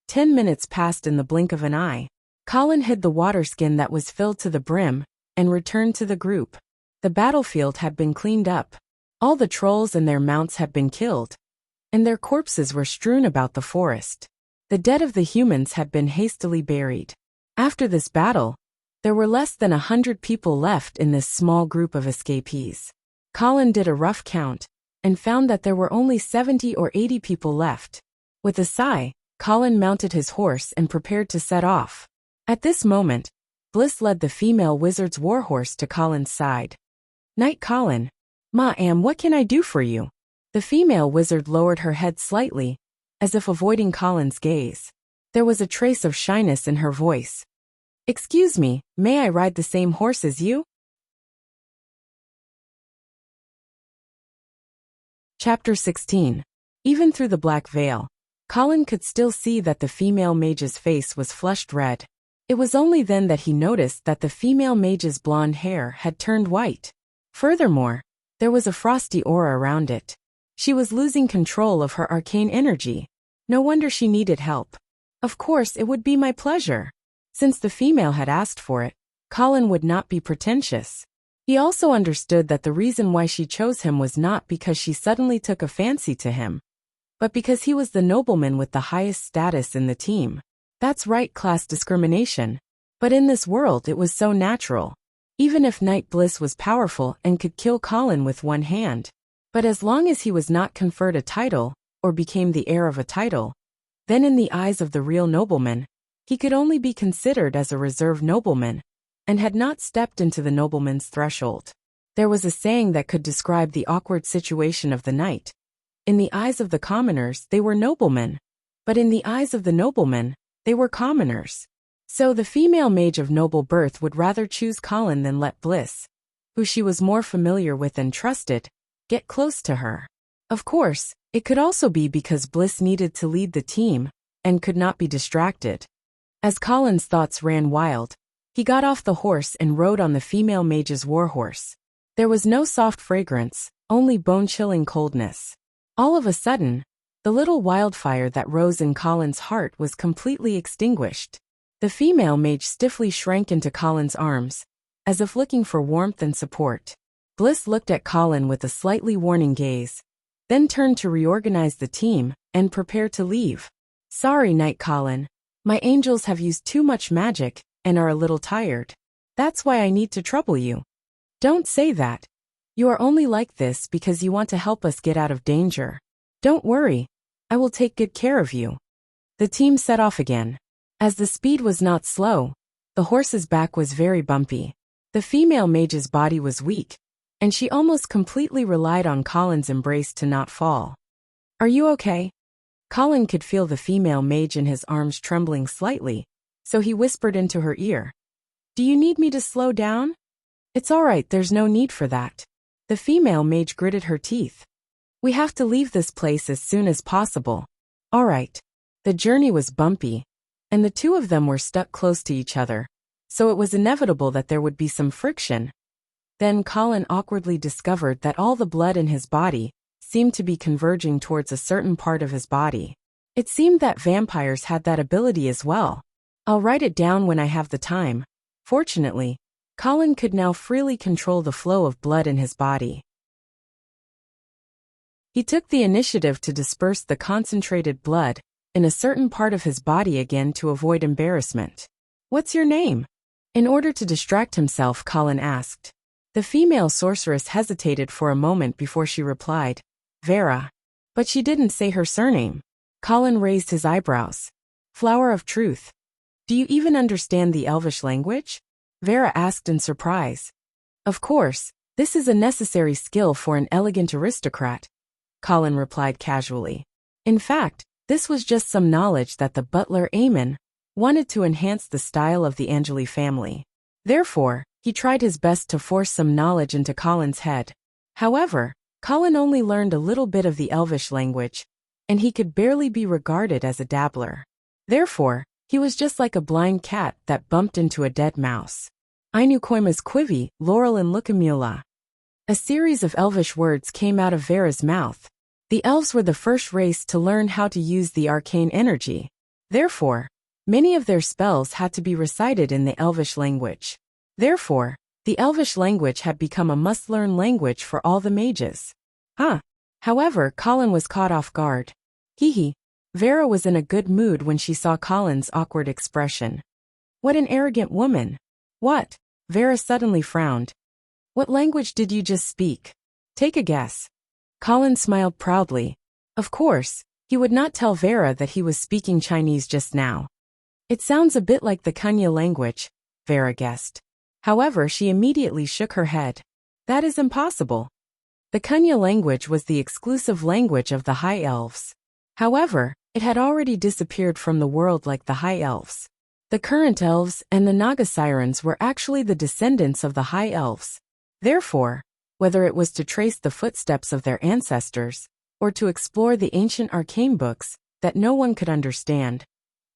10 minutes passed in the blink of an eye. Colin hid the water skin that was filled to the brim and returned to the group. The battlefield had been cleaned up. All the trolls and their mounts had been killed, and their corpses were strewn about the forest. The dead of the humans had been hastily buried. After this battle, there were less than 100 people left in this small group of escapees. Colin did a rough count and found that there were only 70 or 80 people left. With a sigh, Colin mounted his horse and prepared to set off. At this moment, Bliss led the female wizard's warhorse to Colin's side. Knight Colin, Ma'am, what can I do for you? The female wizard lowered her head slightly, as if avoiding Colin's gaze. There was a trace of shyness in her voice. Excuse me, may I ride the same horse as you? Chapter 16. Even through the black veil, Colin could still see that the female mage's face was flushed red. It was only then that he noticed that the female mage's blonde hair had turned white. Furthermore, there was a frosty aura around it. She was losing control of her arcane energy. No wonder she needed help. Of course, it would be my pleasure. Since the female had asked for it, Colin would not be pretentious. He also understood that the reason why she chose him was not because she suddenly took a fancy to him, but because he was the nobleman with the highest status in the team. That's right, class discrimination. But in this world it was so natural. Even if Knight Bliss was powerful and could kill Colin with one hand, but as long as he was not conferred a title, or became the heir of a title, then in the eyes of the real nobleman, he could only be considered as a reserved nobleman, and had not stepped into the nobleman's threshold. There was a saying that could describe the awkward situation of the knight. In the eyes of the commoners, they were noblemen, but in the eyes of the noblemen, they were commoners. So the female mage of noble birth would rather choose Colin than let Bliss, who she was more familiar with and trusted, get close to her. Of course, it could also be because Bliss needed to lead the team, and could not be distracted. As Colin's thoughts ran wild, he got off the horse and rode on the female mage's warhorse. There was no soft fragrance, only bone-chilling coldness. All of a sudden, the little wildfire that rose in Colin's heart was completely extinguished. The female mage stiffly shrank into Colin's arms, as if looking for warmth and support. Bliss looked at Colin with a slightly warning gaze, then turned to reorganize the team and prepare to leave. Sorry, Knight Colin, My angels have used too much magic and are a little tired. That's why I need to trouble you. Don't say that. You are only like this because you want to help us get out of danger. Don't worry. I will take good care of you. The team set off again. As the speed was not slow, the horse's back was very bumpy. The female mage's body was weak, and she almost completely relied on Colin's embrace to not fall. Are you okay? Colin could feel the female mage in his arms trembling slightly, so he whispered into her ear. Do you need me to slow down? It's all right, there's no need for that. The female mage gritted her teeth. We have to leave this place as soon as possible. All right. The journey was bumpy, and the two of them were stuck close to each other, so it was inevitable that there would be some friction. Then Colin awkwardly discovered that all the blood in his body seemed to be converging towards a certain part of his body. It seemed that vampires had that ability as well. I'll write it down when I have the time. Fortunately, Colin could now freely control the flow of blood in his body. He took the initiative to disperse the concentrated blood in a certain part of his body again to avoid embarrassment. What's your name? In order to distract himself, Colin asked. The female sorceress hesitated for a moment before she replied, Vera. But she didn't say her surname. Colin raised his eyebrows. Flower of Truth. Do you even understand the Elvish language? Vera asked in surprise. Of course, this is a necessary skill for an elegant aristocrat, Colin replied casually. In fact, this was just some knowledge that the butler Eamon wanted to enhance the style of the Angeli family. Therefore, he tried his best to force some knowledge into Colin's head. However, Colin only learned a little bit of the Elvish language, and he could barely be regarded as a dabbler. Therefore, he was just like a blind cat that bumped into a dead mouse. Ainu koimas quivi, laurel and lucamula. A series of Elvish words came out of Vera's mouth. The elves were the first race to learn how to use the arcane energy. Therefore, many of their spells had to be recited in the Elvish language. Therefore, the Elvish language had become a must-learn language for all the mages. However, Colin was caught off guard. Hee. Vera was in a good mood when she saw Colin's awkward expression. What an arrogant woman. What? Vera suddenly frowned. What language did you just speak? Take a guess. Colin smiled proudly. Of course, he would not tell Vera that he was speaking Chinese just now. It sounds a bit like the Kunya language, Vera guessed. However, she immediately shook her head. That is impossible. The Kunya language was the exclusive language of the High Elves. However, it had already disappeared from the world like the High Elves. The current elves and the Naga Sirens were actually the descendants of the High Elves. Therefore, whether it was to trace the footsteps of their ancestors, or to explore the ancient arcane books that no one could understand,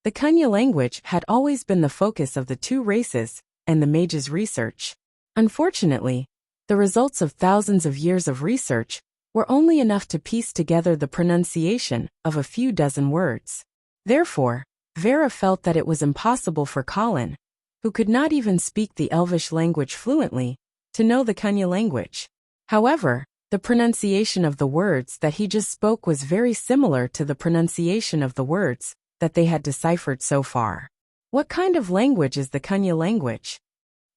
the Kunya language had always been the focus of the two races and the mages' research. Unfortunately, the results of thousands of years of research were only enough to piece together the pronunciation of a few dozen words. Therefore, Vera felt that it was impossible for Colin, who could not even speak the Elvish language fluently, to know the Kunya language. However, the pronunciation of the words that he just spoke was very similar to the pronunciation of the words that they had deciphered so far. What kind of language is the Kunya language?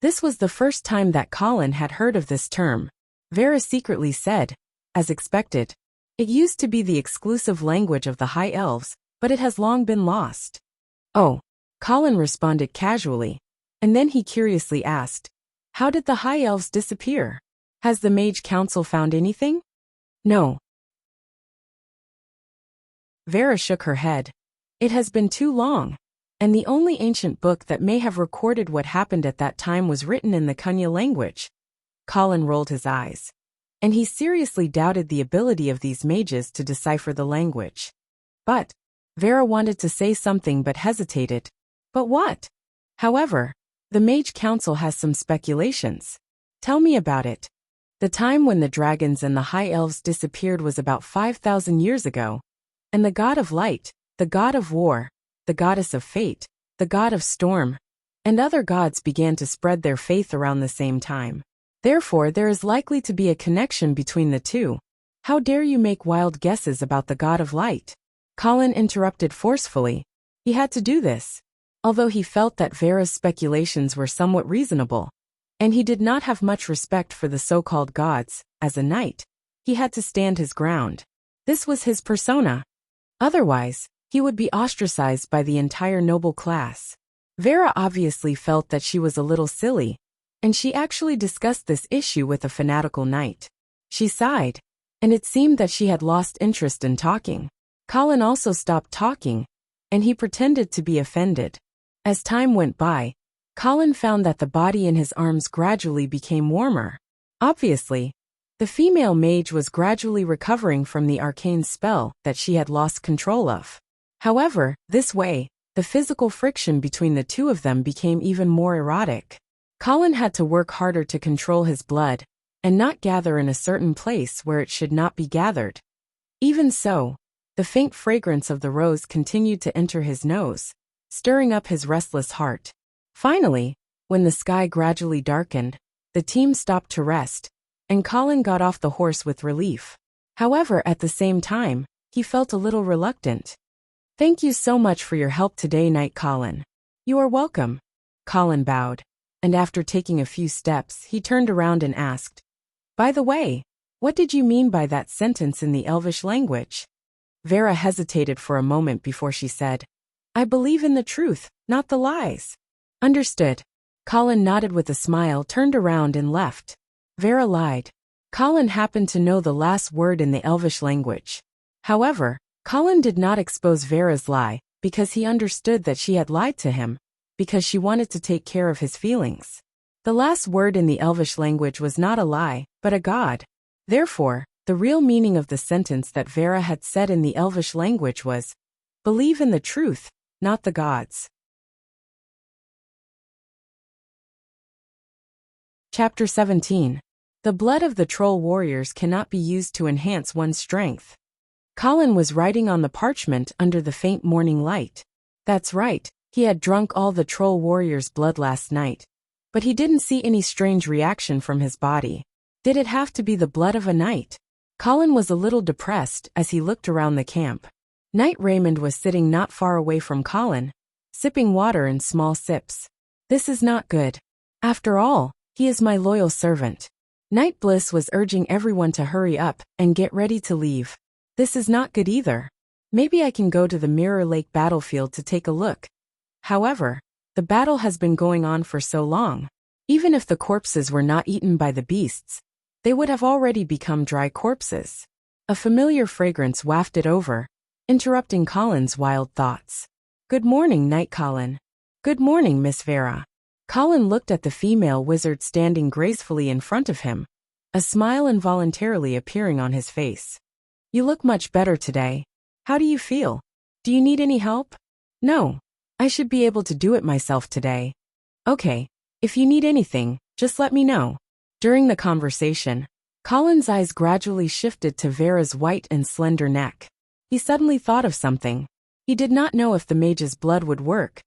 This was the first time that Colin had heard of this term. Vera secretly said, as expected, it used to be the exclusive language of the High Elves, but it has long been lost. Oh, Colin responded casually, and then he curiously asked, how did the High Elves disappear? Has the Mage Council found anything? No. Vera shook her head. It has been too long, and the only ancient book that may have recorded what happened at that time was written in the Kunya language. Colin rolled his eyes, and he seriously doubted the ability of these mages to decipher the language. But Vera wanted to say something but hesitated. But what? However, the Mage Council has some speculations. Tell me about it. The time when the dragons and the High Elves disappeared was about 5,000 years ago, and the god of light, the god of war, the goddess of fate, the god of storm, and other gods began to spread their faith around the same time. Therefore, there is likely to be a connection between the two. How dare you make wild guesses about the god of light? Colin interrupted forcefully. He had to do this. Although he felt that Vera's speculations were somewhat reasonable, and he did not have much respect for the so-called gods, as a knight, he had to stand his ground. This was his persona. Otherwise, he would be ostracized by the entire noble class. Vera obviously felt that she was a little silly, and she actually discussed this issue with a fanatical knight. She sighed, and it seemed that she had lost interest in talking. Colin also stopped talking, and he pretended to be offended. As time went by, Colin found that the body in his arms gradually became warmer. Obviously, the female mage was gradually recovering from the arcane spell that she had lost control of. However, this way, the physical friction between the two of them became even more erotic. Colin had to work harder to control his blood, and not gather in a certain place where it should not be gathered. Even so, the faint fragrance of the rose continued to enter his nose, stirring up his restless heart. Finally, when the sky gradually darkened, the team stopped to rest, and Colin got off the horse with relief. However, at the same time, he felt a little reluctant. "Thank you so much for your help today, Knight Colin." "You are welcome." Colin bowed, and after taking a few steps, he turned around and asked, "By the way, what did you mean by that sentence in the Elvish language?" Vera hesitated for a moment before she said, "I believe in the truth, not the lies." "Understood." Colin nodded with a smile, turned around and left. Vera lied. Colin happened to know the last word in the Elvish language. However, Colin did not expose Vera's lie, because he understood that she had lied to him, because she wanted to take care of his feelings. The last word in the Elvish language was not a lie, but a god. Therefore, the real meaning of the sentence that Vera had said in the Elvish language was, "Believe in the truth, not the gods." Chapter 17. The blood of the troll warriors cannot be used to enhance one's strength. Colin was writing on the parchment under the faint morning light. That's right, he had drunk all the troll warriors' blood last night. But he didn't see any strange reaction from his body. Did it have to be the blood of a knight? Colin was a little depressed as he looked around the camp. Knight Raymond was sitting not far away from Colin, sipping water in small sips. "This is not good. After all, he is my loyal servant." Knight Bliss was urging everyone to hurry up and get ready to leave. "This is not good either. Maybe I can go to the Mirror Lake battlefield to take a look." However, the battle has been going on for so long. Even if the corpses were not eaten by the beasts, they would have already become dry corpses. A familiar fragrance wafted over, interrupting Colin's wild thoughts. "Good morning, Knight Colin." "Good morning, Miss Vera." Colin looked at the female wizard standing gracefully in front of him, a smile involuntarily appearing on his face. "You look much better today. How do you feel? Do you need any help?" "No. I should be able to do it myself today." "Okay. If you need anything, just let me know." During the conversation, Colin's eyes gradually shifted to Vera's white and slender neck. He suddenly thought of something. He did not know if the mage's blood would work.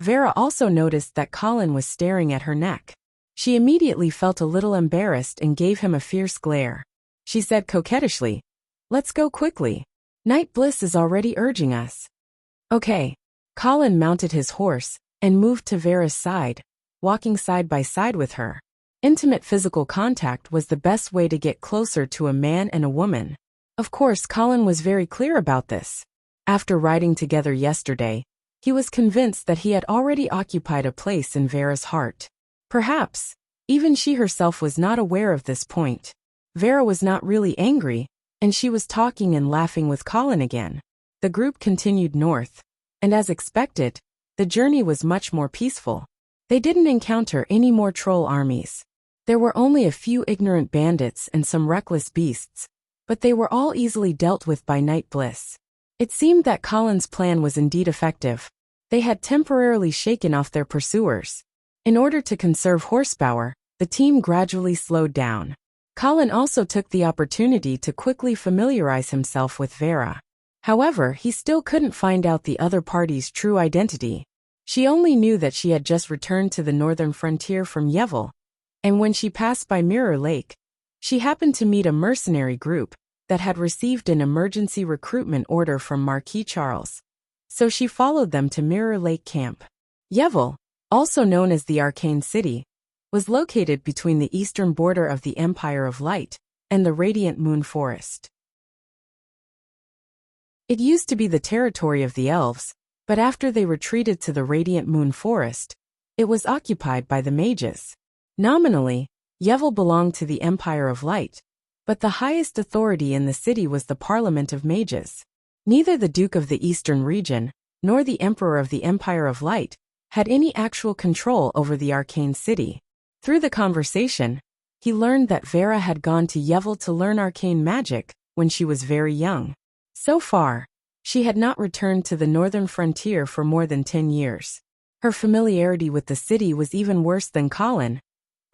Vera also noticed that Colin was staring at her neck. She immediately felt a little embarrassed and gave him a fierce glare. She said coquettishly, "Let's go quickly. Knight Bliss is already urging us." "Okay." Colin mounted his horse and moved to Vera's side, walking side by side with her. Intimate physical contact was the best way to get closer to a man and a woman. Of course, Colin was very clear about this. After riding together yesterday, he was convinced that he had already occupied a place in Vera's heart. Perhaps, even she herself was not aware of this point. Vera was not really angry, and she was talking and laughing with Colin again. The group continued north, and as expected, the journey was much more peaceful. They didn't encounter any more troll armies. There were only a few ignorant bandits and some reckless beasts, but they were all easily dealt with by Knight Bliss. It seemed that Colin's plan was indeed effective. They had temporarily shaken off their pursuers. In order to conserve horsepower, the team gradually slowed down. Colin also took the opportunity to quickly familiarize himself with Vera. However, he still couldn't find out the other party's true identity. She only knew that she had just returned to the northern frontier from Yevil, and when she passed by Mirror Lake, she happened to meet a mercenary group that had received an emergency recruitment order from Marquis Charles. so she followed them to Mirror Lake Camp. Yevil, also known as the Arcane City, was located between the eastern border of the Empire of Light and the Radiant Moon Forest. It used to be the territory of the elves, but after they retreated to the Radiant Moon Forest, it was occupied by the mages. Nominally, Yevil belonged to the Empire of Light, but the highest authority in the city was the Parliament of Mages. Neither the Duke of the Eastern Region, nor the Emperor of the Empire of Light, had any actual control over the Arcane City. Through the conversation, he learned that Vera had gone to Yevil to learn arcane magic when she was very young. So far, she had not returned to the northern frontier for more than 10 years. Her familiarity with the city was even worse than Colin,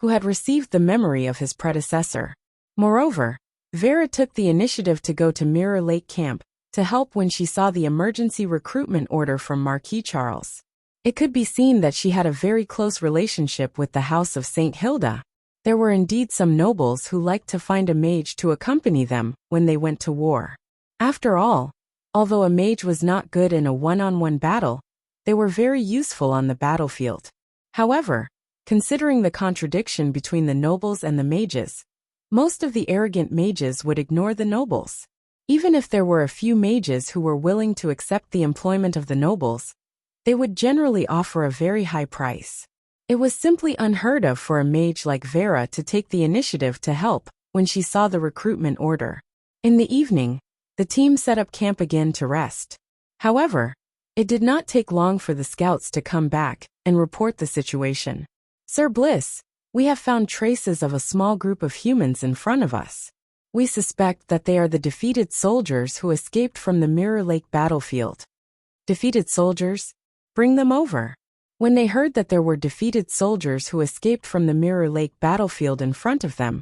who had received the memory of his predecessor. Moreover, Vera took the initiative to go to Mirror Lake Camp to help when she saw the emergency recruitment order from Marquis Charles. It could be seen that she had a very close relationship with the House of St. Hilda. There were indeed some nobles who liked to find a mage to accompany them when they went to war. After all, although a mage was not good in a one-on-one battle, they were very useful on the battlefield. However, considering the contradiction between the nobles and the mages, most of the arrogant mages would ignore the nobles. Even if there were a few mages who were willing to accept the employment of the nobles, they would generally offer a very high price. It was simply unheard of for a mage like Vera to take the initiative to help when she saw the recruitment order. In the evening, the team set up camp again to rest. However, it did not take long for the scouts to come back and report the situation. "Sir Bliss, we have found traces of a small group of humans in front of us. We suspect that they are the defeated soldiers who escaped from the Mirror Lake battlefield." Defeated soldiers? Bring them over. When they heard that there were defeated soldiers who escaped from the Mirror Lake battlefield in front of them,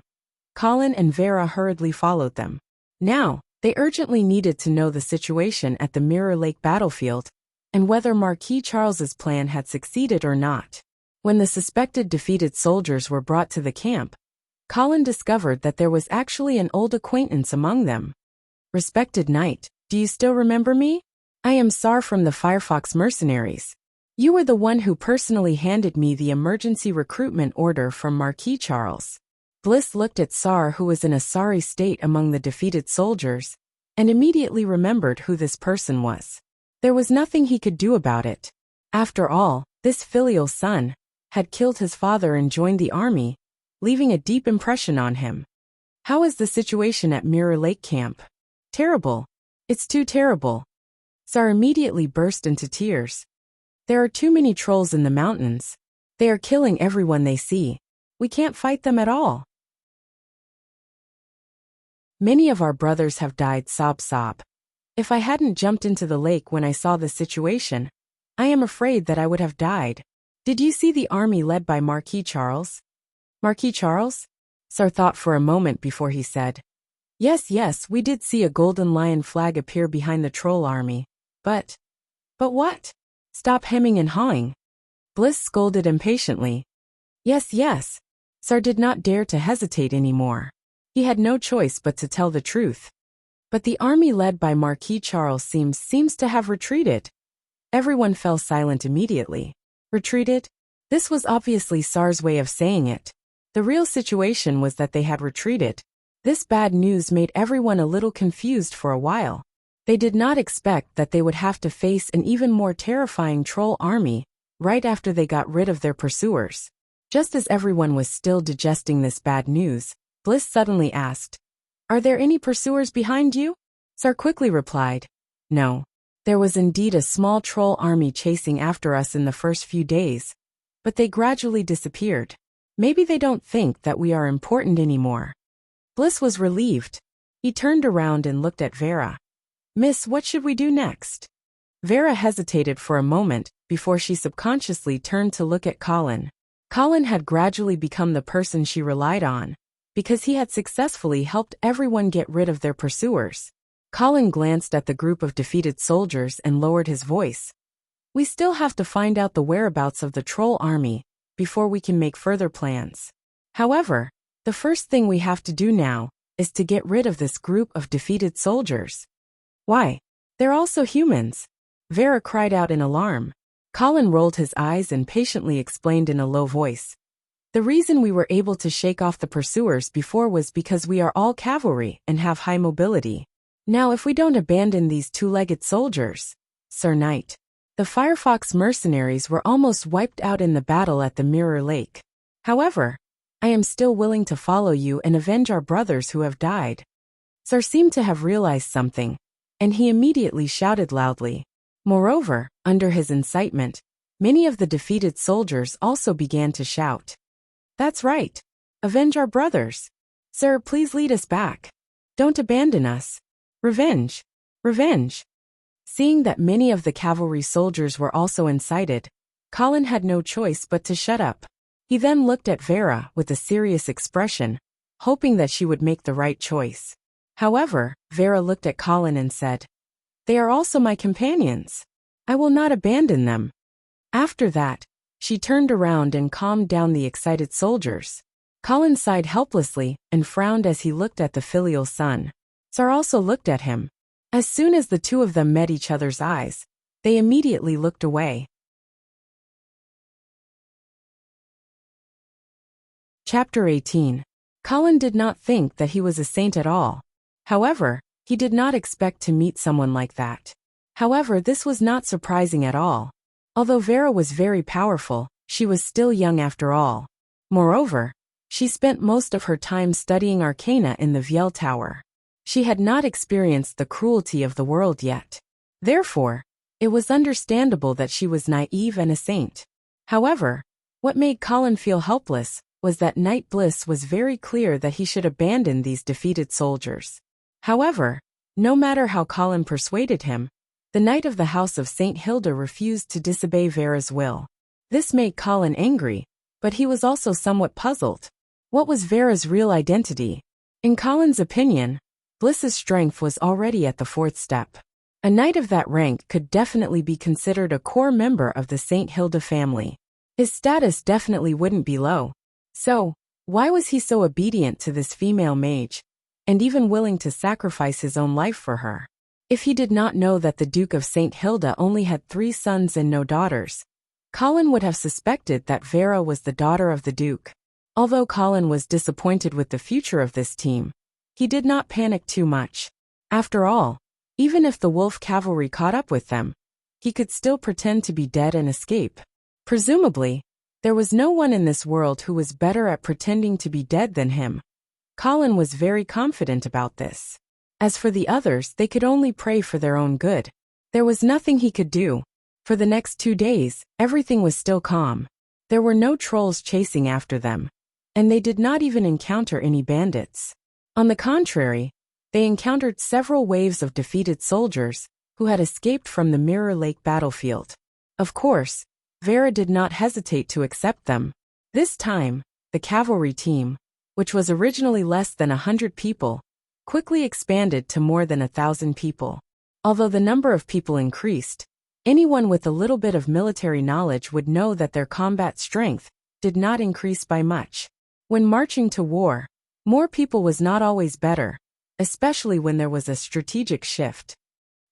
Colin and Vera hurriedly followed them. Now, they urgently needed to know the situation at the Mirror Lake battlefield and whether Marquis Charles's plan had succeeded or not. When the suspected defeated soldiers were brought to the camp, Colin discovered that there was actually an old acquaintance among them. "Respected knight, do you still remember me? I am Sar from the Firefox Mercenaries. You were the one who personally handed me the emergency recruitment order from Marquis Charles." Bliss looked at Sar, who was in a sorry state among the defeated soldiers, and immediately remembered who this person was. There was nothing he could do about it. After all, this filial son had killed his father and joined the army, leaving a deep impression on him. "How is the situation at Mirror Lake Camp?" "Terrible. It's too terrible." Sar immediately burst into tears. "There are too many trolls in the mountains. They are killing everyone they see. We can't fight them at all. Many of our brothers have died." Sob. "If I hadn't jumped into the lake when I saw the situation, I am afraid that I would have died." "Did you see the army led by Marquis Charles?" "Marquis Charles?" Sar thought for a moment before he said, Yes, we did see a golden lion flag appear behind the troll army. But what? Stop hemming and hawing." Bliss scolded impatiently. Yes. Sar did not dare to hesitate anymore. He had no choice but to tell the truth. "But the army led by Marquis Charles seems to have retreated." Everyone fell silent immediately. Retreated? This was obviously Sar's way of saying it. The real situation was that they had retreated. This bad news made everyone a little confused for a while. They did not expect that they would have to face an even more terrifying troll army right after they got rid of their pursuers. Just as everyone was still digesting this bad news, Bliss suddenly asked, "Are there any pursuers behind you?" Sar quickly replied, "No. There was indeed a small troll army chasing after us in the first few days, but they gradually disappeared. Maybe they don't think that we are important anymore." Bliss was relieved. He turned around and looked at Vera. "Miss, what should we do next?" Vera hesitated for a moment before she subconsciously turned to look at Colin. Colin had gradually become the person she relied on, because he had successfully helped everyone get rid of their pursuers. Colin glanced at the group of defeated soldiers and lowered his voice. "We still have to find out the whereabouts of the troll army before we can make further plans. However, the first thing we have to do now is to get rid of this group of defeated soldiers." "Why? They're also humans. Vera cried out in alarm. Colin rolled his eyes and patiently explained in a low voice. The reason we were able to shake off the pursuers before was because we are all cavalry and have high mobility. Now if we don't abandon these two-legged soldiers, Sir Knight. The Firefox mercenaries were almost wiped out in the battle at the Mirror Lake. However, I am still willing to follow you and avenge our brothers who have died. Sir seemed to have realized something, and he immediately shouted loudly. Moreover, under his incitement, many of the defeated soldiers also began to shout. That's right. Avenge our brothers. Sir, please lead us back. Don't abandon us. Revenge. Revenge. Seeing that many of the cavalry soldiers were also incited, Colin had no choice but to shut up. He then looked at Vera with a serious expression, hoping that she would make the right choice. However, Vera looked at Colin and said, They are also my companions. I will not abandon them. After that, she turned around and calmed down the excited soldiers. Colin sighed helplessly and frowned as he looked at the filial son. Sir also looked at him. As soon as the two of them met each other's eyes, they immediately looked away. Chapter 18. Colin did not think that he was a saint at all. However, he did not expect to meet someone like that. However, this was not surprising at all. Although Vera was very powerful, she was still young after all. Moreover, she spent most of her time studying arcana in the Viel Tower. She had not experienced the cruelty of the world yet. Therefore, it was understandable that she was naive and a saint. However, what made Colin feel helpless was that Knight Bliss was very clear that he should abandon these defeated soldiers. However, no matter how Colin persuaded him, the Knight of the House of St. Hilda refused to disobey Vera's will. This made Colin angry, but he was also somewhat puzzled. What was Vera's real identity? In Colin's opinion, Bliss's strength was already at the fourth step. A knight of that rank could definitely be considered a core member of the St. Hilda family. His status definitely wouldn't be low. So, why was he so obedient to this female mage, and even willing to sacrifice his own life for her? If he did not know that the Duke of St. Hilda only had 3 sons and no daughters, Colin would have suspected that Vera was the daughter of the Duke. Although Colin was disappointed with the future of this team, he did not panic too much. After all, even if the wolf cavalry caught up with them, he could still pretend to be dead and escape. Presumably, there was no one in this world who was better at pretending to be dead than him. Colin was very confident about this. As for the others, they could only pray for their own good. There was nothing he could do. For the next 2 days, everything was still calm. There were no trolls chasing after them, and they did not even encounter any bandits. On the contrary, they encountered several waves of defeated soldiers who had escaped from the Mirror Lake battlefield. Of course, Vera did not hesitate to accept them. This time, the cavalry team, which was originally less than 100 people, quickly expanded to more than 1,000 people. Although the number of people increased, anyone with a little bit of military knowledge would know that their combat strength did not increase by much. When marching to war, more people was not always better, especially when there was a strategic shift.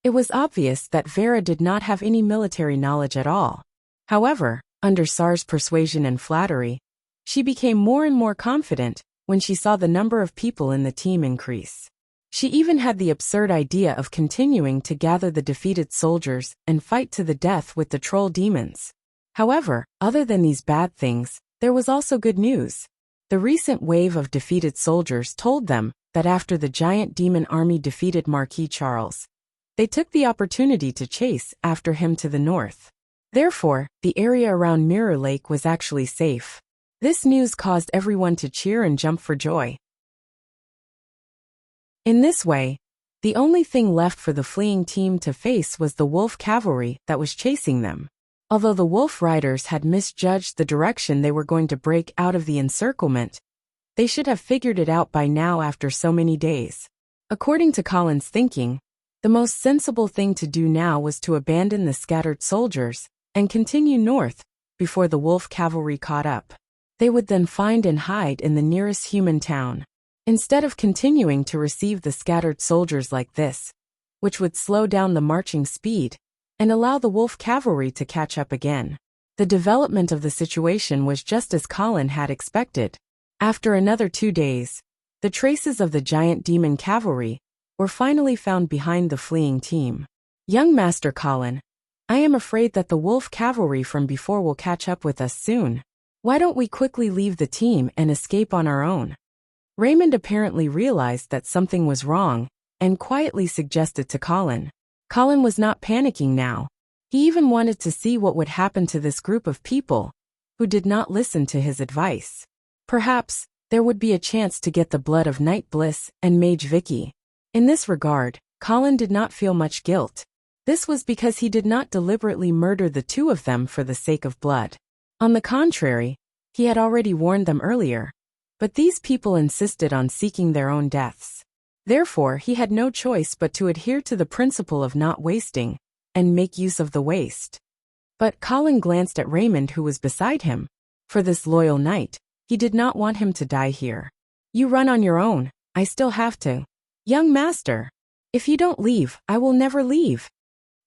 It was obvious that Vera did not have any military knowledge at all. However, under Sar's persuasion and flattery, she became more and more confident when she saw the number of people in the team increase. She even had the absurd idea of continuing to gather the defeated soldiers and fight to the death with the troll demons. However, other than these bad things, there was also good news. The recent wave of defeated soldiers told them that after the giant demon army defeated Marquis Charles, they took the opportunity to chase after him to the north. Therefore, the area around Mirror Lake was actually safe. This news caused everyone to cheer and jump for joy. In this way, the only thing left for the fleeing team to face was the wolf cavalry that was chasing them. Although the wolf riders had misjudged the direction they were going to break out of the encirclement, they should have figured it out by now after so many days. According to Colin's thinking, the most sensible thing to do now was to abandon the scattered soldiers and continue north before the wolf cavalry caught up. They would then find and hide in the nearest human town, instead of continuing to receive the scattered soldiers like this, which would slow down the marching speed. and allow the wolf cavalry to catch up again. The development of the situation was just as Colin had expected. After another 2 days, the traces of the giant demon cavalry were finally found behind the fleeing team. Young Master Colin, I am afraid that the wolf cavalry from before will catch up with us soon. Why don't we quickly leave the team and escape on our own? Raymond apparently realized that something was wrong and quietly suggested to Colin. Colin was not panicking now. He even wanted to see what would happen to this group of people who did not listen to his advice. Perhaps there would be a chance to get the blood of Knight Bliss and Mage Vicky. In this regard, Colin did not feel much guilt. This was because he did not deliberately murder the two of them for the sake of blood. On the contrary, he had already warned them earlier, but these people insisted on seeking their own deaths. Therefore, he had no choice but to adhere to the principle of not wasting and make use of the waste. But Colin glanced at Raymond, who was beside him. For this loyal knight, he did not want him to die here. You run on your own, I still have to. Young master, if you don't leave, I will never leave.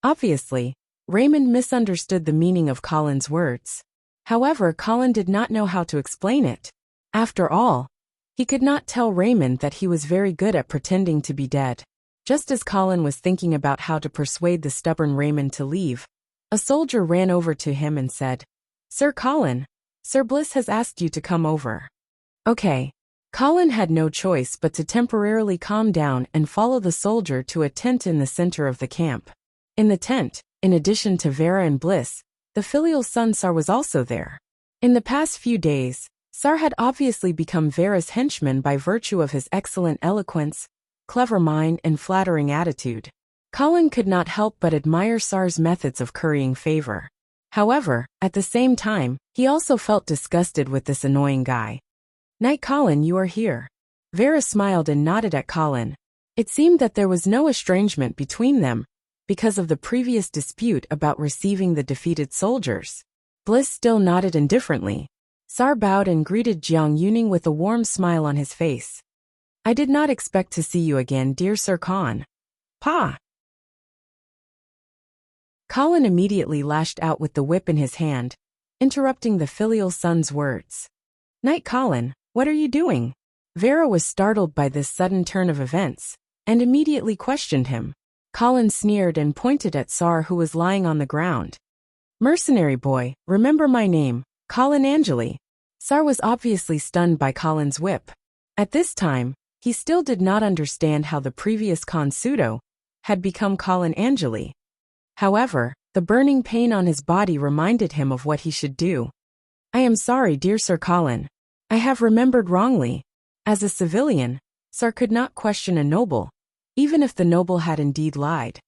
Obviously, Raymond misunderstood the meaning of Colin's words. However, Colin did not know how to explain it. After all, he could not tell Raymond that he was very good at pretending to be dead. Just as Colin was thinking about how to persuade the stubborn Raymond to leave, a soldier ran over to him and said, Sir Colin, Sir Bliss has asked you to come over. Okay. Colin had no choice but to temporarily calm down and follow the soldier to a tent in the center of the camp. In the tent, in addition to Vera and Bliss, the filial son Sar was also there. In the past few days, Sar had obviously become Vera's henchman by virtue of his excellent eloquence, clever mind, and flattering attitude. Colin could not help but admire Sar's methods of currying favor. However, at the same time, he also felt disgusted with this annoying guy. Knight Colin, you are here. Vera smiled and nodded at Colin. It seemed that there was no estrangement between them, because of the previous dispute about receiving the defeated soldiers. Bliss still nodded indifferently. Sar bowed and greeted Jiang Yuning with a warm smile on his face. I did not expect to see you again, dear Sir Khan. Pa! Colin immediately lashed out with the whip in his hand, interrupting the filial son's words. Knight Colin, what are you doing? Vera was startled by this sudden turn of events, and immediately questioned him. Colin sneered and pointed at Sar, who was lying on the ground. Mercenary boy, remember my name, Colin Angeli. Sar was obviously stunned by Colin's whip. At this time, he still did not understand how the previous Consudo had become Colin Angeli. However, the burning pain on his body reminded him of what he should do. I am sorry, dear Sir Colin. I have remembered wrongly. As a civilian, Sar could not question a noble, even if the noble had indeed lied.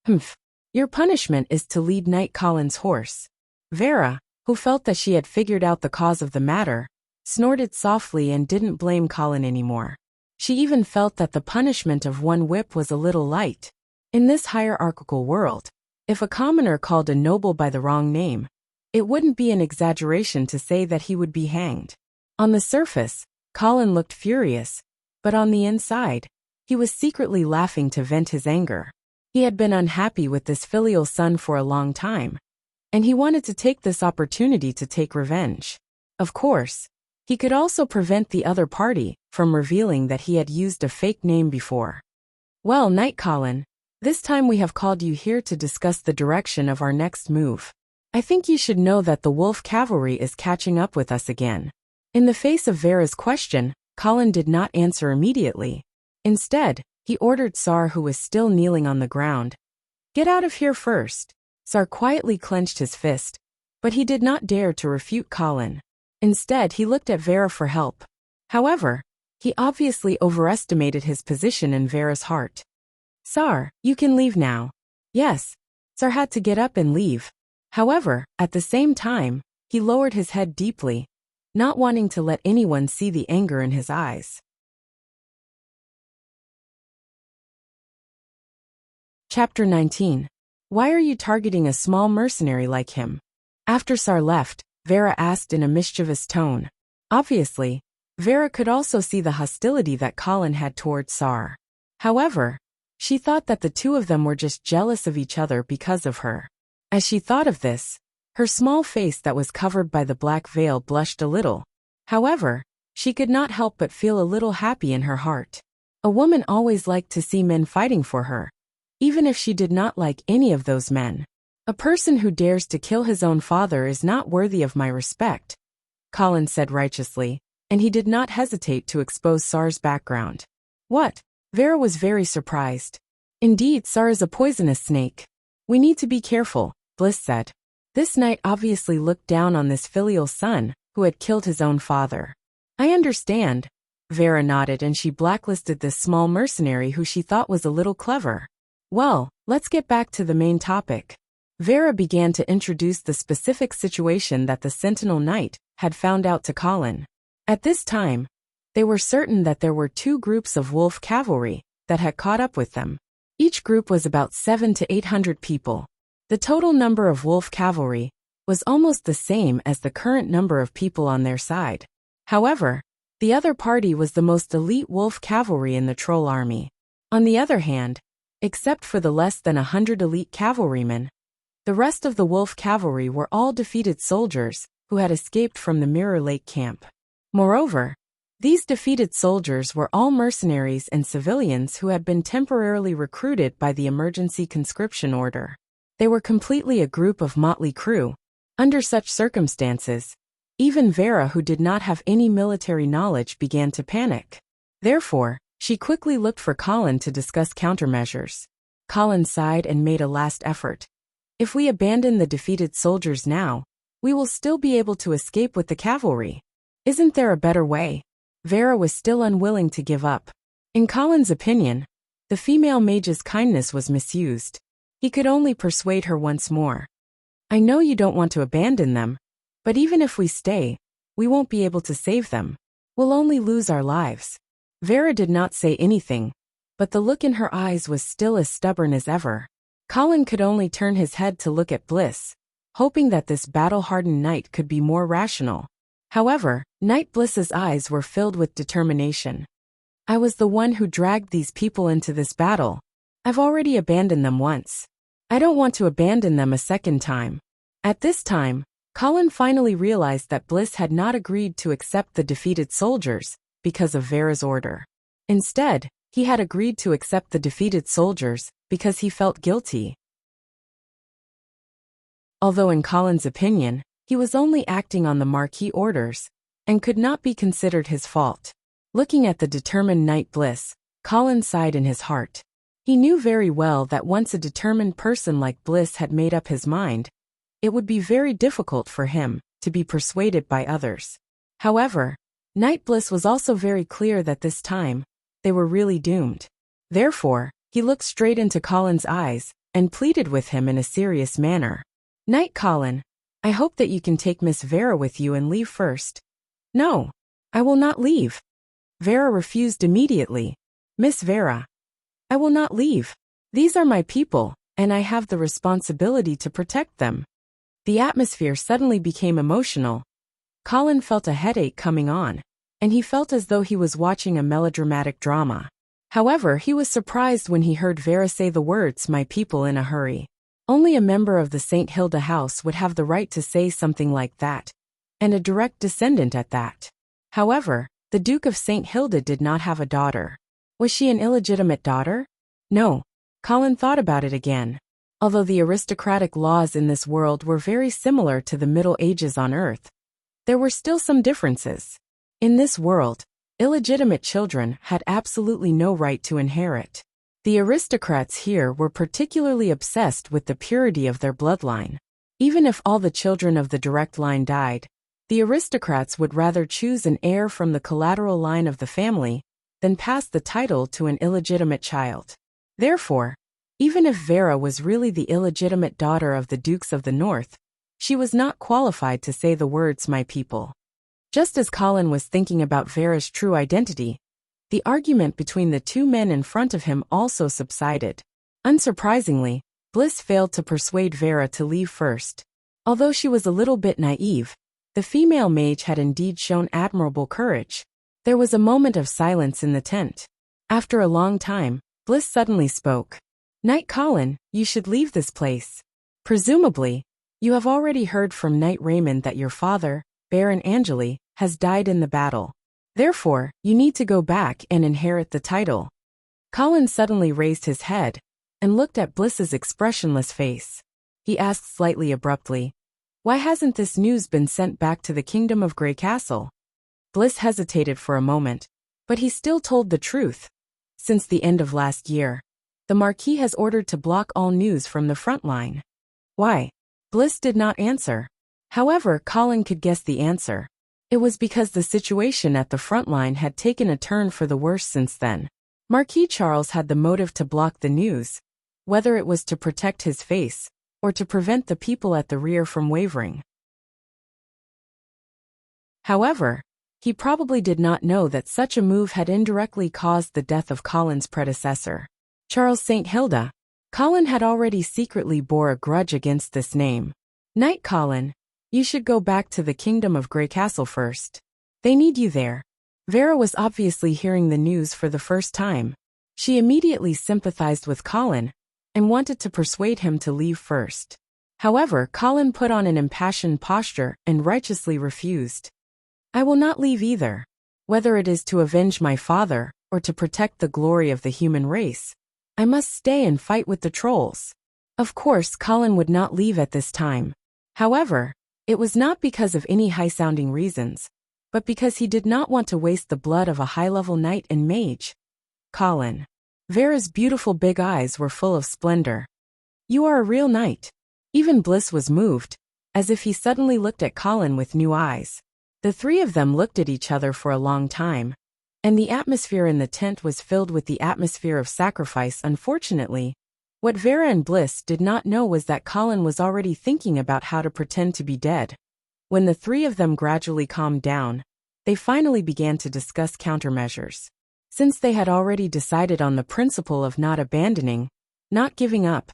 Humph. Your punishment is to lead Knight Colin's horse. Vera, who felt that she had figured out the cause of the matter, snorted softly and didn't blame Colin anymore. She even felt that the punishment of one whip was a little light. In this hierarchical world, if a commoner called a noble by the wrong name, it wouldn't be an exaggeration to say that he would be hanged. On the surface, Colin looked furious, but on the inside, he was secretly laughing to vent his anger. He had been unhappy with this filial son for a long time, and he wanted to take this opportunity to take revenge. Of course, he could also prevent the other party from revealing that he had used a fake name before. Well, Knight Colin, this time we have called you here to discuss the direction of our next move. I think you should know that the wolf cavalry is catching up with us again. In the face of Vera's question, Colin did not answer immediately. Instead, he ordered Sar, who was still kneeling on the ground. Get out of here first. Sar quietly clenched his fist, but he did not dare to refute Colin. Instead, he looked at Vera for help. However, he obviously overestimated his position in Vera's heart. Sar, you can leave now. Yes, Sar had to get up and leave. However, at the same time, he lowered his head deeply, not wanting to let anyone see the anger in his eyes. Chapter 19. Why are you targeting a small mercenary like him? After Sar left, Vera asked in a mischievous tone. Obviously, Vera could also see the hostility that Colin had towards Sar. However, She thought that the two of them were just jealous of each other because of her. As she thought of this, her small face that was covered by the black veil blushed a little. However, she could not help but feel a little happy in her heart. A woman always liked to see men fighting for her, even if she did not like any of those men. A person who dares to kill his own father is not worthy of my respect, Colin said righteously, and he did not hesitate to expose Sar's background. What? Vera was very surprised. Indeed, Sar is a poisonous snake. We need to be careful, Bliss said. This knight obviously looked down on this filial son, who had killed his own father. I understand. Vera nodded and she blacklisted this small mercenary who she thought was a little clever. Well, let's get back to the main topic. Vera began to introduce the specific situation that the Sentinel Knight had found out to Colin. At this time, they were certain that there were two groups of wolf cavalry that had caught up with them. Each group was about 700 to 800 people. The total number of wolf cavalry was almost the same as the current number of people on their side. However, the other party was the most elite wolf cavalry in the troll army. On the other hand, except for the less than 100 elite cavalrymen, the rest of the wolf cavalry were all defeated soldiers who had escaped from the Mirror Lake camp. Moreover, these defeated soldiers were all mercenaries and civilians who had been temporarily recruited by the emergency conscription order. They were completely a group of motley crew. Under such circumstances, even Vera, who did not have any military knowledge, began to panic. Therefore, she quickly looked for Colin to discuss countermeasures. Colin sighed and made a last effort. If we abandon the defeated soldiers now, we will still be able to escape with the cavalry. Isn't there a better way? Vera was still unwilling to give up. In Colin's opinion, the female mage's kindness was misused. He could only persuade her once more. I know you don't want to abandon them, but even if we stay, we won't be able to save them. We'll only lose our lives. Vera did not say anything, but the look in her eyes was still as stubborn as ever. Colin could only turn his head to look at Bliss, hoping that this battle-hardened knight could be more rational. However, Knight Bliss's eyes were filled with determination. I was the one who dragged these people into this battle. I've already abandoned them once. I don't want to abandon them a second time. At this time, Colin finally realized that Bliss had not agreed to accept the defeated soldiers because of Vera's order. Instead, he had agreed to accept the defeated soldiers because he felt guilty. Although in Colin's opinion, he was only acting on the Marquis orders, and could not be considered his fault. Looking at the determined Knight Bliss, Colin sighed in his heart. He knew very well that once a determined person like Bliss had made up his mind, it would be very difficult for him to be persuaded by others. However, Knight Bliss was also very clear that this time, they were really doomed. Therefore, he looked straight into Colin's eyes and pleaded with him in a serious manner. Knight Colin, I hope that you can take Miss Vera with you and leave first. No, I will not leave. Vera refused immediately. Miss Vera, I will not leave. These are my people, and I have the responsibility to protect them. The atmosphere suddenly became emotional. Colin felt a headache coming on, and he felt as though he was watching a melodramatic drama. However, he was surprised when he heard Vera say the words, my people, in a hurry. Only a member of the St. Hilda house would have the right to say something like that, and a direct descendant at that. However, the Duke of St. Hilda did not have a daughter. Was she an illegitimate daughter? No. Colin thought about it again. Although the aristocratic laws in this world were very similar to the Middle Ages on Earth, there were still some differences. In this world, illegitimate children had absolutely no right to inherit. The aristocrats here were particularly obsessed with the purity of their bloodline. Even if all the children of the direct line died, the aristocrats would rather choose an heir from the collateral line of the family than pass the title to an illegitimate child. Therefore, even if Vera was really the illegitimate daughter of the Dukes of the North, she was not qualified to say the words, my people. Just as Colin was thinking about Vera's true identity, the argument between the two men in front of him also subsided. Unsurprisingly, Bliss failed to persuade Vera to leave first. Although she was a little bit naive, the female mage had indeed shown admirable courage. There was a moment of silence in the tent. After a long time, Bliss suddenly spoke. Knight Colin, you should leave this place. Presumably, you have already heard from Knight Raymond that your father, Baron Angeli, has died in the battle. Therefore, you need to go back and inherit the title. Colin suddenly raised his head and looked at Bliss's expressionless face. He asked slightly abruptly, why hasn't this news been sent back to the Kingdom of Grey Castle? Bliss hesitated for a moment, but he still told the truth. Since the end of last year, the Marquis has ordered to block all news from the front line. Why? Bliss did not answer. However, Colin could guess the answer. It was because the situation at the front line had taken a turn for the worse since then. Marquis Charles had the motive to block the news, whether it was to protect his face or to prevent the people at the rear from wavering. However, he probably did not know that such a move had indirectly caused the death of Colin's predecessor, Charles St. Hilda. Colin had already secretly bore a grudge against this name. Knight Colin, you should go back to the Kingdom of Grey Castle first. They need you there. Vera was obviously hearing the news for the first time. She immediately sympathized with Colin and wanted to persuade him to leave first. However, Colin put on an impassioned posture and righteously refused. I will not leave either. Whether it is to avenge my father or to protect the glory of the human race, I must stay and fight with the trolls. Of course, Colin would not leave at this time. However, it was not because of any high-sounding reasons, but because he did not want to waste the blood of a high-level knight and mage. Colin. Vera's beautiful big eyes were full of splendor. You are a real knight. Even Bliss was moved, as if he suddenly looked at Colin with new eyes. The three of them looked at each other for a long time, and the atmosphere in the tent was filled with the atmosphere of sacrifice. Unfortunately, what Vera and Bliss did not know was that Colin was already thinking about how to pretend to be dead. When the three of them gradually calmed down, they finally began to discuss countermeasures. Since they had already decided on the principle of not abandoning, not giving up,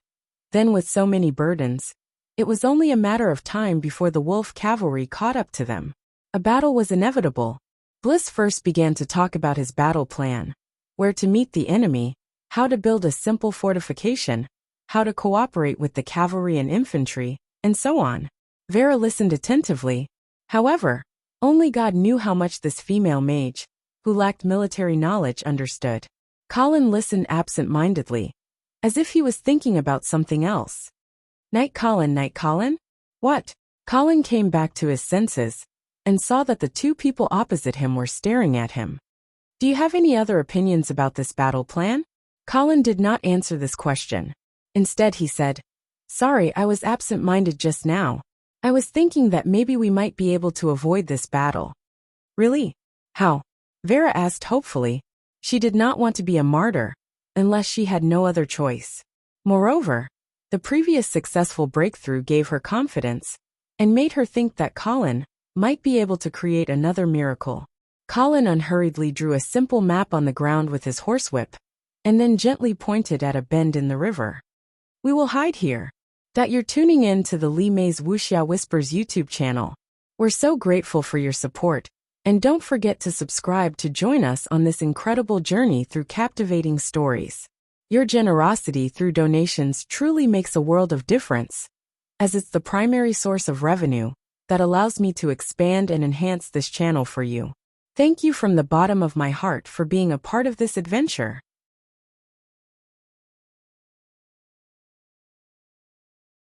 then with so many burdens, it was only a matter of time before the wolf cavalry caught up to them. A battle was inevitable. Bliss first began to talk about his battle plan, where to meet the enemy, how to build a simple fortification, how to cooperate with the cavalry and infantry, and so on. Vera listened attentively. However, only God knew how much this female mage, who lacked military knowledge, understood. Colin listened absent-mindedly, as if he was thinking about something else. Knight Colin, Knight Colin? What? Colin came back to his senses and saw that the two people opposite him were staring at him. Do you have any other opinions about this battle plan? Colin did not answer this question. Instead he said, Sorry, I was absent-minded just now. I was thinking that maybe we might be able to avoid this battle. Really? How? Vera asked hopefully. She did not want to be a martyr, unless she had no other choice. Moreover, the previous successful breakthrough gave her confidence and made her think that Colin might be able to create another miracle. Colin unhurriedly drew a simple map on the ground with his horsewhip, and then gently pointed at a bend in the river. We will hide here. That you're tuning in to the Li Mei's Wuxia Whispers YouTube channel. We're so grateful for your support, and don't forget to subscribe to join us on this incredible journey through captivating stories. Your generosity through donations truly makes a world of difference, as it's the primary source of revenue that allows me to expand and enhance this channel for you. Thank you from the bottom of my heart for being a part of this adventure.